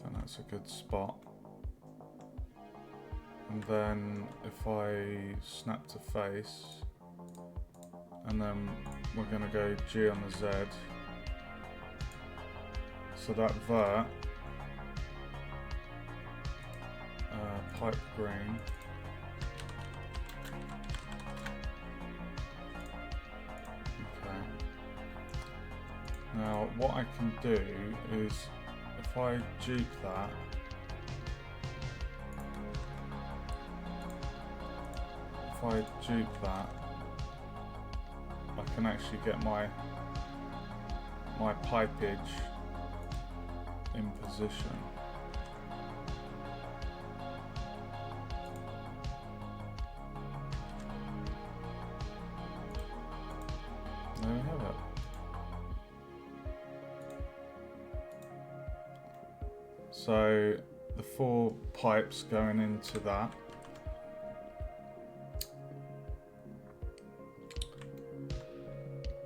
Then that's a good spot. And then if I snap to face, and then we're going to go G on the Z. So that vert, pipe green. Okay. Now what I can do is, if I dupe that, I can actually get my pipage in position. There we have it. So the 4 pipes going into that.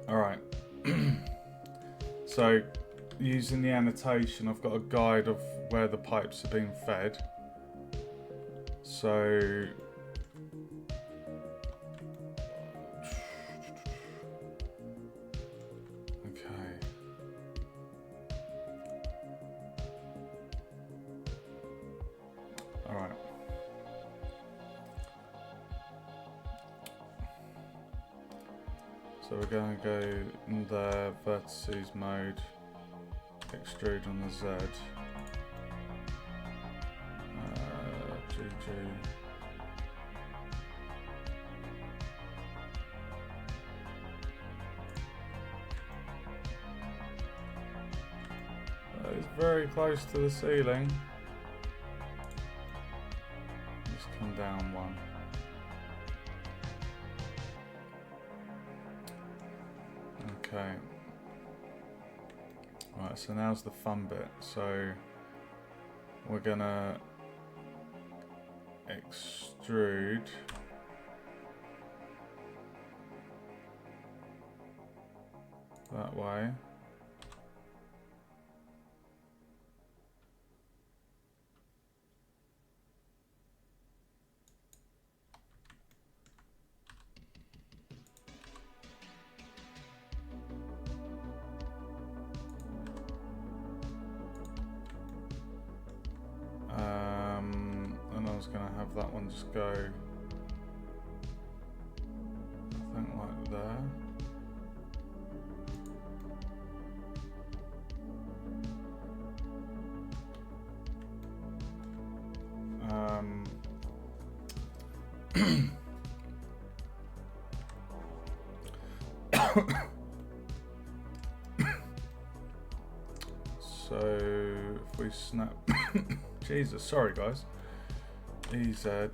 Alright, so using the annotation, I've got a guide of where the pipes are being fed. So okay. Alright. So we're going to go in the vertices mode, extrude on the Z, GG. It's very close to the ceiling. Just come down one. Okay. Right, so now's the fun bit. So we're gonna extrude that way. And I was going to have that one just go, I think, like there. So if we snap, Jesus, sorry guys, EZ to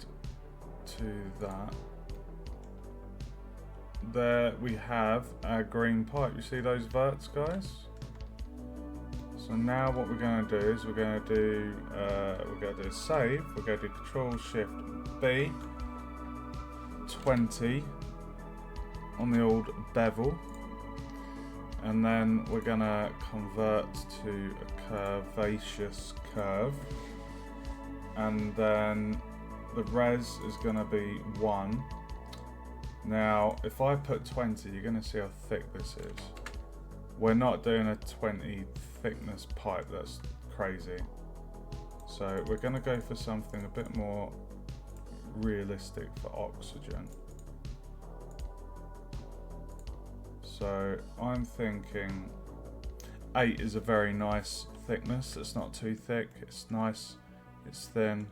that. There we have our green pipe. You see those verts, guys? So now what we're going to do is we're going to do a save. We're going to do Control Shift B 20 on the old bevel, and then we're going to convert to a curvaceous curve, and then the res is going to be 1. Now if I put 20, you're going to see how thick this is. We're not doing a 20 thickness pipe, that's crazy. So we're going to go for something a bit more realistic for oxygen. So I'm thinking 8 is a very nice thickness. It's not too thick, it's nice, it's thin.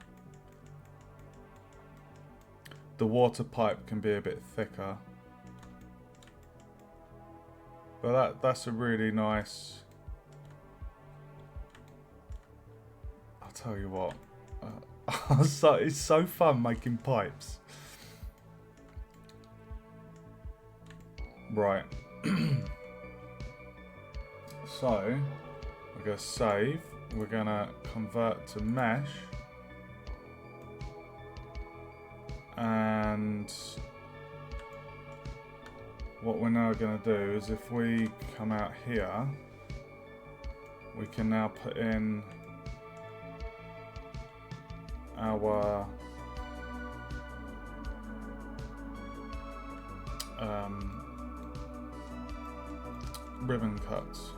The water pipe can be a bit thicker. But that's a really nice, I'll tell you what, it's so fun making pipes. Right. So we're going to save, we're going to convert to mesh, and what we're now going to do is if we come out here, we can now put in our ribbon cuts.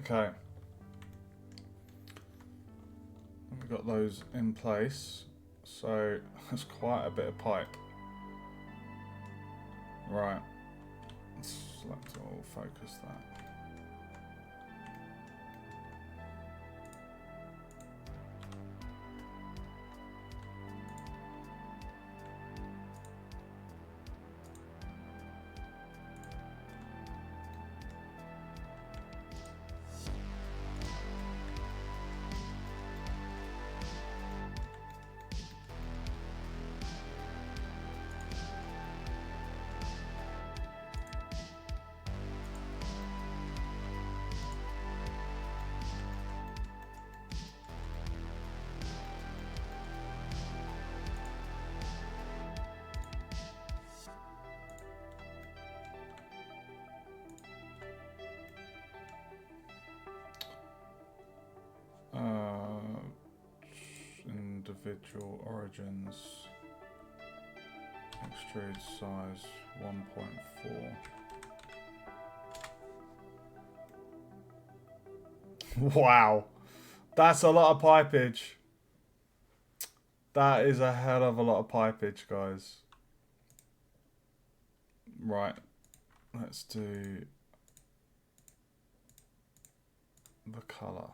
Okay. We've got those in place. So that's quite a bit of pipe. Right. Select all, focus that. Individual origins, extrude size 1.4. Wow, that's a lot of pipage. That is a hell of a lot of pipage, guys. Right, let's do the color.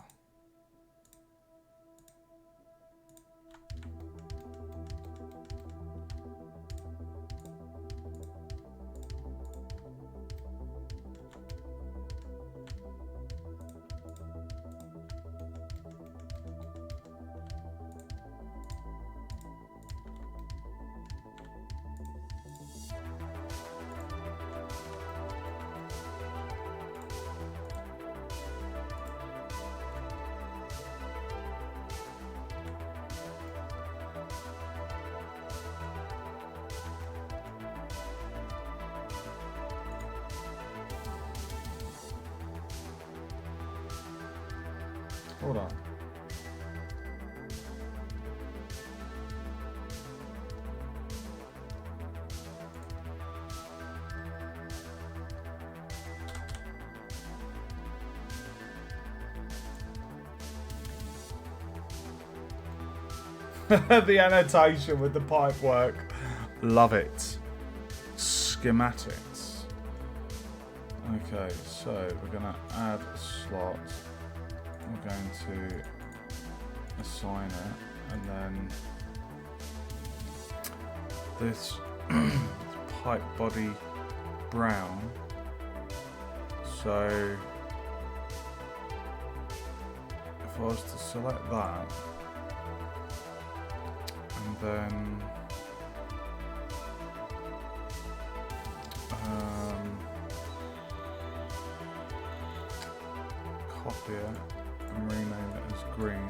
Hold on. The annotation with the pipe work. Love it. Schematics. Okay, so we're going to add a slot. We're going to assign it, and then this pipe body brown. So if I was to select that, and then copy it and rename it as green.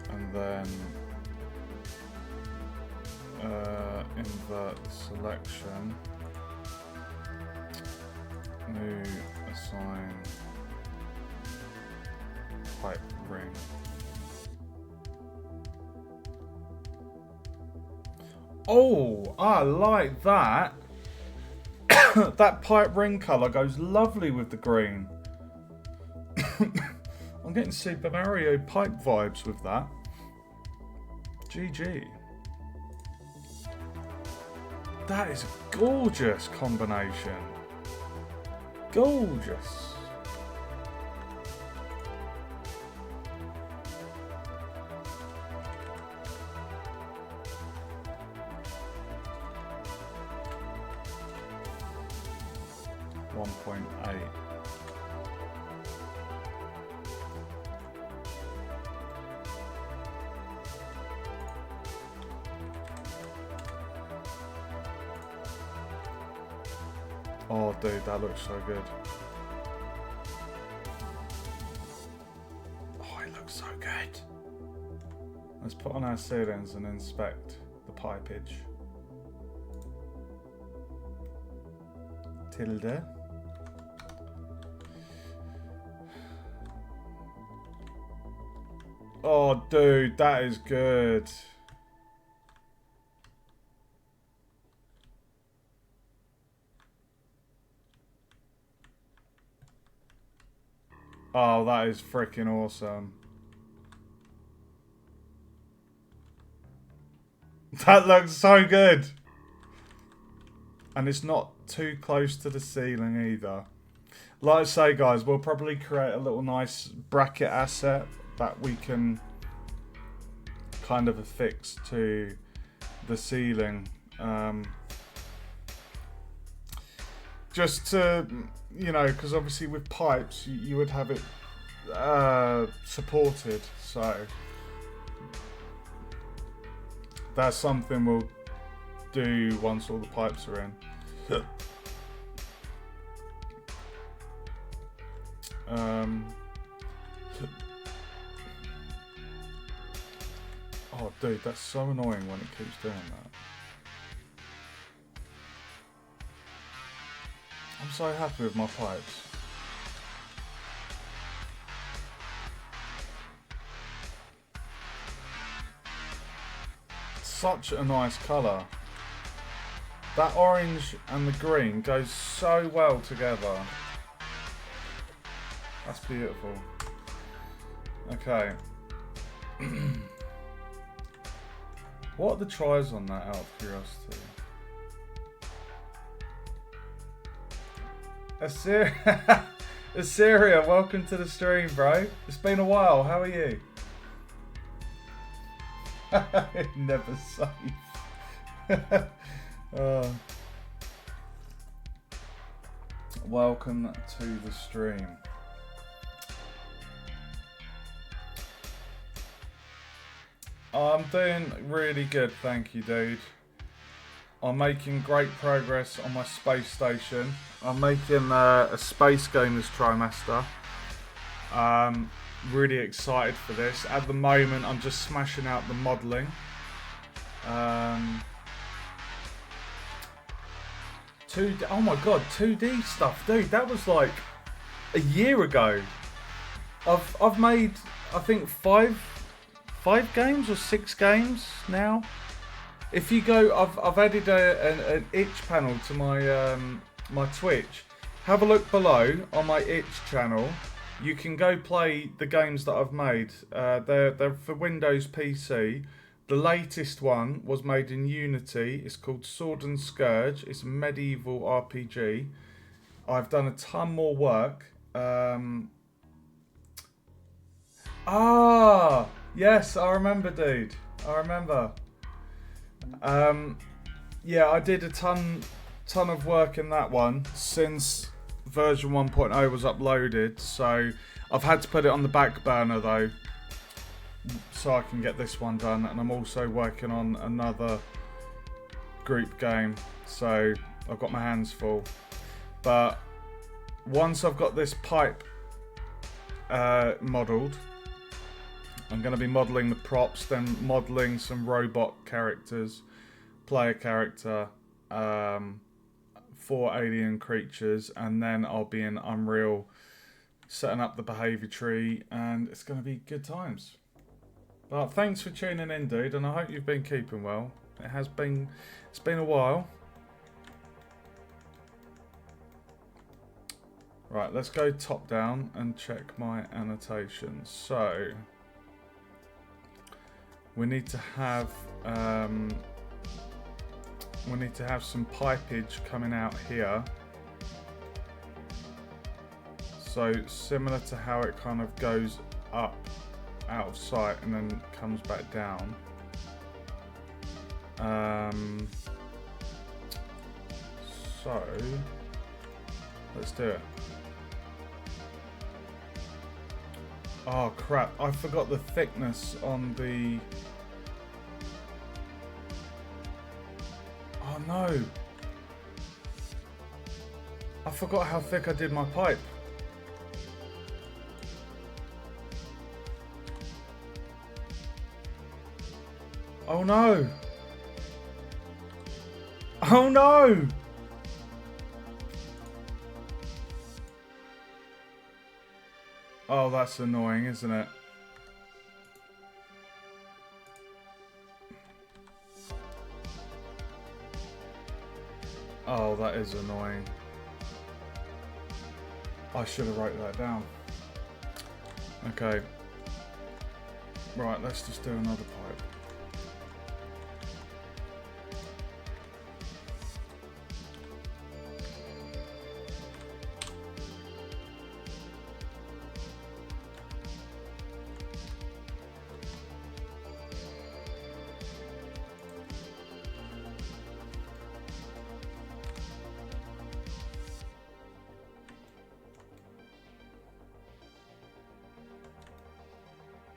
And then invert the selection, new assign pipe ring. Oh, I like that. That pipe ring colour goes lovely with the green. I'm getting Super Mario pipe vibes with that. GG. That is a gorgeous combination. Gorgeous. .8. Oh, dude, that looks so good. Oh, it looks so good. Let's put on our ceilings and inspect the pipage. Tilde. Oh, dude, that is good. Oh, that is freaking awesome. That looks so good. And it's not too close to the ceiling either. Like I say, guys, we'll probably create a little nice bracket asset that we can kind of affix to the ceiling. Just to, you know, because obviously with pipes, you would have it supported. So that's something we'll do once all the pipes are in. Oh, dude, that's so annoying when it keeps doing that. I'm so happy with my pipes. Such a nice colour. That orange and the green goes so well together. That's beautiful. Okay. What are the tries on that, out of curiosity? Assyria, welcome to the stream, bro. It's been a while. How are you? Never safe. Welcome to the stream. I'm doing really good, thank you, dude. I'm making great progress on my space station. I'm making a space game this trimester. Really excited for this. At the moment, I'm just smashing out the modelling. 2D, oh my god, 2D stuff, dude. That was like a year ago. I've made, I think, five games or 6 games now. If you go, I've added an itch panel to my my Twitch. Have a look below on my itch channel. You can go play the games that I've made. They're for Windows PC. The latest one was made in Unity. It's called Sword and Scourge. It's a medieval RPG. I've done a ton more work. Yes, I remember, dude. I remember. Yeah, I did a ton of work in that one since version 1.0 was uploaded. So I've had to put it on the back burner though, so I can get this one done. And I'm also working on another group game, so I've got my hands full. But once I've got this pipe modelled, I'm going to be modelling the props, then modelling some robot characters, player character, 4 alien creatures, and then I'll be in Unreal setting up the behaviour tree, and it's going to be good times. But thanks for tuning in, dude, and I hope you've been keeping well. It's been a while. Right, let's go top down and check my annotations. So we need to have some pipage coming out here. So similar to how it kind of goes up out of sight and then comes back down. So let's do it. Oh crap, I forgot the thickness on the... Oh no. I forgot how thick I did my pipe. Oh no! Oh no! Oh, that's annoying, isn't it? Oh, that is annoying. I should have wrote that down. Okay. Right, let's just do another pipe.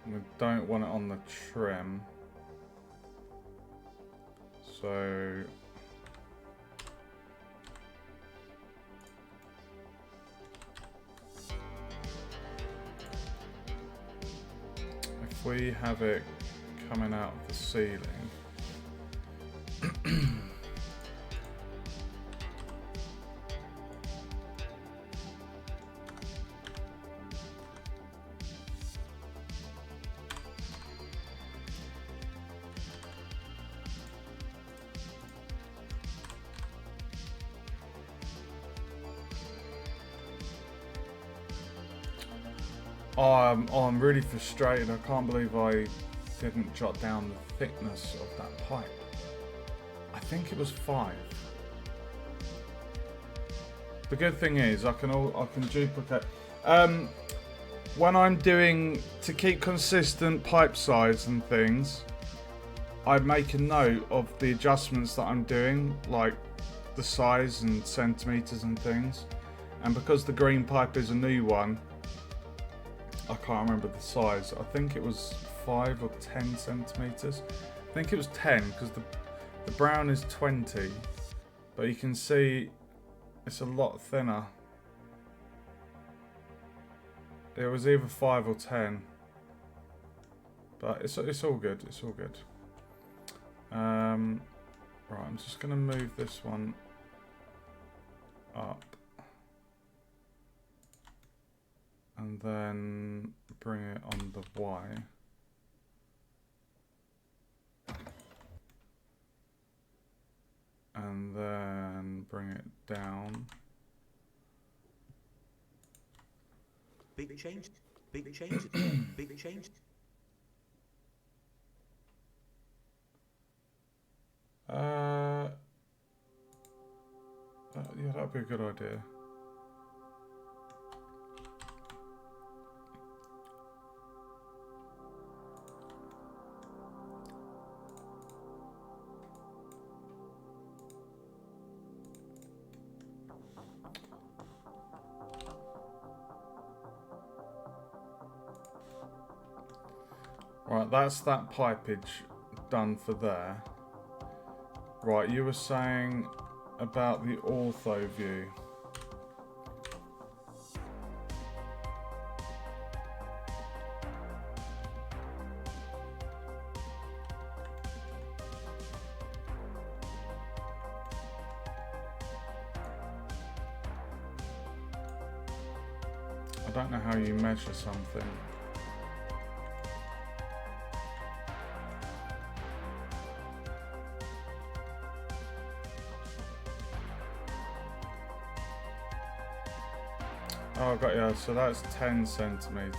We don't want it on the trim. So if we have it coming out of the ceiling, I'm really frustrated. I can't believe I didn't jot down the thickness of that pipe. I think it was 5. The good thing is I can duplicate. When I'm doing, to keep consistent pipe size and things, I make a note of the adjustments that I'm doing, like the size and centimeters and things. And because the green pipe is a new one, I can't remember the size. I think it was 5 or 10 centimeters. I think it was 10 because the brown is 20, but you can see it's a lot thinner. It was either 5 or 10, but it's all good. It's all good. Right, I'm just gonna move this one up. And then bring it on the Y. And then bring it down. Big change. Big change. Big change. Yeah, that'd be a good idea. Right, that's that pipage done for there. Right, you were saying about the ortho view. I don't know how you measure something. Oh, I got you. So that's 10 centimeters.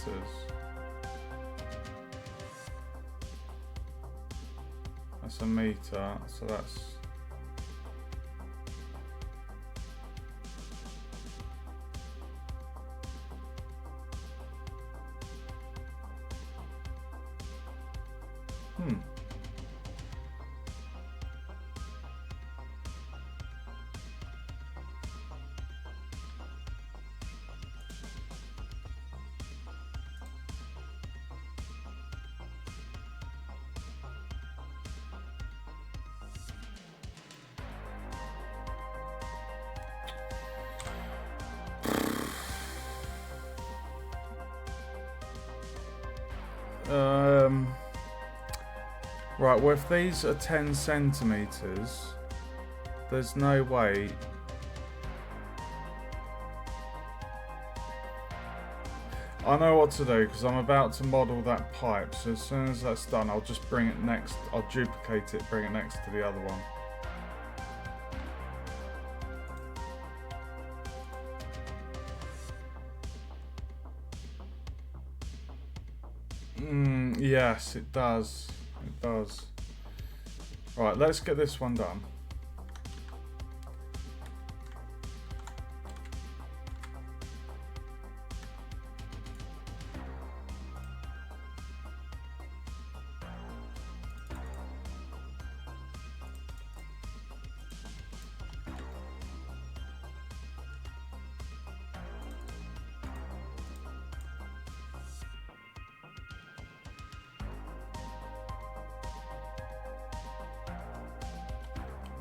That's a meter. So that's... Right, well if these are 10 centimeters, there's no way. I know what to do because I'm about to model that pipe, so as soon as that's done I'll just bring it next, I'll duplicate it, bring it next to the other one. Yes, it does. It does. Right, let's get this one done.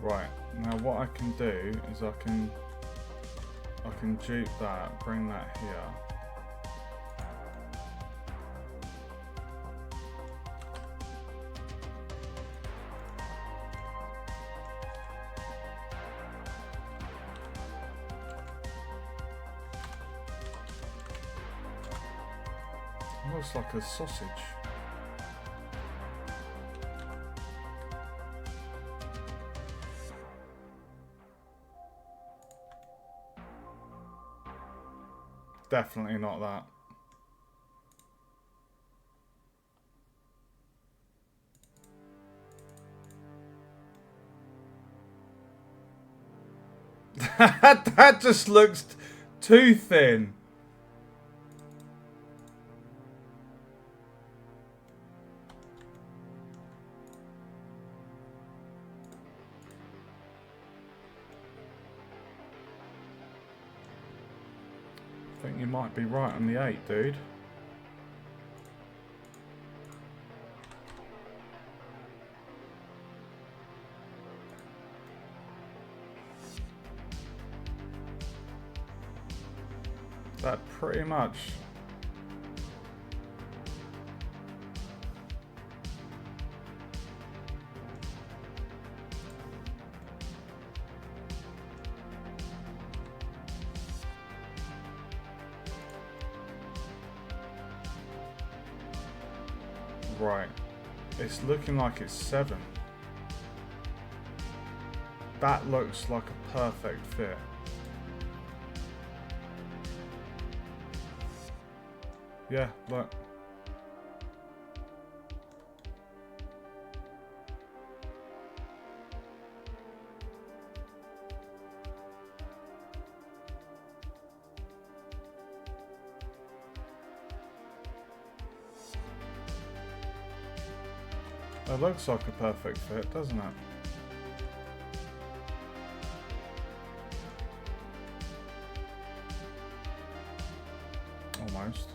Right, now what I can do is I can dupe that, bring that here. Looks like a sausage. Definitely not that. That just looks too thin. I think you might be right on the 8, dude. That pretty much. Right. It's looking like it's 7. That looks like a perfect fit. Yeah, look. It looks like a perfect fit, doesn't it? Almost.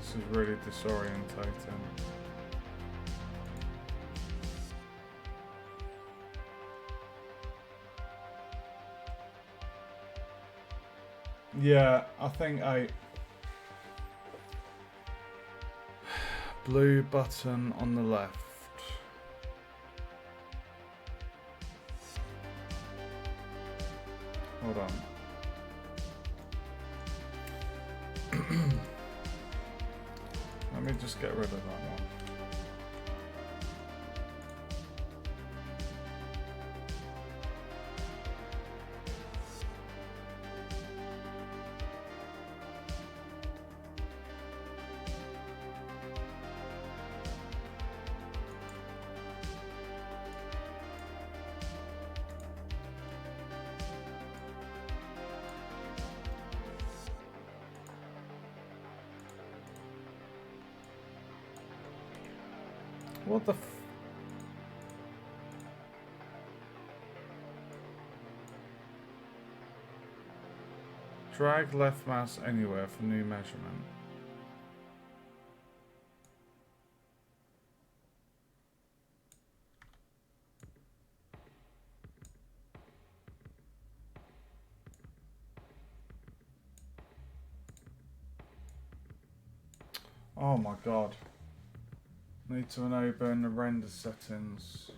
This is really disorientating. Yeah, I think 8. Blue button on the left. Hold on. Let me just get rid of that one. What the f... Drag left mouse anywhere for new measurement. Oh my god. Need to enable in the render settings.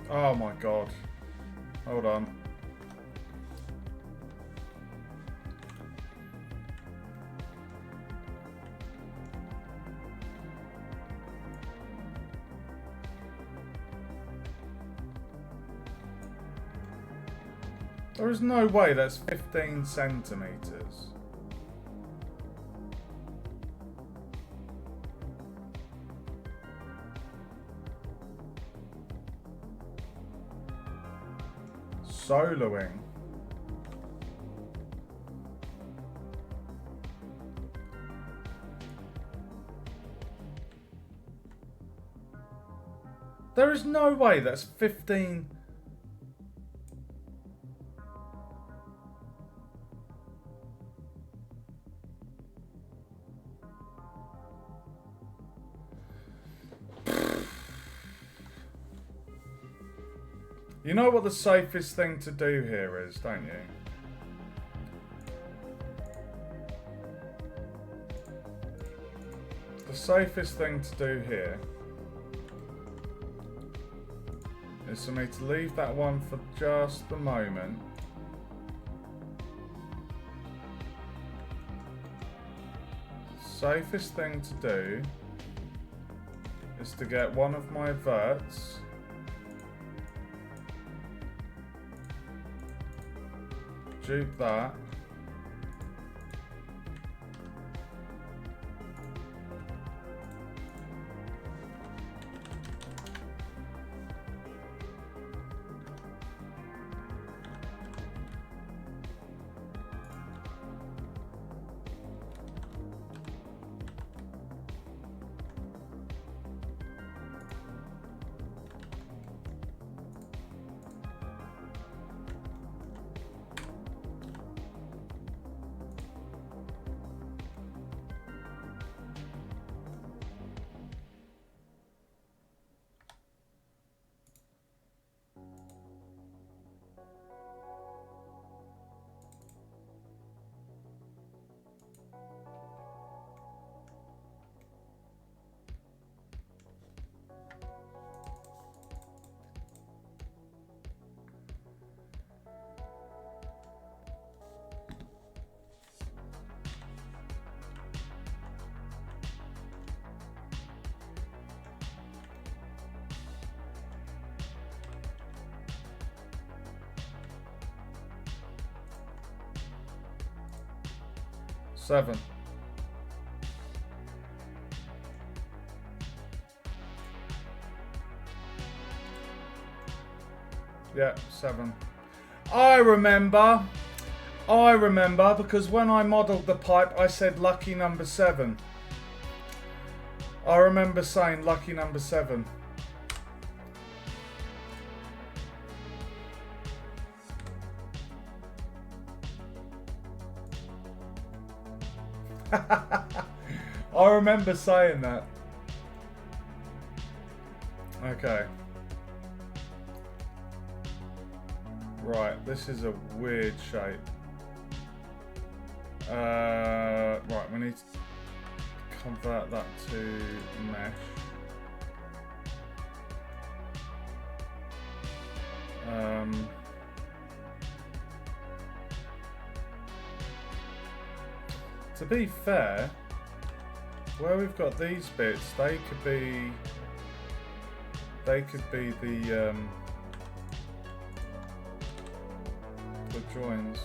Oh my god. Hold on. There is no way that's 15 centimeters. Soloing. There is no way that's 15. You know what the safest thing to do here is, don't you? The safest thing to do here is for me to leave that one for just a moment. Safest thing to do is to get one of my verts. Dupe that. Seven. Yeah, 7. I remember because when I modelled the pipe I said lucky number 7. I remember saying lucky number 7. I remember saying that. Okay. Right, this is a weird shape. Right, we need to convert that to mesh. To be fair, where we've got these bits, they could be They could be the joins.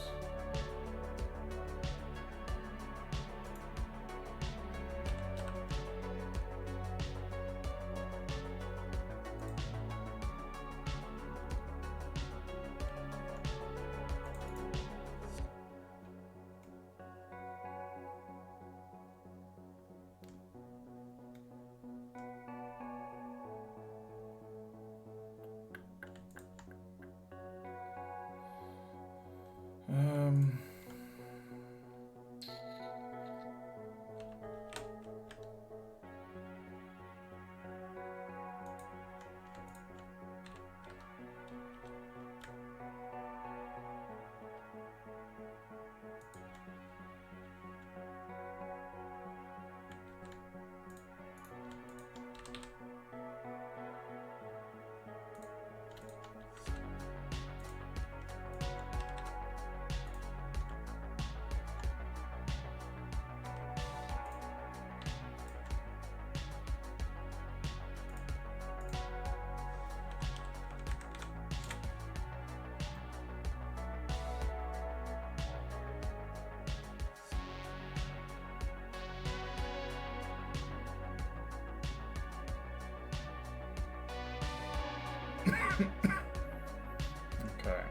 Okay.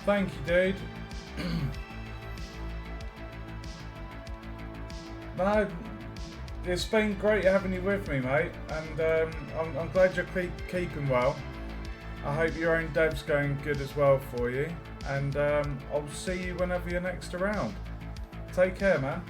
Thank you, dude. No, it's been great having you with me, mate, and I'm glad you're keeping well. I hope your own dev's going good as well for you, and I'll see you whenever you're next around. Take care, man.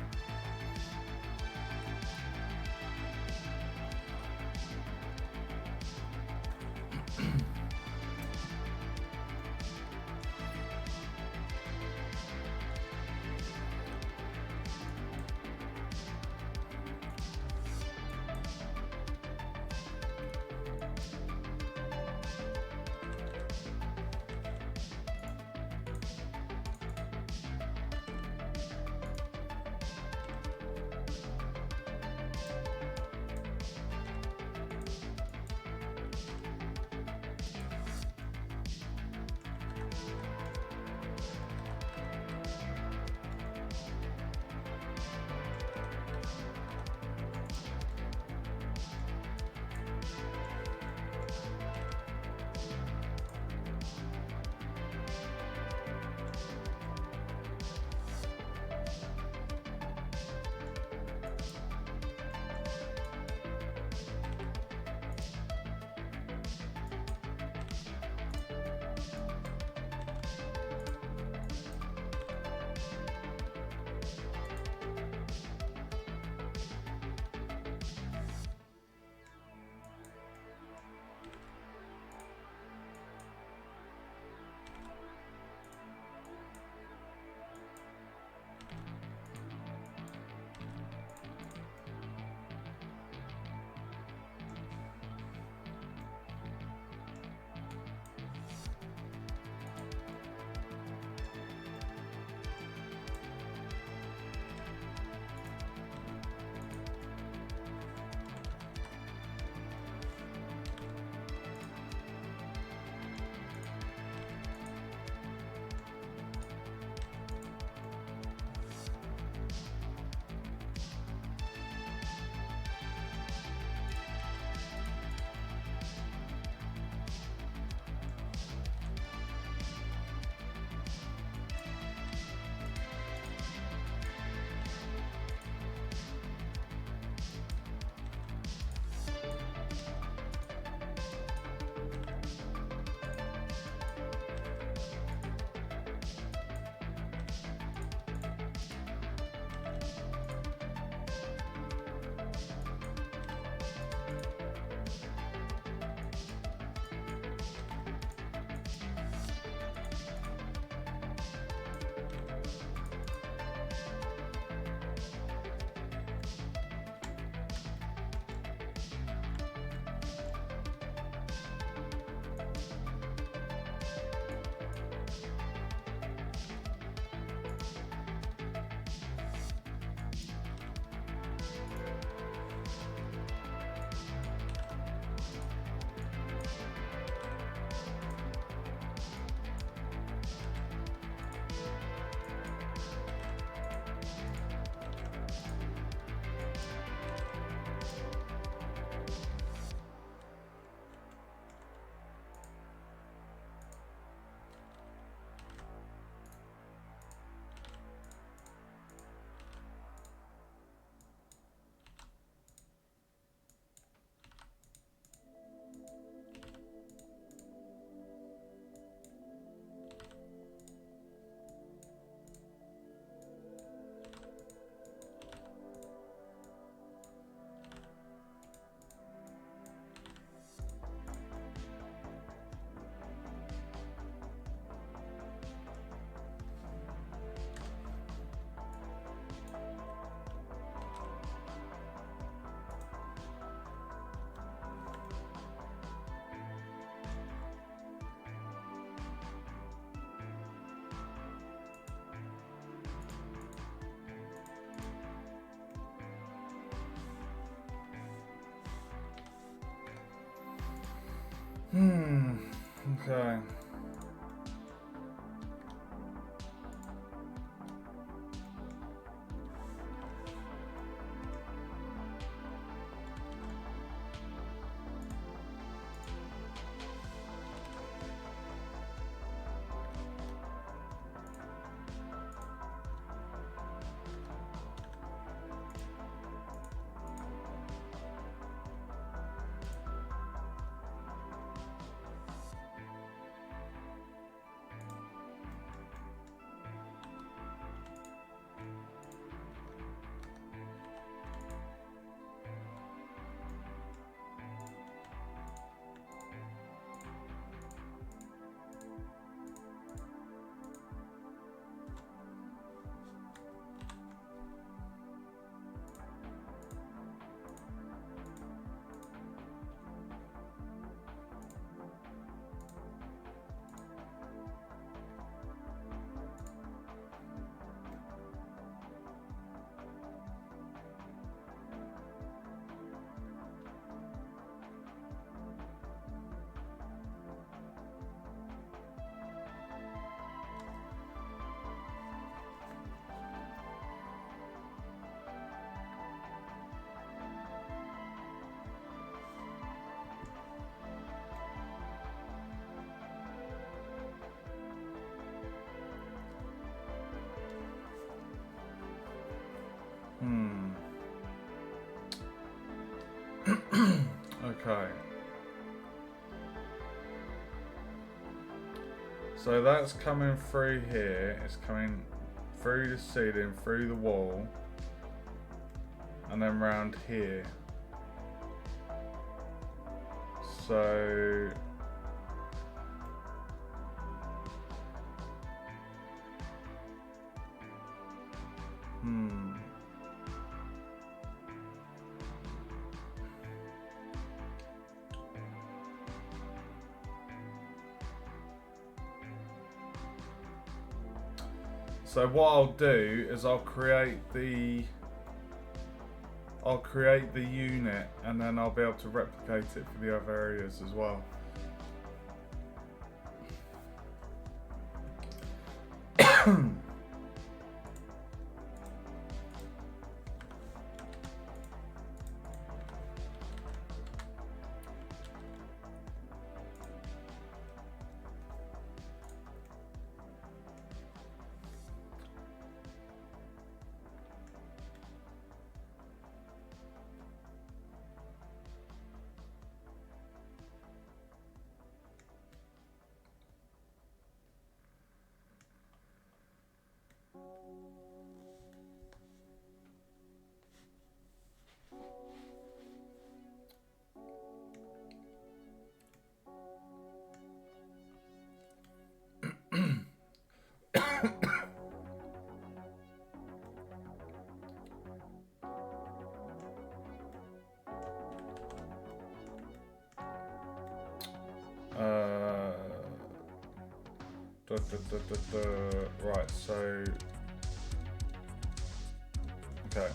Okay. Okay. So that's coming through here. It's coming through the ceiling, through the wall, and then round here. So So what I'll do is I'll create the unit, and then I'll be able to replicate it for the other areas as well. Right, so okay.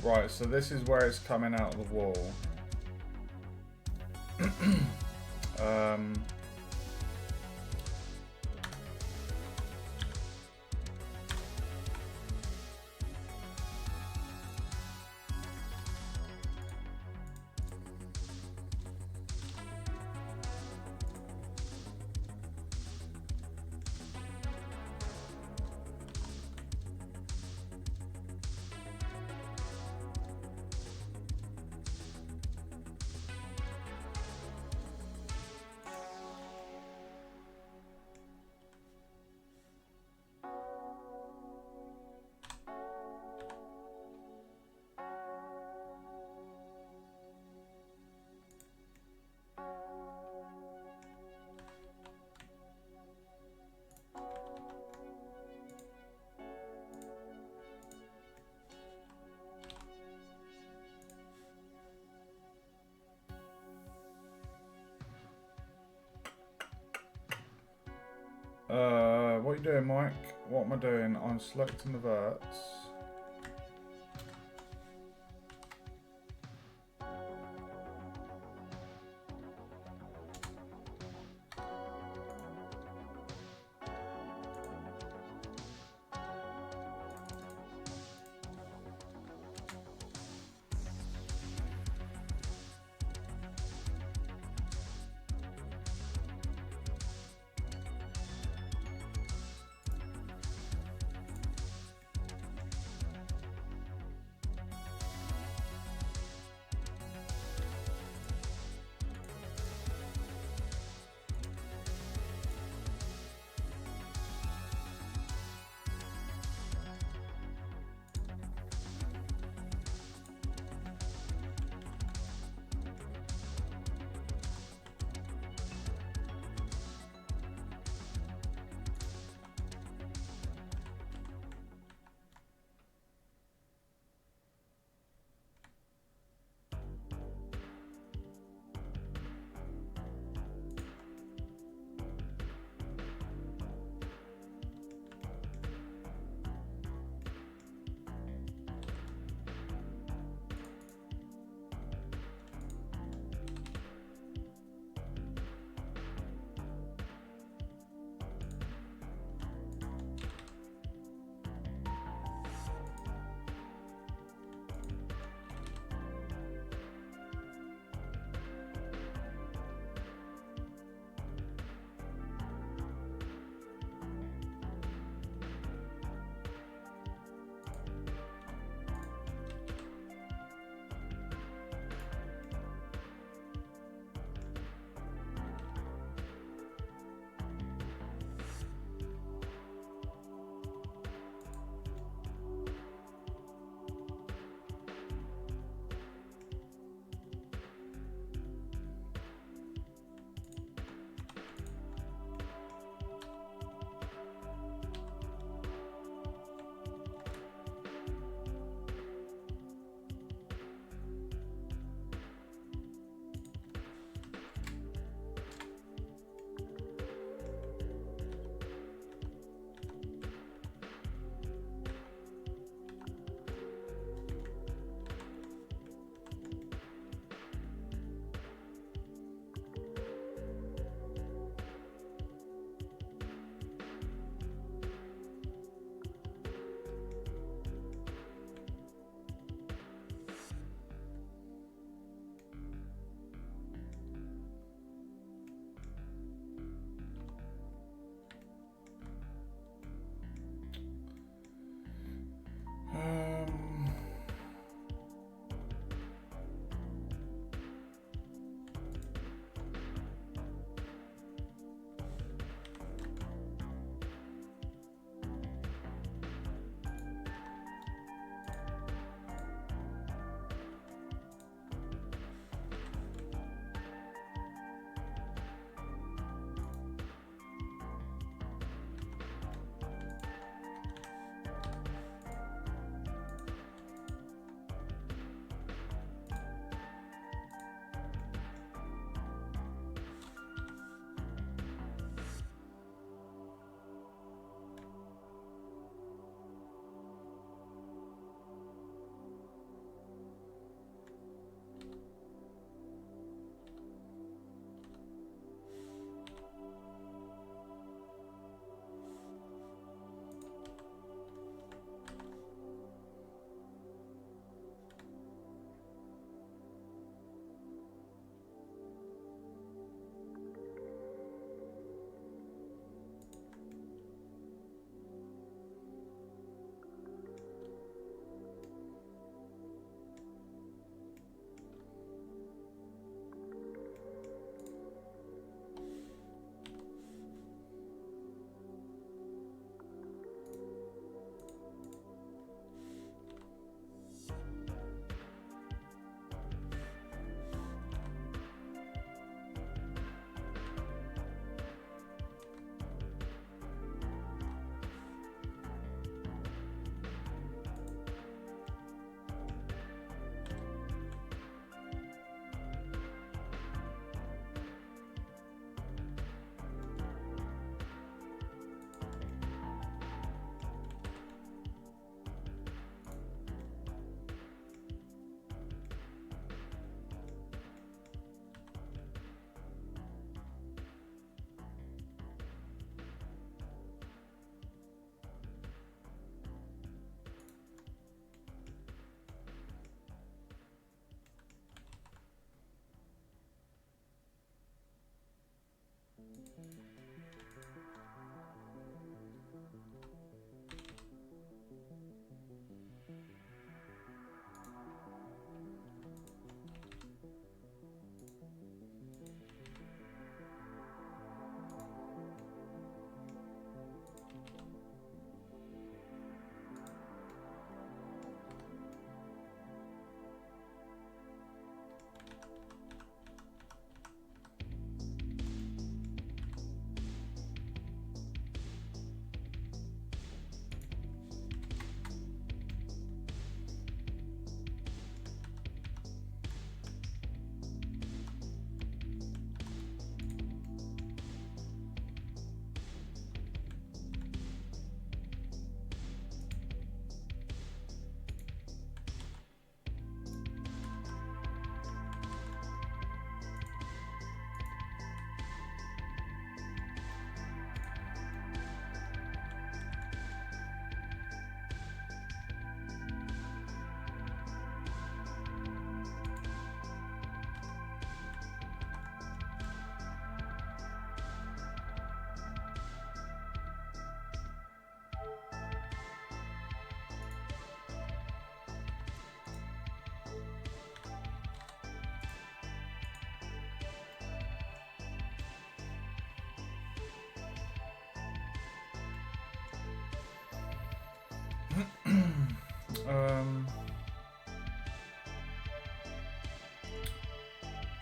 Right, so this is where it's coming out of the wall. What are you doing, Mike? What am I doing? I'm selecting the verts.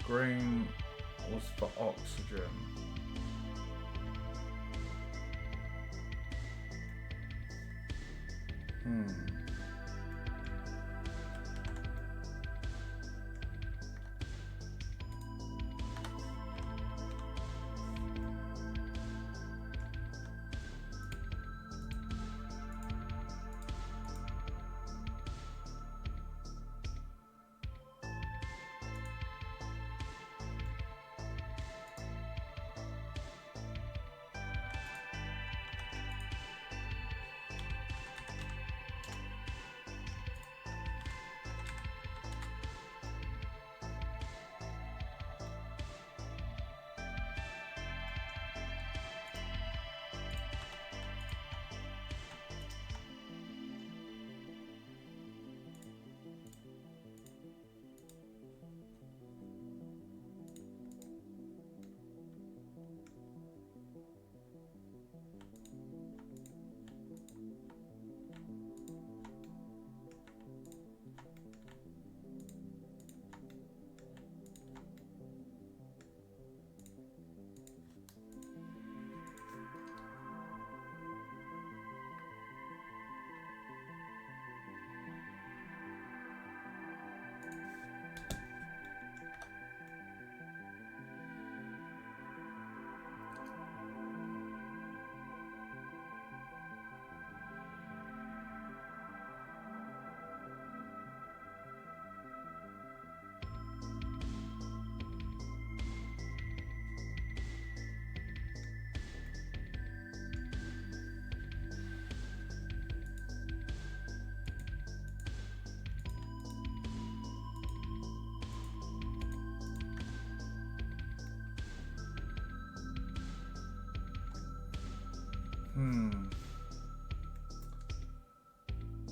Green was for oxygen.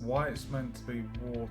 White's meant to be water.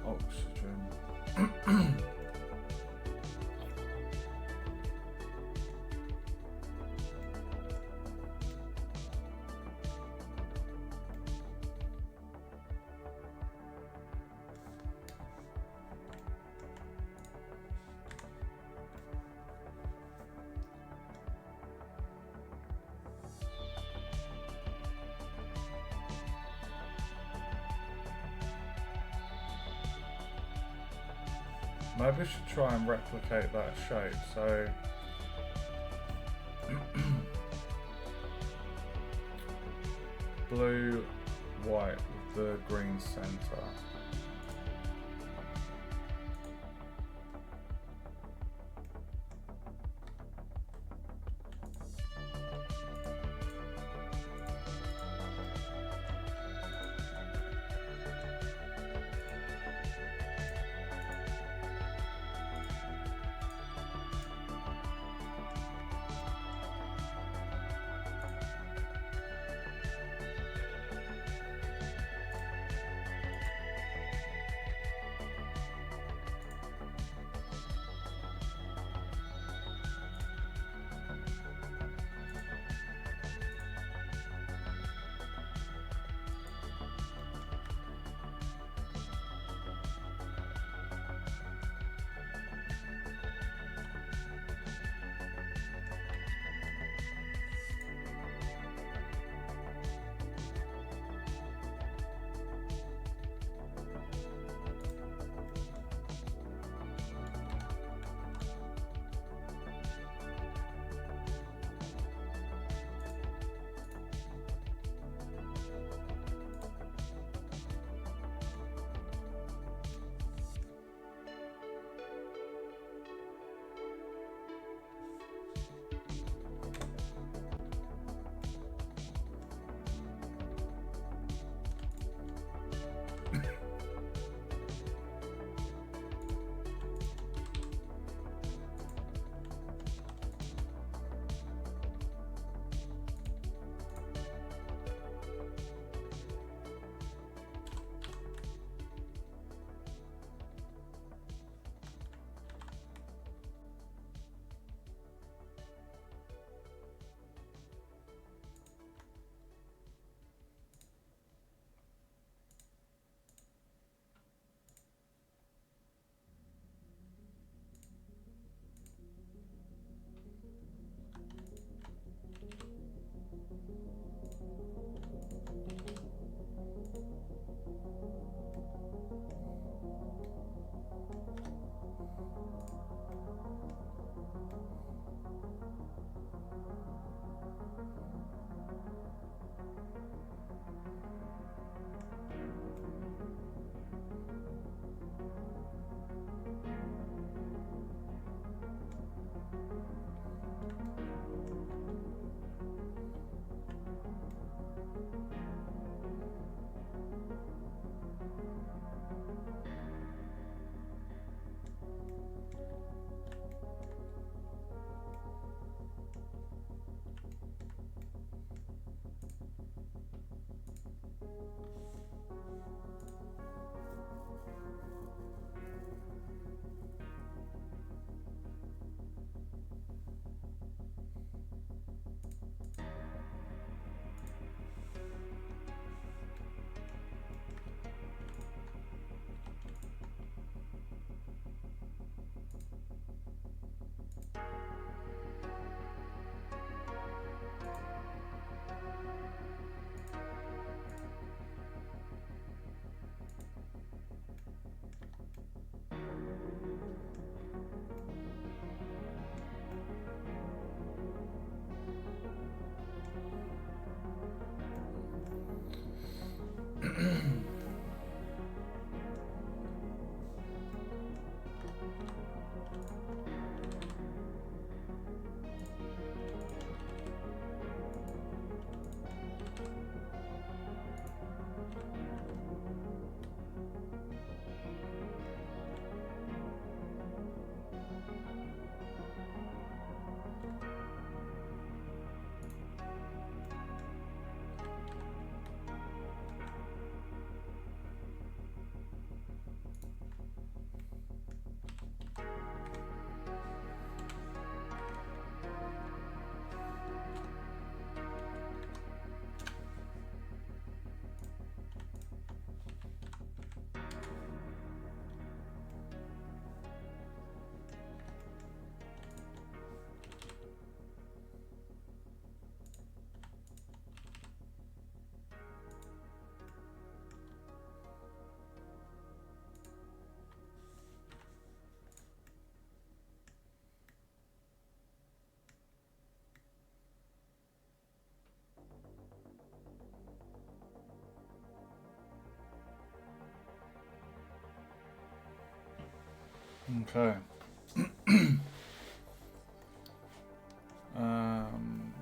Oxygen. Maybe I should try and replicate that shape. So blue, white with the green center. Okay. um,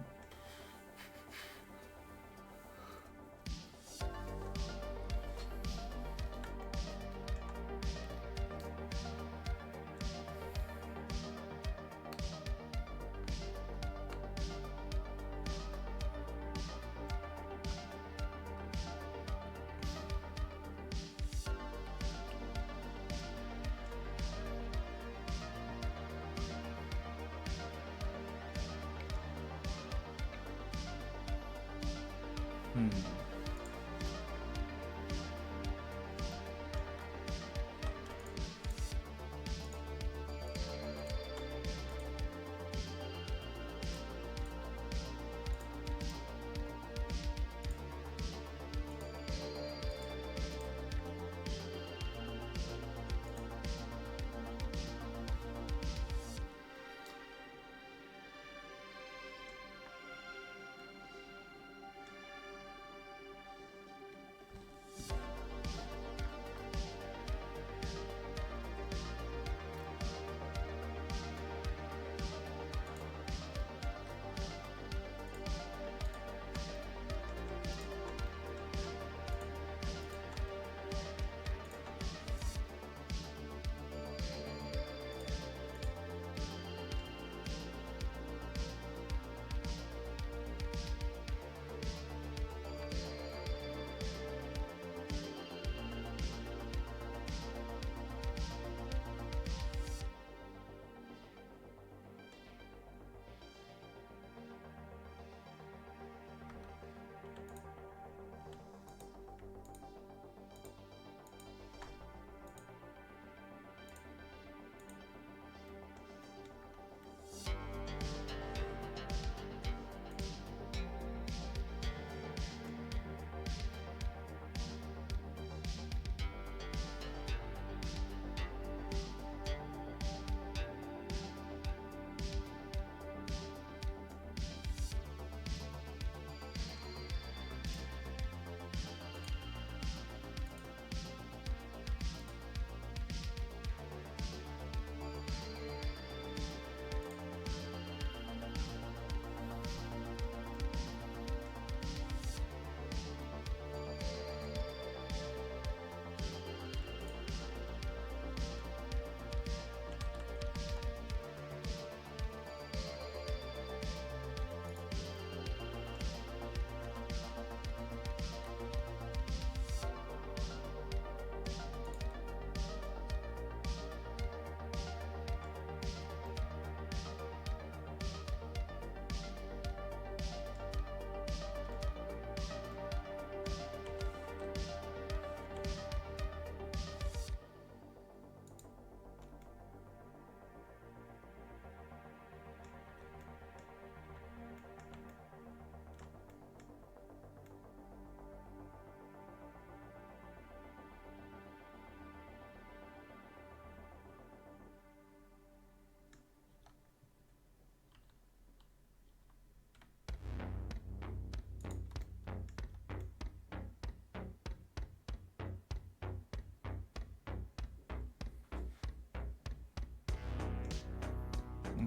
hmm.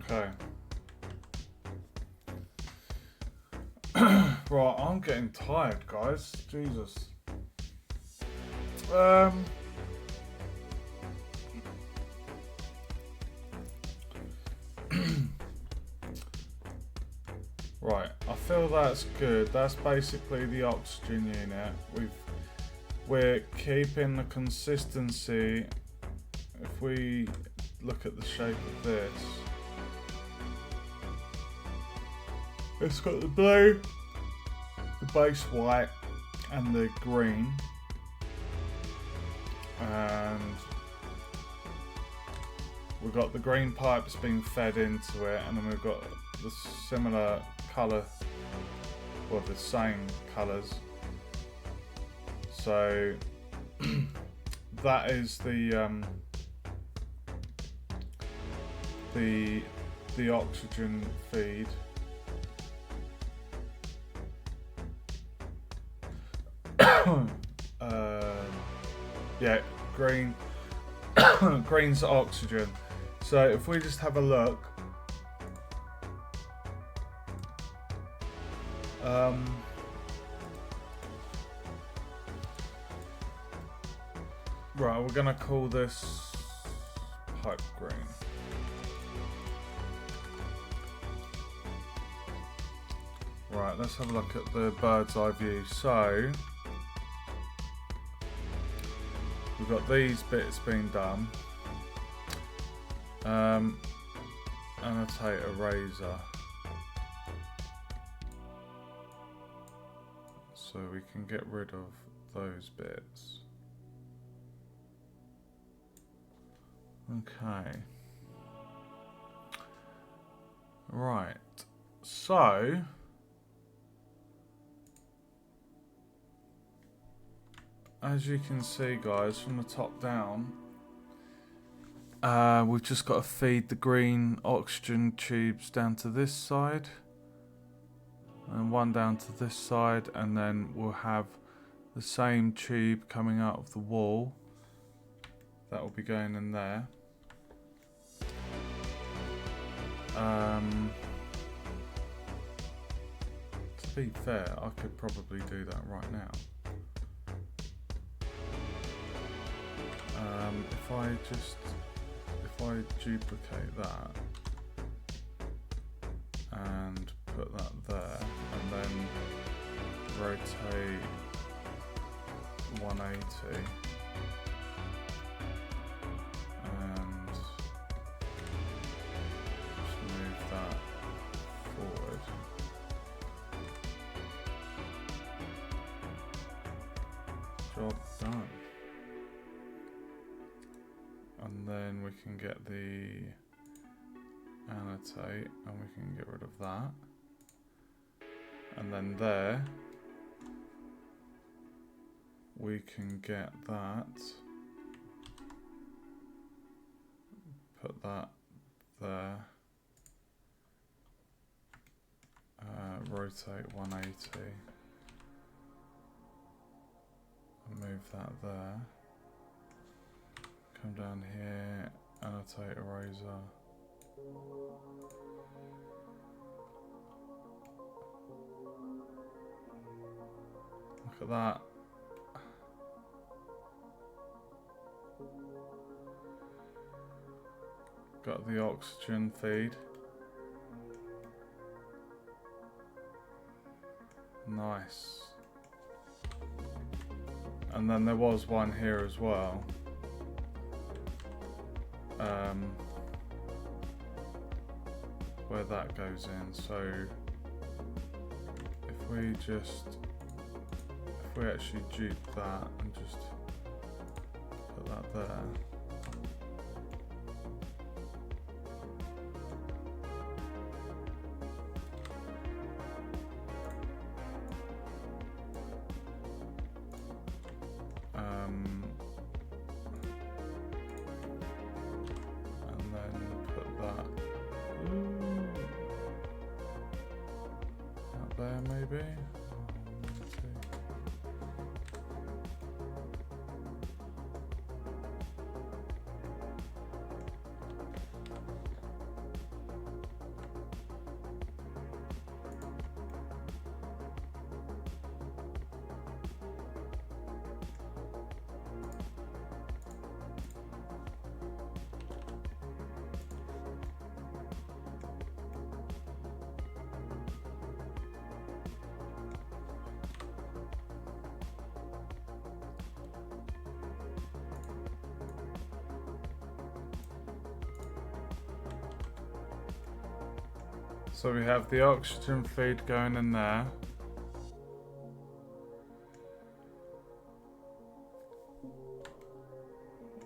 Okay. Right, I'm getting tired, guys. Jesus. Um. Right, I feel that's good. That's basically the oxygen unit. We're keeping the consistency. If we look at the shape of this, it's got the blue, the base white, and the green, and we've got the green pipes being fed into it, and then we've got the similar colour, or the same colours. So that is the oxygen feed. Yeah, green. Green's oxygen. So if we just have a look, right, we're gonna call this pipe green. Right, let's have a look at the bird's eye view. So we've got these bits being done. Annotate eraser. So we can get rid of those bits. Okay. Right. So as you can see, guys, from the top down, we've just got to feed the green oxygen tubes down to this side and one down to this side, and then we'll have the same tube coming out of the wall that will be going in there. To be fair, I could probably do that right now. If I duplicate that and put that there, and then rotate 180 and just move that forward. Job done. And then we can get the annotate and we can get rid of that. And then there we can get that, put that there, rotate 180 and move that there. Come down here, annotate eraser. Look at that. Got the oxygen feed. Nice. And then there was one here as well. Where that goes in. So if we actually dupe that and just put that there. Maybe. Let's see. So we have the oxygen feed going in there.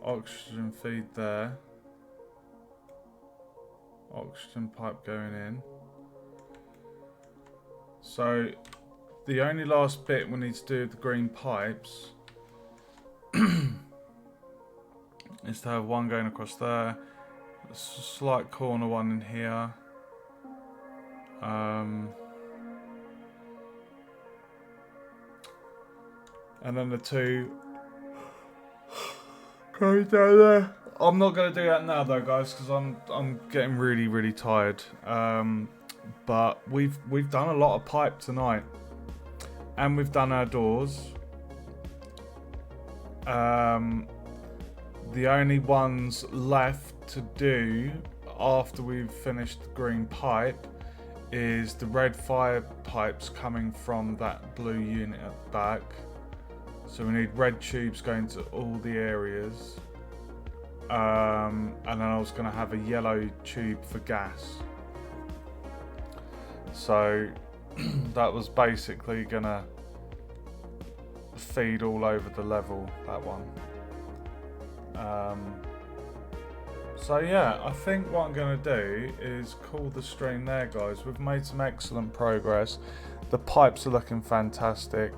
Oxygen feed there. Oxygen pipe going in. So the only last bit we need to do with the green pipes is to have one going across there, a slight corner one in here. And then the two going down there. I'm not going to do that now though, guys, because I'm getting really, really tired. But we've done a lot of pipe tonight, and we've done our doors. The only ones left to do after we've finished the green pipe is the red fire pipes coming from that blue unit at the back. So we need red tubes going to all the areas. And then I was going to have a yellow tube for gas. So that was basically going to feed all over the level, that one. So yeah, I think what I'm going to do is call the stream there, guys. We've made some excellent progress. The pipes are looking fantastic.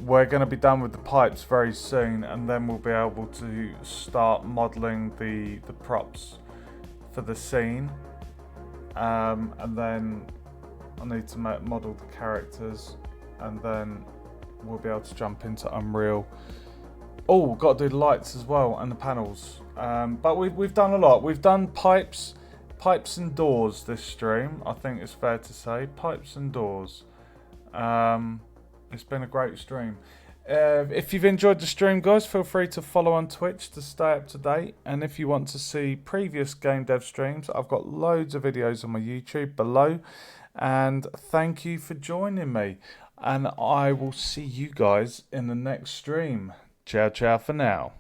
We're going to be done with the pipes very soon, and then we'll be able to start modelling the props for the scene. And then I need to model the characters, and then we'll be able to jump into Unreal. Oh, got to do the lights as well and the panels. But we've done a lot. We've done pipes and doors this stream. I think it's fair to say pipes and doors. It's been a great stream. If you've enjoyed the stream, guys, feel free to follow on Twitch to stay up to date. And if you want to see previous game dev streams, I've got loads of videos on my YouTube below. And thank you for joining me. And I will see you guys in the next stream. Ciao, ciao for now.